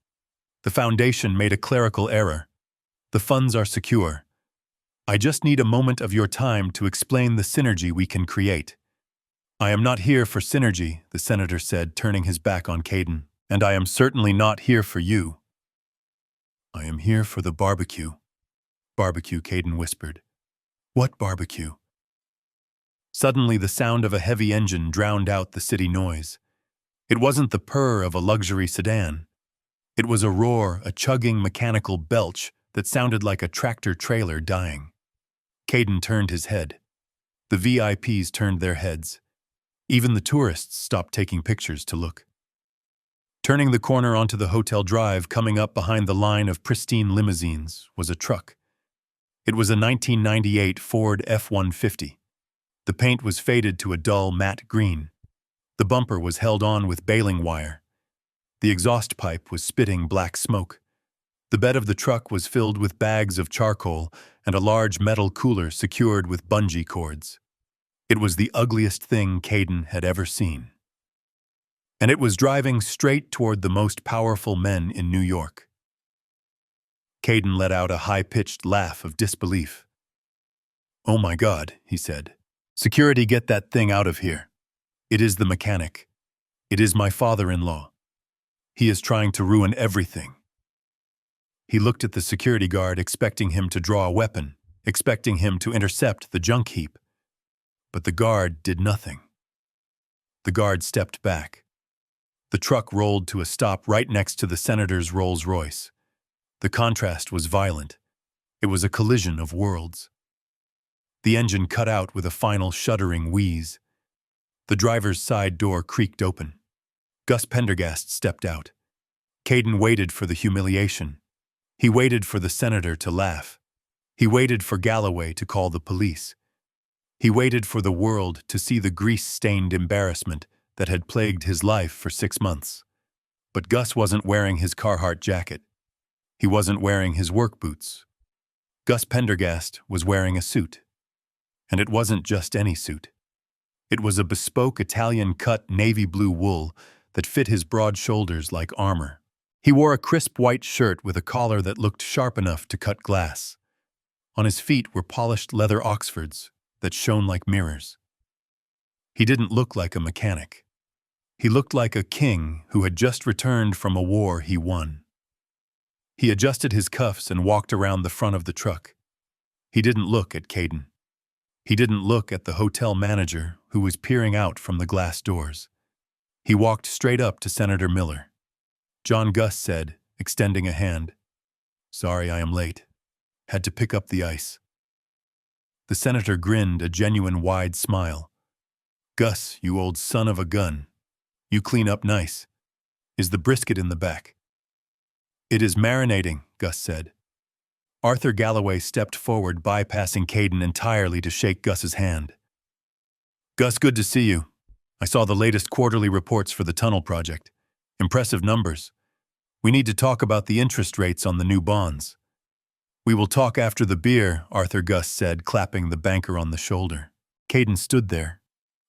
The foundation made a clerical error. The funds are secure. I just need a moment of your time to explain the synergy we can create. I am not here for synergy, the senator said, turning his back on Caden, and I am certainly not here for you. I am here for the barbecue. Barbecue, Caden whispered. What barbecue? Suddenly, the sound of a heavy engine drowned out the city noise. It wasn't the purr of a luxury sedan. It was a roar, a chugging mechanical belch that sounded like a tractor-trailer dying. Caden turned his head. The VIPs turned their heads. Even the tourists stopped taking pictures to look. Turning the corner onto the hotel drive, coming up behind the line of pristine limousines, was a truck. It was a 1998 Ford F-150. The paint was faded to a dull matte green. The bumper was held on with baling wire. The exhaust pipe was spitting black smoke. The bed of the truck was filled with bags of charcoal and a large metal cooler secured with bungee cords. It was the ugliest thing Caden had ever seen. And it was driving straight toward the most powerful men in New York. Caden let out a high-pitched laugh of disbelief. "Oh my God," he said. "Security, get that thing out of here. It is the mechanic. It is my father-in-law. He is trying to ruin everything." He looked at the security guard, expecting him to draw a weapon, expecting him to intercept the junk heap. But the guard did nothing. The guard stepped back. The truck rolled to a stop right next to the senator's Rolls-Royce. The contrast was violent. It was a collision of worlds. The engine cut out with a final shuddering wheeze. The driver's side door creaked open. Gus Pendergast stepped out. Caden waited for the humiliation. He waited for the senator to laugh. He waited for Galloway to call the police. He waited for the world to see the grease-stained embarrassment that had plagued his life for 6 months. But Gus wasn't wearing his Carhartt jacket. He wasn't wearing his work boots. Gus Pendergast was wearing a suit. And it wasn't just any suit. It was a bespoke Italian-cut navy blue wool that fit his broad shoulders like armor. He wore a crisp white shirt with a collar that looked sharp enough to cut glass. On his feet were polished leather Oxfords that shone like mirrors. He didn't look like a mechanic. He looked like a king who had just returned from a war he won. He adjusted his cuffs and walked around the front of the truck. He didn't look at Caden. He didn't look at the hotel manager who was peering out from the glass doors. He walked straight up to Senator Miller. "John," Gus said, extending a hand. "Sorry I am late. Had to pick up the ice." The senator grinned a genuine wide smile. "Gus, you old son of a gun. You clean up nice. Is the brisket in the back?" "It is marinating," Gus said. Arthur Galloway stepped forward, bypassing Caden entirely to shake Gus's hand. "Gus, good to see you. I saw the latest quarterly reports for the tunnel project. Impressive numbers. We need to talk about the interest rates on the new bonds." "We will talk after the beer," Arthur Gus said, clapping the banker on the shoulder. Caden stood there,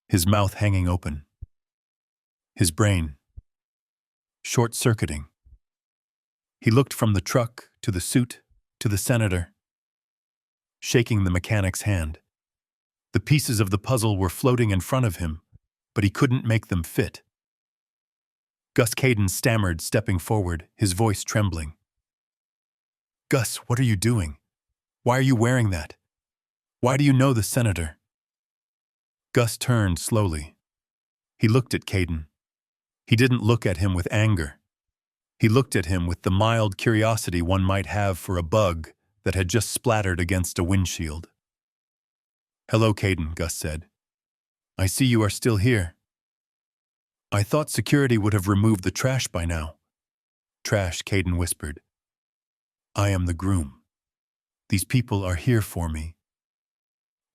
his mouth hanging open. His brain short-circuiting. He looked from the truck to the suit to the senator, shaking the mechanic's hand. The pieces of the puzzle were floating in front of him, but he couldn't make them fit. Gus Caden stammered, stepping forward, his voice trembling. "Gus, what are you doing? Why are you wearing that? Why do you know the senator?" Gus turned slowly. He looked at Caden. He didn't look at him with anger. He looked at him with the mild curiosity one might have for a bug that had just splattered against a windshield. "Hello, Caden," Gus said. "I see you are still here. I thought security would have removed the trash by now." "Trash," Caden whispered. "I am the groom. These people are here for me."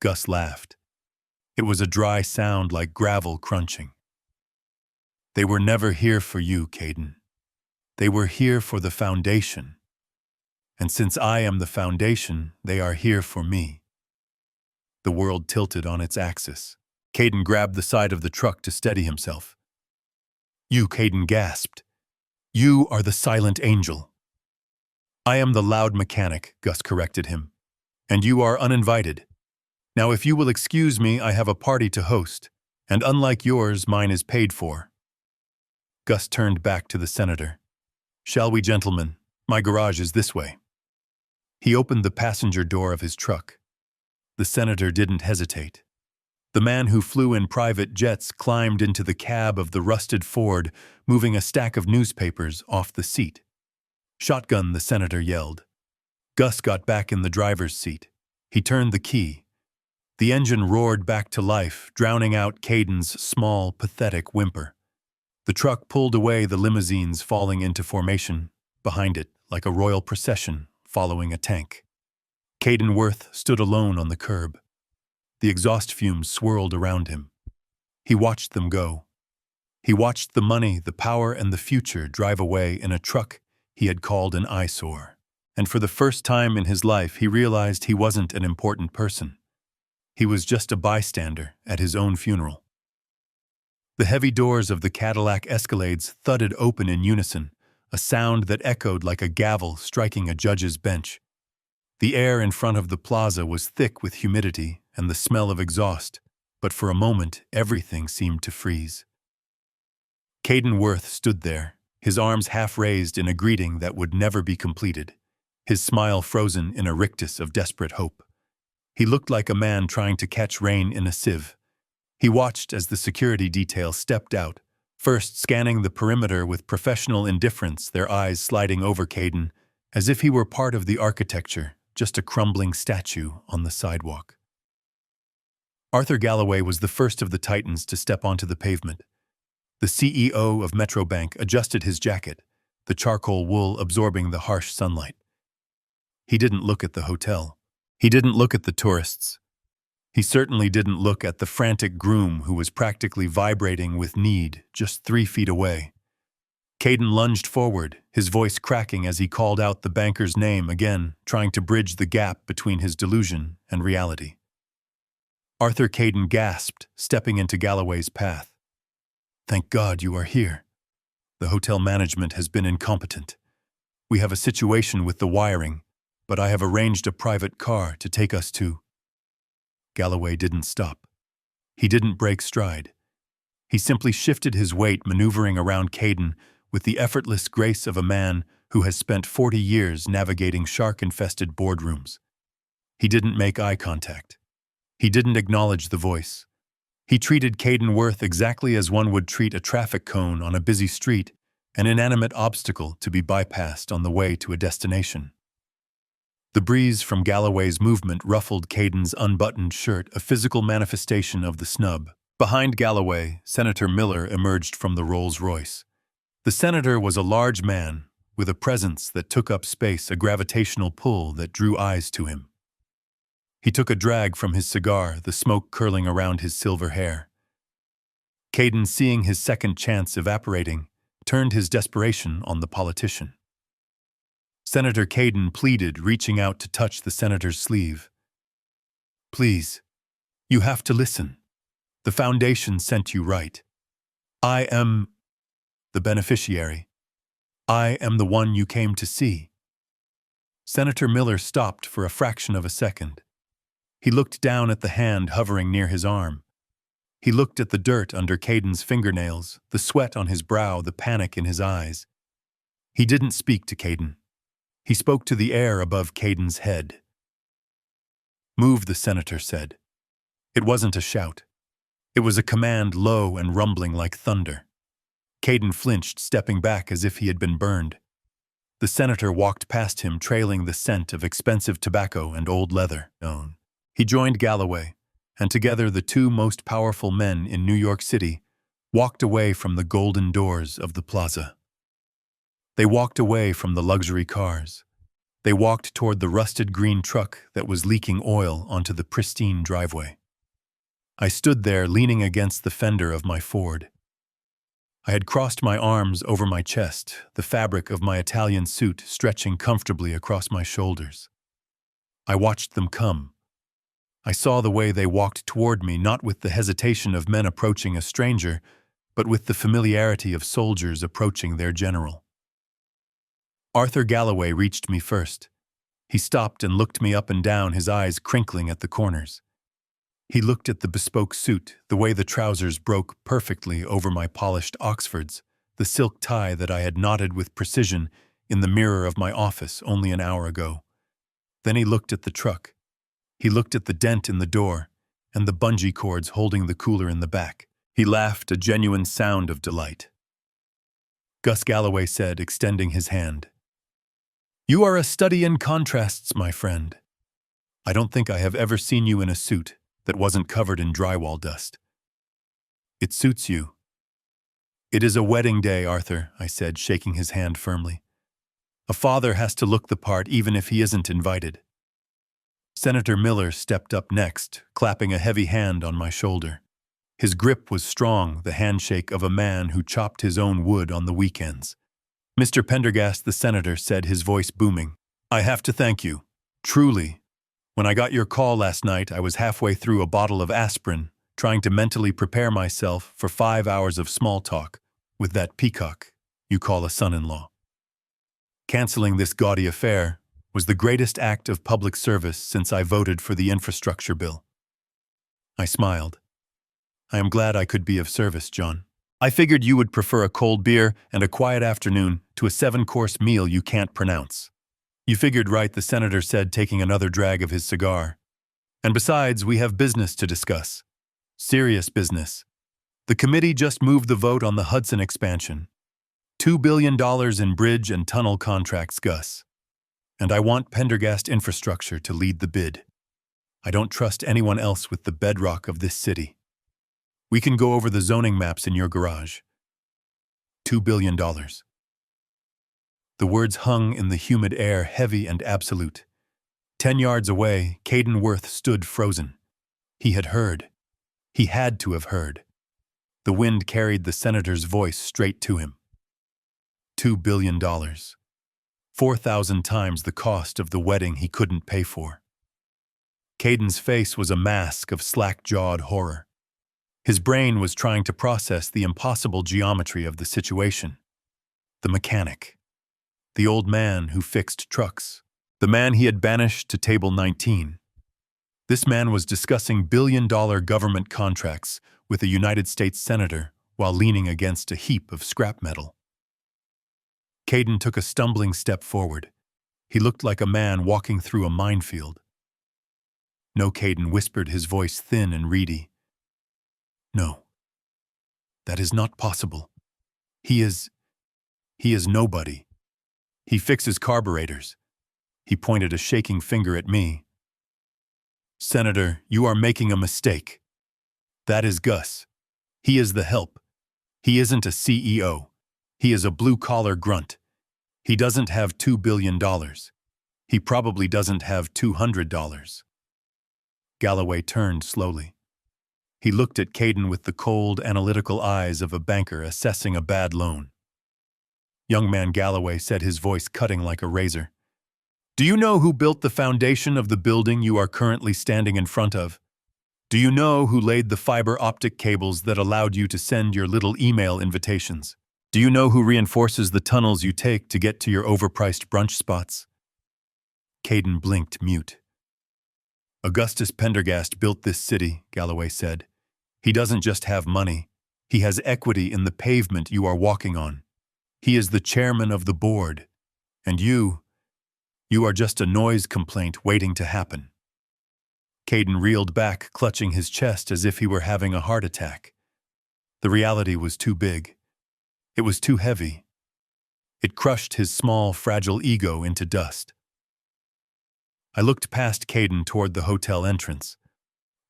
Gus laughed. It was a dry sound like gravel crunching. "They were never here for you, Caden. They were here for the foundation. And since I am the foundation, they are here for me." The world tilted on its axis. Caden grabbed the side of the truck to steady himself. You, Caden gasped. You are the silent angel. I am the loud mechanic, Gus corrected him. And you are uninvited. Now if you will excuse me, I have a party to host, and unlike yours, mine is paid for. Gus turned back to the senator. Shall we, gentlemen? My garage is this way. He opened the passenger door of his truck. The senator didn't hesitate. The man who flew in private jets climbed into the cab of the rusted Ford, moving a stack of newspapers off the seat. Shotgun, the senator yelled. Gus got back in the driver's seat. He turned the key. The engine roared back to life, drowning out Caden's small, pathetic whimper. The truck pulled away, the limousines falling into formation behind it like a royal procession following a tank. Caden Worth stood alone on the curb. The exhaust fumes swirled around him. He watched them go. He watched the money, the power, and the future drive away in a truck he had called an eyesore. And for the first time in his life, he realized he wasn't an important person. He was just a bystander at his own funeral. The heavy doors of the Cadillac Escalades thudded open in unison, a sound that echoed like a gavel striking a judge's bench. The air in front of the plaza was thick with humidity and the smell of exhaust, but for a moment everything seemed to freeze. Caden Worth stood there, his arms half raised in a greeting that would never be completed, his smile frozen in a rictus of desperate hope. He looked like a man trying to catch rain in a sieve. He watched as the security detail stepped out, first scanning the perimeter with professional indifference, their eyes sliding over Caden, as if he were part of the architecture, just a crumbling statue on the sidewalk. Arthur Galloway was the first of the titans to step onto the pavement. The CEO of Metrobank adjusted his jacket, the charcoal wool absorbing the harsh sunlight. He didn't look at the hotel. He didn't look at the tourists. He certainly didn't look at the frantic groom who was practically vibrating with need just 3 feet away. Caden lunged forward, his voice cracking as he called out the banker's name again, trying to bridge the gap between his delusion and reality. Arthur Caden gasped, stepping into Galloway's path. Thank God you are here. The hotel management has been incompetent. We have a situation with the wiring, but I have arranged a private car to take us to. Galloway didn't stop. He didn't break stride. He simply shifted his weight, maneuvering around Caden with the effortless grace of a man who has spent 40 years navigating shark-infested boardrooms. He didn't make eye contact. He didn't acknowledge the voice. He treated Caden Worth exactly as one would treat a traffic cone on a busy street, an inanimate obstacle to be bypassed on the way to a destination. The breeze from Galloway's movement ruffled Caden's unbuttoned shirt, a physical manifestation of the snub. Behind Galloway, Senator Miller emerged from the Rolls-Royce. The senator was a large man, with a presence that took up space, a gravitational pull that drew eyes to him. He took a drag from his cigar, the smoke curling around his silver hair. Caden, seeing his second chance evaporating, turned his desperation on the politician. Senator Caden pleaded, reaching out to touch the senator's sleeve. Please, you have to listen. The foundation sent you right. I am the beneficiary. I am the one you came to see. Senator Miller stopped for a fraction of a second. He looked down at the hand hovering near his arm. He looked at the dirt under Caden's fingernails, the sweat on his brow, the panic in his eyes. He didn't speak to Caden. He spoke to the air above Caden's head. Move, the senator said. It wasn't a shout. It was a command, low and rumbling like thunder. Caden flinched, stepping back as if he had been burned. The senator walked past him, trailing the scent of expensive tobacco and old leather. He joined Galloway, and together the two most powerful men in New York City walked away from the golden doors of the plaza. They walked away from the luxury cars. They walked toward the rusted green truck that was leaking oil onto the pristine driveway. I stood there leaning against the fender of my Ford. I had crossed my arms over my chest, the fabric of my Italian suit stretching comfortably across my shoulders. I watched them come. I saw the way they walked toward me, not with the hesitation of men approaching a stranger, but with the familiarity of soldiers approaching their general. Arthur Galloway reached me first. He stopped and looked me up and down, his eyes crinkling at the corners. He looked at the bespoke suit, the way the trousers broke perfectly over my polished Oxfords, the silk tie that I had knotted with precision in the mirror of my office only an hour ago. Then he looked at the truck. He looked at the dent in the door and the bungee cords holding the cooler in the back. He laughed, a genuine sound of delight. Gus Galloway said, extending his hand, "You are a study in contrasts, my friend. I don't think I have ever seen you in a suit that wasn't covered in drywall dust. It suits you." "It is a wedding day, Arthur," I said, shaking his hand firmly. "A father has to look the part even if he isn't invited." Senator Miller stepped up next, clapping a heavy hand on my shoulder. His grip was strong, the handshake of a man who chopped his own wood on the weekends. "Mr. Pendergast," the senator said, his voice booming, "I have to thank you. Truly. When I got your call last night, I was halfway through a bottle of aspirin, trying to mentally prepare myself for 5 hours of small talk with that peacock you call a son-in-law. Canceling this gaudy affair was the greatest act of public service since I voted for the infrastructure bill." I smiled. "I am glad I could be of service, John. I figured you would prefer a cold beer and a quiet afternoon to a 7-course meal you can't pronounce." "You figured right," the senator said, taking another drag of his cigar. "And besides, we have business to discuss. Serious business. The committee just moved the vote on the Hudson expansion. $2 billion in bridge and tunnel contracts, Gus. And I want Pendergast Infrastructure to lead the bid. I don't trust anyone else with the bedrock of this city. We can go over the zoning maps in your garage. $2 billion. The words hung in the humid air, heavy and absolute. 10 yards away, Caden Worth stood frozen. He had heard. He had to have heard. The wind carried the senator's voice straight to him. $2 billion. 4,000 times the cost of the wedding he couldn't pay for. Caden's face was a mask of slack-jawed horror. His brain was trying to process the impossible geometry of the situation. The mechanic. The old man who fixed trucks. The man he had banished to table 19. This man was discussing billion-dollar government contracts with a United States senator while leaning against a heap of scrap metal. Caden took a stumbling step forward. He looked like a man walking through a minefield. "No," Caden whispered, his voice thin and reedy. "No. That is not possible. He is nobody. He fixes carburetors." He pointed a shaking finger at me. "Senator, you are making a mistake. That is Gus. He is the help. He isn't a CEO. He is a blue-collar grunt. He doesn't have $2 billion. He probably doesn't have $200. Galloway turned slowly. He looked at Caden with the cold, analytical eyes of a banker assessing a bad loan. "Young man," Galloway said, his voice cutting like a razor, "do you know who built the foundation of the building you are currently standing in front of? Do you know who laid the fiber optic cables that allowed you to send your little email invitations? Do you know who reinforces the tunnels you take to get to your overpriced brunch spots?" Caden blinked, mute. "Augustus Pendergast built this city," Galloway said. "He doesn't just have money. He has equity in the pavement you are walking on. He is the chairman of the board. And you are just a noise complaint waiting to happen." Caden reeled back, clutching his chest as if he were having a heart attack. The reality was too big. It was too heavy. It crushed his small, fragile ego into dust. I looked past Caden toward the hotel entrance.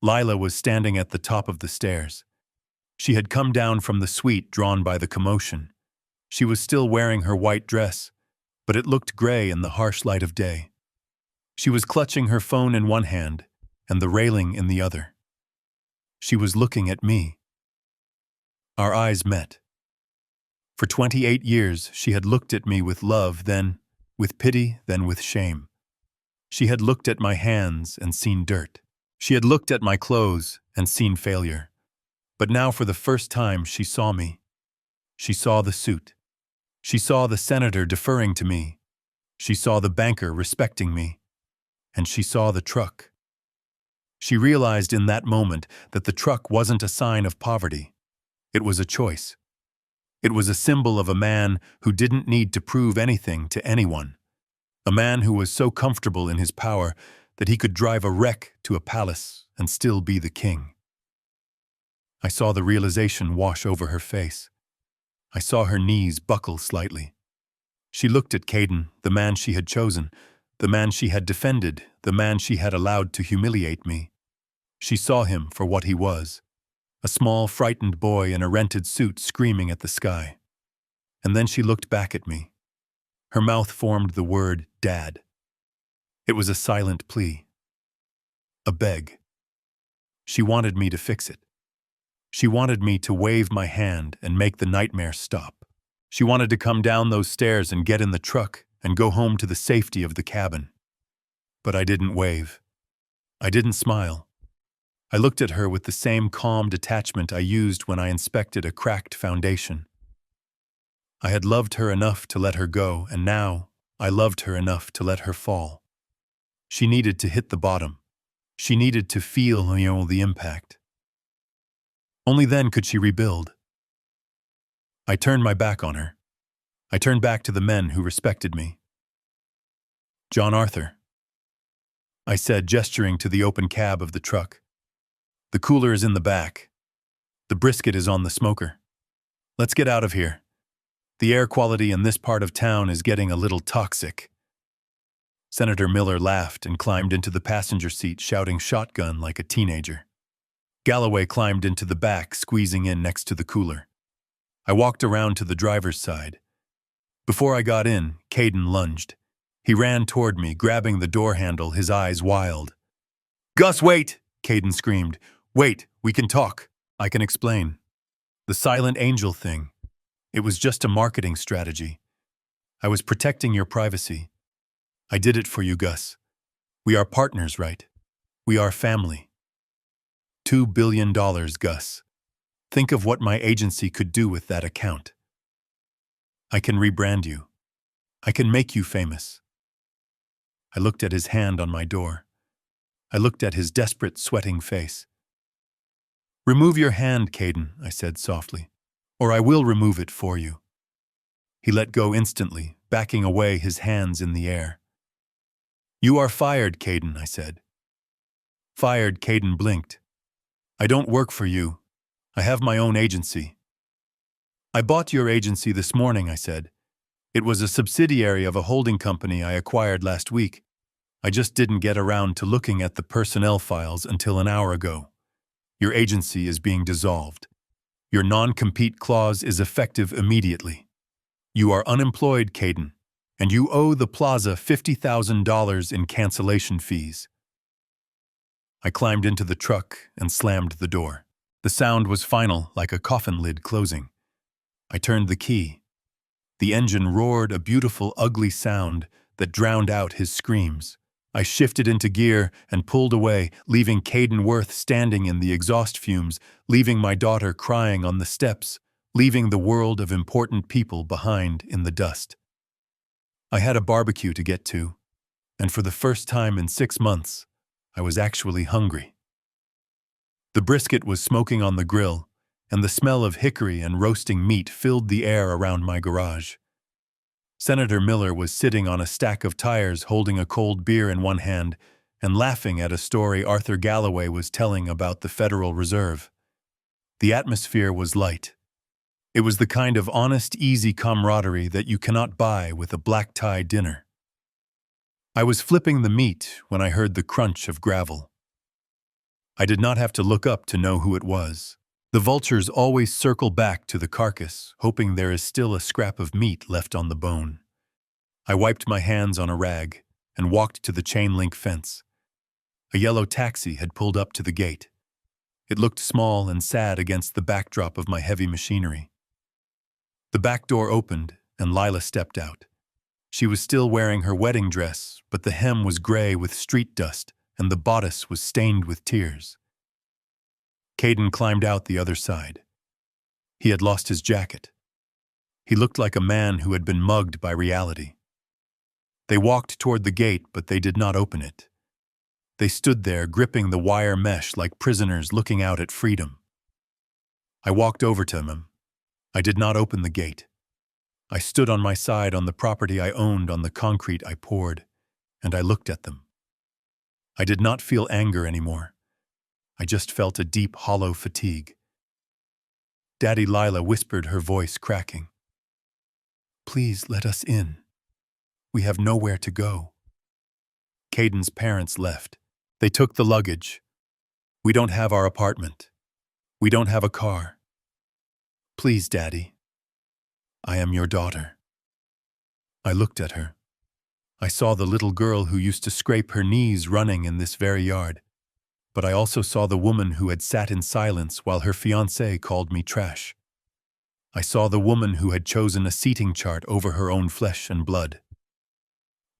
Lila was standing at the top of the stairs. She had come down from the suite drawn by the commotion. She was still wearing her white dress, but it looked gray in the harsh light of day. She was clutching her phone in one hand and the railing in the other. She was looking at me. Our eyes met. For 28 years, she had looked at me with love, then with pity, then with shame. She had looked at my hands and seen dirt. She had looked at my clothes and seen failure. But now for the first time she saw me. She saw the suit. She saw the senator deferring to me. She saw the banker respecting me. And she saw the truck. She realized in that moment that the truck wasn't a sign of poverty. It was a choice. It was a symbol of a man who didn't need to prove anything to anyone. A man who was so comfortable in his power that he could drive a wreck to a palace and still be the king. I saw the realization wash over her face. I saw her knees buckle slightly. She looked at Caden, the man she had chosen, the man she had defended, the man she had allowed to humiliate me. She saw him for what he was, a small, frightened boy in a rented suit screaming at the sky. And then she looked back at me. Her mouth formed the word, Dad. It was a silent plea. A beg. She wanted me to fix it. She wanted me to wave my hand and make the nightmare stop. She wanted to come down those stairs and get in the truck and go home to the safety of the cabin. But I didn't wave. I didn't smile. I looked at her with the same calm detachment I used when I inspected a cracked foundation. I had loved her enough to let her go, and now I loved her enough to let her fall. She needed to hit the bottom. She needed to feel the impact. Only then could she rebuild. I turned my back on her. I turned back to the men who respected me. John Arthur, I said, gesturing to the open cab of the truck. The cooler is in the back. The brisket is on the smoker. Let's get out of here. The air quality in this part of town is getting a little toxic. Senator Miller laughed and climbed into the passenger seat, shouting shotgun like a teenager. Galloway climbed into the back, squeezing in next to the cooler. I walked around to the driver's side. Before I got in, Caden lunged. He ran toward me, grabbing the door handle, his eyes wild. "Gus, wait!" Caden screamed. "Wait, we can talk. I can explain." The silent angel thing. It was just a marketing strategy. I was protecting your privacy. I did it for you, Gus. We are partners, right? We are family. $2 billion, Gus. Think of what my agency could do with that account. I can rebrand you. I can make you famous. I looked at his hand on my door. I looked at his desperate, sweating face. "Remove your hand, Caden," I said softly, "or I will remove it for you." He let go instantly, backing away, his hands in the air. "You are fired, Caden," I said. Fired, Caden blinked. "I don't work for you. I have my own agency." "I bought your agency this morning," I said. "It was a subsidiary of a holding company I acquired last week. I just didn't get around to looking at the personnel files until an hour ago. Your agency is being dissolved. Your non-compete clause is effective immediately. You are unemployed, Caden, and you owe the plaza $50,000 in cancellation fees." I climbed into the truck and slammed the door. The sound was final, like a coffin lid closing. I turned the key. The engine roared, a beautiful, ugly sound that drowned out his screams. I shifted into gear and pulled away, leaving Caden Worth standing in the exhaust fumes, leaving my daughter crying on the steps, leaving the world of important people behind in the dust. I had a barbecue to get to, and for the first time in 6 months, I was actually hungry. The brisket was smoking on the grill, and the smell of hickory and roasting meat filled the air around my garage. Senator Miller was sitting on a stack of tires, holding a cold beer in one hand and laughing at a story Arthur Galloway was telling about the Federal Reserve. The atmosphere was light. It was the kind of honest, easy camaraderie that you cannot buy with a black-tie dinner. I was flipping the meat when I heard the crunch of gravel. I did not have to look up to know who it was. The vultures always circle back to the carcass, hoping there is still a scrap of meat left on the bone. I wiped my hands on a rag and walked to the chain-link fence. A yellow taxi had pulled up to the gate. It looked small and sad against the backdrop of my heavy machinery. The back door opened and Lila stepped out. She was still wearing her wedding dress, but the hem was gray with street dust and the bodice was stained with tears. Caden climbed out the other side. He had lost his jacket. He looked like a man who had been mugged by reality. They walked toward the gate, but they did not open it. They stood there, gripping the wire mesh like prisoners looking out at freedom. I walked over to him. I did not open the gate. I stood on my side on the property I owned on the concrete I poured, and I looked at them. I did not feel anger anymore. I just felt a deep, hollow fatigue. Daddy Lila whispered, her voice cracking. "Please let us in. We have nowhere to go." Caden's parents left. They took the luggage. "We don't have our apartment. We don't have a car. Please, Daddy. I am your daughter." I looked at her. I saw the little girl who used to scrape her knees running in this very yard. But I also saw the woman who had sat in silence while her fiancé called me trash. I saw the woman who had chosen a seating chart over her own flesh and blood.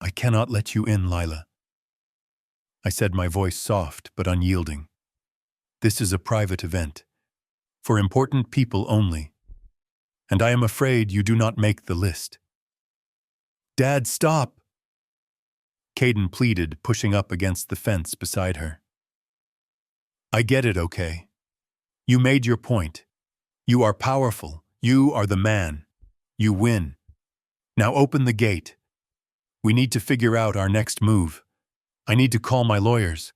"I cannot let you in, Lila," I said, my voice soft but unyielding. "This is a private event, for important people only, and I am afraid you do not make the list." "Dad, stop!" Caden pleaded, pushing up against the fence beside her. "I get it, okay? You made your point. You are powerful. You are the man. You win. Now open the gate. We need to figure out our next move. I need to call my lawyers.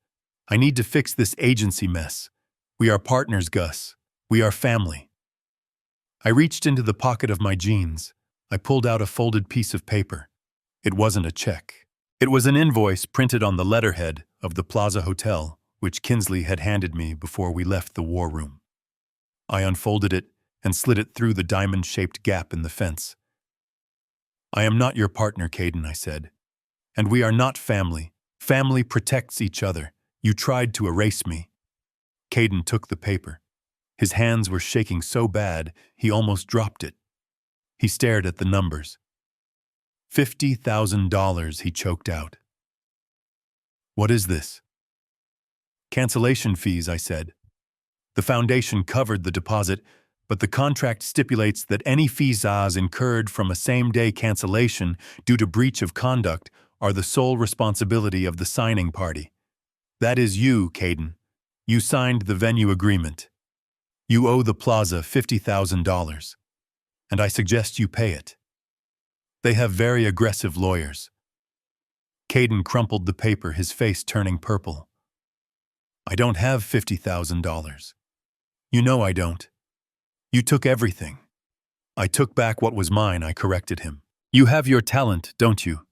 I need to fix this agency mess. We are partners, Gus. We are family." I reached into the pocket of my jeans. I pulled out a folded piece of paper. It wasn't a check. It was an invoice printed on the letterhead of the Plaza Hotel, which Kinsley had handed me before we left the war room. I unfolded it and slid it through the diamond-shaped gap in the fence. "I am not your partner, Caden," I said. "And we are not family. Family protects each other. You tried to erase me." Caden took the paper. His hands were shaking so bad, he almost dropped it. He stared at the numbers. $50,000, he choked out. "What is this?" "Cancellation fees," I said. "The foundation covered the deposit, but the contract stipulates that any fees incurred from a same-day cancellation due to breach of conduct are the sole responsibility of the signing party. That is you, Caden. You signed the venue agreement. You owe the plaza $50,000, and I suggest you pay it. They have very aggressive lawyers." Caden crumpled the paper, his face turning purple. "I don't have $50,000. You know I don't. You took everything." "I took back what was mine," I corrected him. "You have your talent, don't you?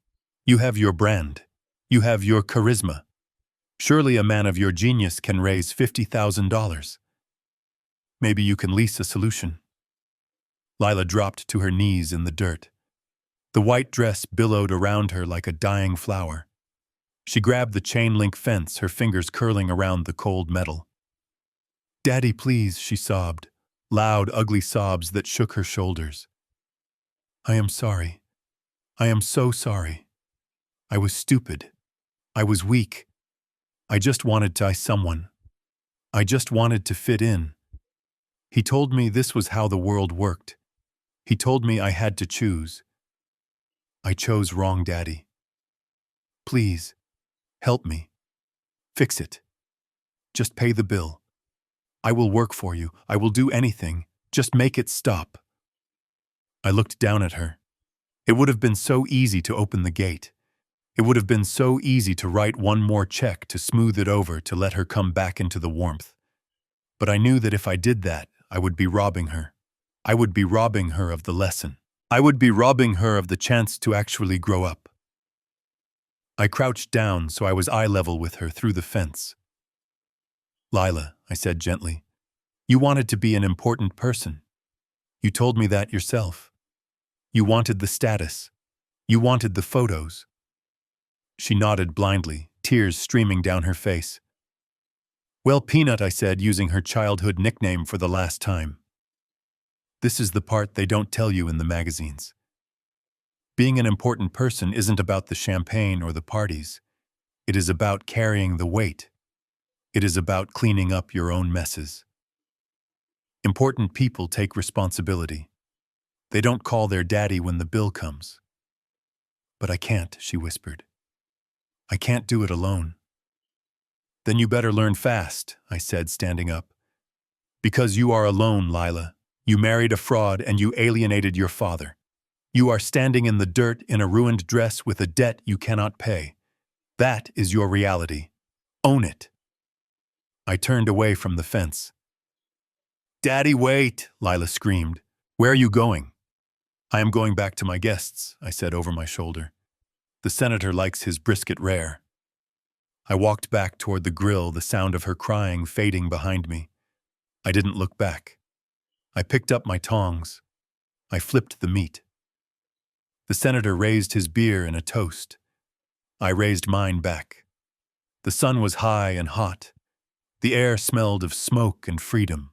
You have your brand. You have your charisma. Surely a man of your genius can raise $50,000. Maybe you can lease a solution." Lila dropped to her knees in the dirt. The white dress billowed around her like a dying flower. She grabbed the chain-link fence, her fingers curling around the cold metal. "Daddy, please," she sobbed, loud, ugly sobs that shook her shoulders. "I am sorry. I am so sorry. I was stupid. I was weak. I just wanted to someone. I just wanted to fit in. He told me this was how the world worked. He told me I had to choose. I chose wrong, Daddy. Please, help me. Fix it. Just pay the bill. I will work for you. I will do anything. Just make it stop." I looked down at her. It would have been so easy to open the gate. It would have been so easy to write one more check to smooth it over to let her come back into the warmth. But I knew that if I did that, I would be robbing her. I would be robbing her of the lesson. I would be robbing her of the chance to actually grow up. I crouched down so I was eye level with her through the fence. "Lila," I said gently, "you wanted to be an important person. You told me that yourself. You wanted the status. You wanted the photos." She nodded blindly, tears streaming down her face. "Well, Peanut," I said, using her childhood nickname for the last time. "This is the part they don't tell you in the magazines. Being an important person isn't about the champagne or the parties. It is about carrying the weight. It is about cleaning up your own messes." Important people take responsibility. They don't call their daddy when the bill comes. But I can't, she whispered. I can't do it alone. Then you better learn fast, I said, standing up. Because you are alone, Lila. You married a fraud and you alienated your father. You are standing in the dirt in a ruined dress with a debt you cannot pay. That is your reality. Own it. I turned away from the fence. Daddy, wait, Lila screamed. Where are you going? I am going back to my guests, I said over my shoulder. The senator likes his brisket rare. I walked back toward the grill, the sound of her crying fading behind me. I didn't look back. I picked up my tongs. I flipped the meat. The senator raised his beer in a toast. I raised mine back. The sun was high and hot. The air smelled of smoke and freedom.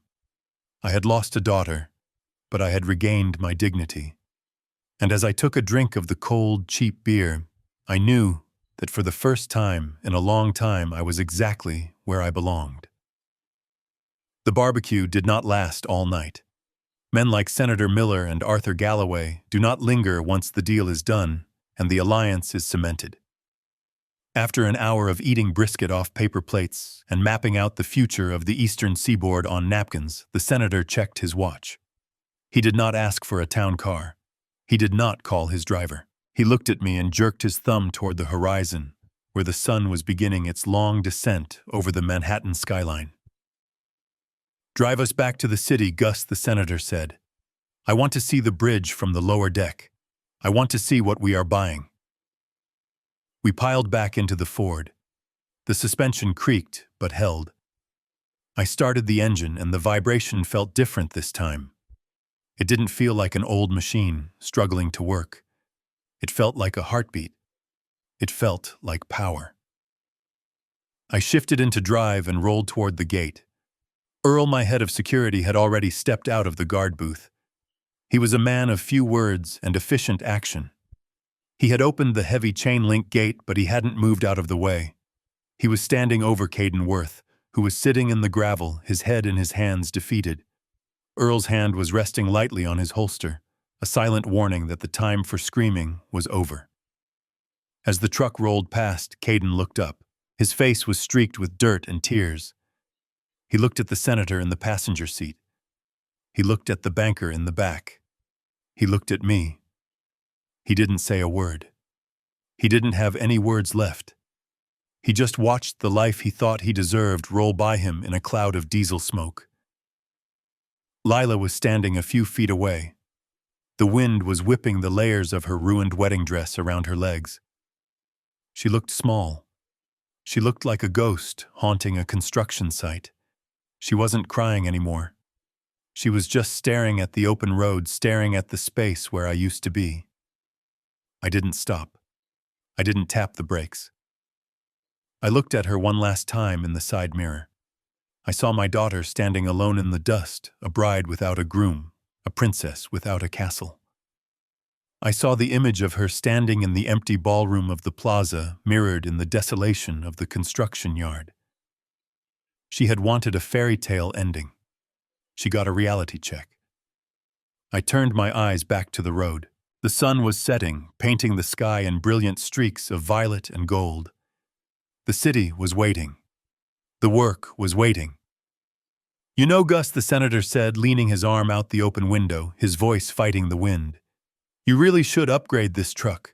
I had lost a daughter, but I had regained my dignity. And as I took a drink of the cold, cheap beer, I knew that for the first time in a long time I was exactly where I belonged. The barbecue did not last all night. Men like Senator Miller and Arthur Galloway do not linger once the deal is done and the alliance is cemented. After an hour of eating brisket off paper plates and mapping out the future of the eastern seaboard on napkins, the senator checked his watch. He did not ask for a town car. He did not call his driver. He looked at me and jerked his thumb toward the horizon, where the sun was beginning its long descent over the Manhattan skyline. Drive us back to the city, Gus, the senator said. I want to see the bridge from the lower deck. I want to see what we are buying. We piled back into the Ford. The suspension creaked, but held. I started the engine, and the vibration felt different this time. It didn't feel like an old machine, struggling to work. It felt like a heartbeat. It felt like power. I shifted into drive and rolled toward the gate. Earl, my head of security, had already stepped out of the guard booth. He was a man of few words and efficient action. He had opened the heavy chain-link gate, but he hadn't moved out of the way. He was standing over Caden Worth, who was sitting in the gravel, his head in his hands, defeated. Earl's hand was resting lightly on his holster, a silent warning that the time for screaming was over. As the truck rolled past, Caden looked up. His face was streaked with dirt and tears. He looked at the senator in the passenger seat. He looked at the banker in the back. He looked at me. He didn't say a word. He didn't have any words left. He just watched the life he thought he deserved roll by him in a cloud of diesel smoke. Lila was standing a few feet away. The wind was whipping the layers of her ruined wedding dress around her legs. She looked small. She looked like a ghost haunting a construction site. She wasn't crying anymore. She was just staring at the open road, staring at the space where I used to be. I didn't stop. I didn't tap the brakes. I looked at her one last time in the side mirror. I saw my daughter standing alone in the dust, a bride without a groom, a princess without a castle. I saw the image of her standing in the empty ballroom of the plaza, mirrored in the desolation of the construction yard. She had wanted a fairy tale ending. She got a reality check. I turned my eyes back to the road. The sun was setting, painting the sky in brilliant streaks of violet and gold. The city was waiting. The work was waiting. You know, Gus, the senator said, leaning his arm out the open window, his voice fighting the wind. You really should upgrade this truck.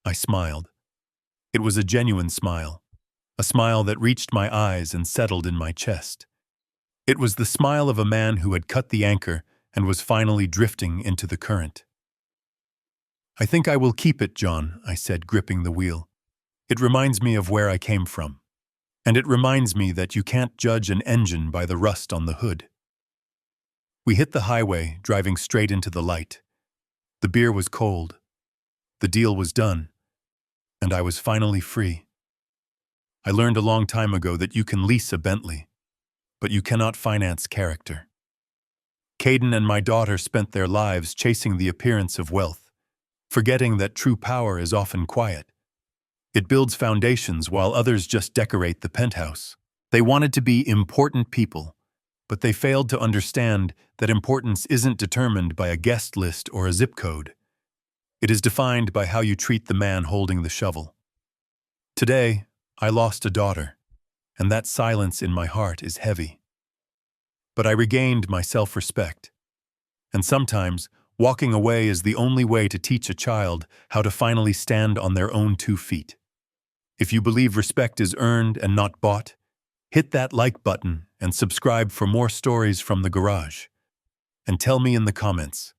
I smiled. It was a genuine smile, a smile that reached my eyes and settled in my chest. It was the smile of a man who had cut the anchor and was finally drifting into the current. I think I will keep it, John, I said, gripping the wheel. It reminds me of where I came from. And it reminds me that you can't judge an engine by the rust on the hood. We hit the highway, driving straight into the light. The beer was cold. The deal was done. And I was finally free. I learned a long time ago that you can lease a Bentley, but you cannot finance character. Caden and my daughter spent their lives chasing the appearance of wealth, forgetting that true power is often quiet. It builds foundations while others just decorate the penthouse. They wanted to be important people, but they failed to understand that importance isn't determined by a guest list or a zip code. It is defined by how you treat the man holding the shovel. Today, I lost a daughter, and that silence in my heart is heavy. But I regained my self-respect. And sometimes, walking away is the only way to teach a child how to finally stand on their own 2 feet. If you believe respect is earned and not bought, hit that like button and subscribe for more stories from the garage. And tell me in the comments,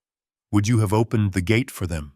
would you have opened the gate for them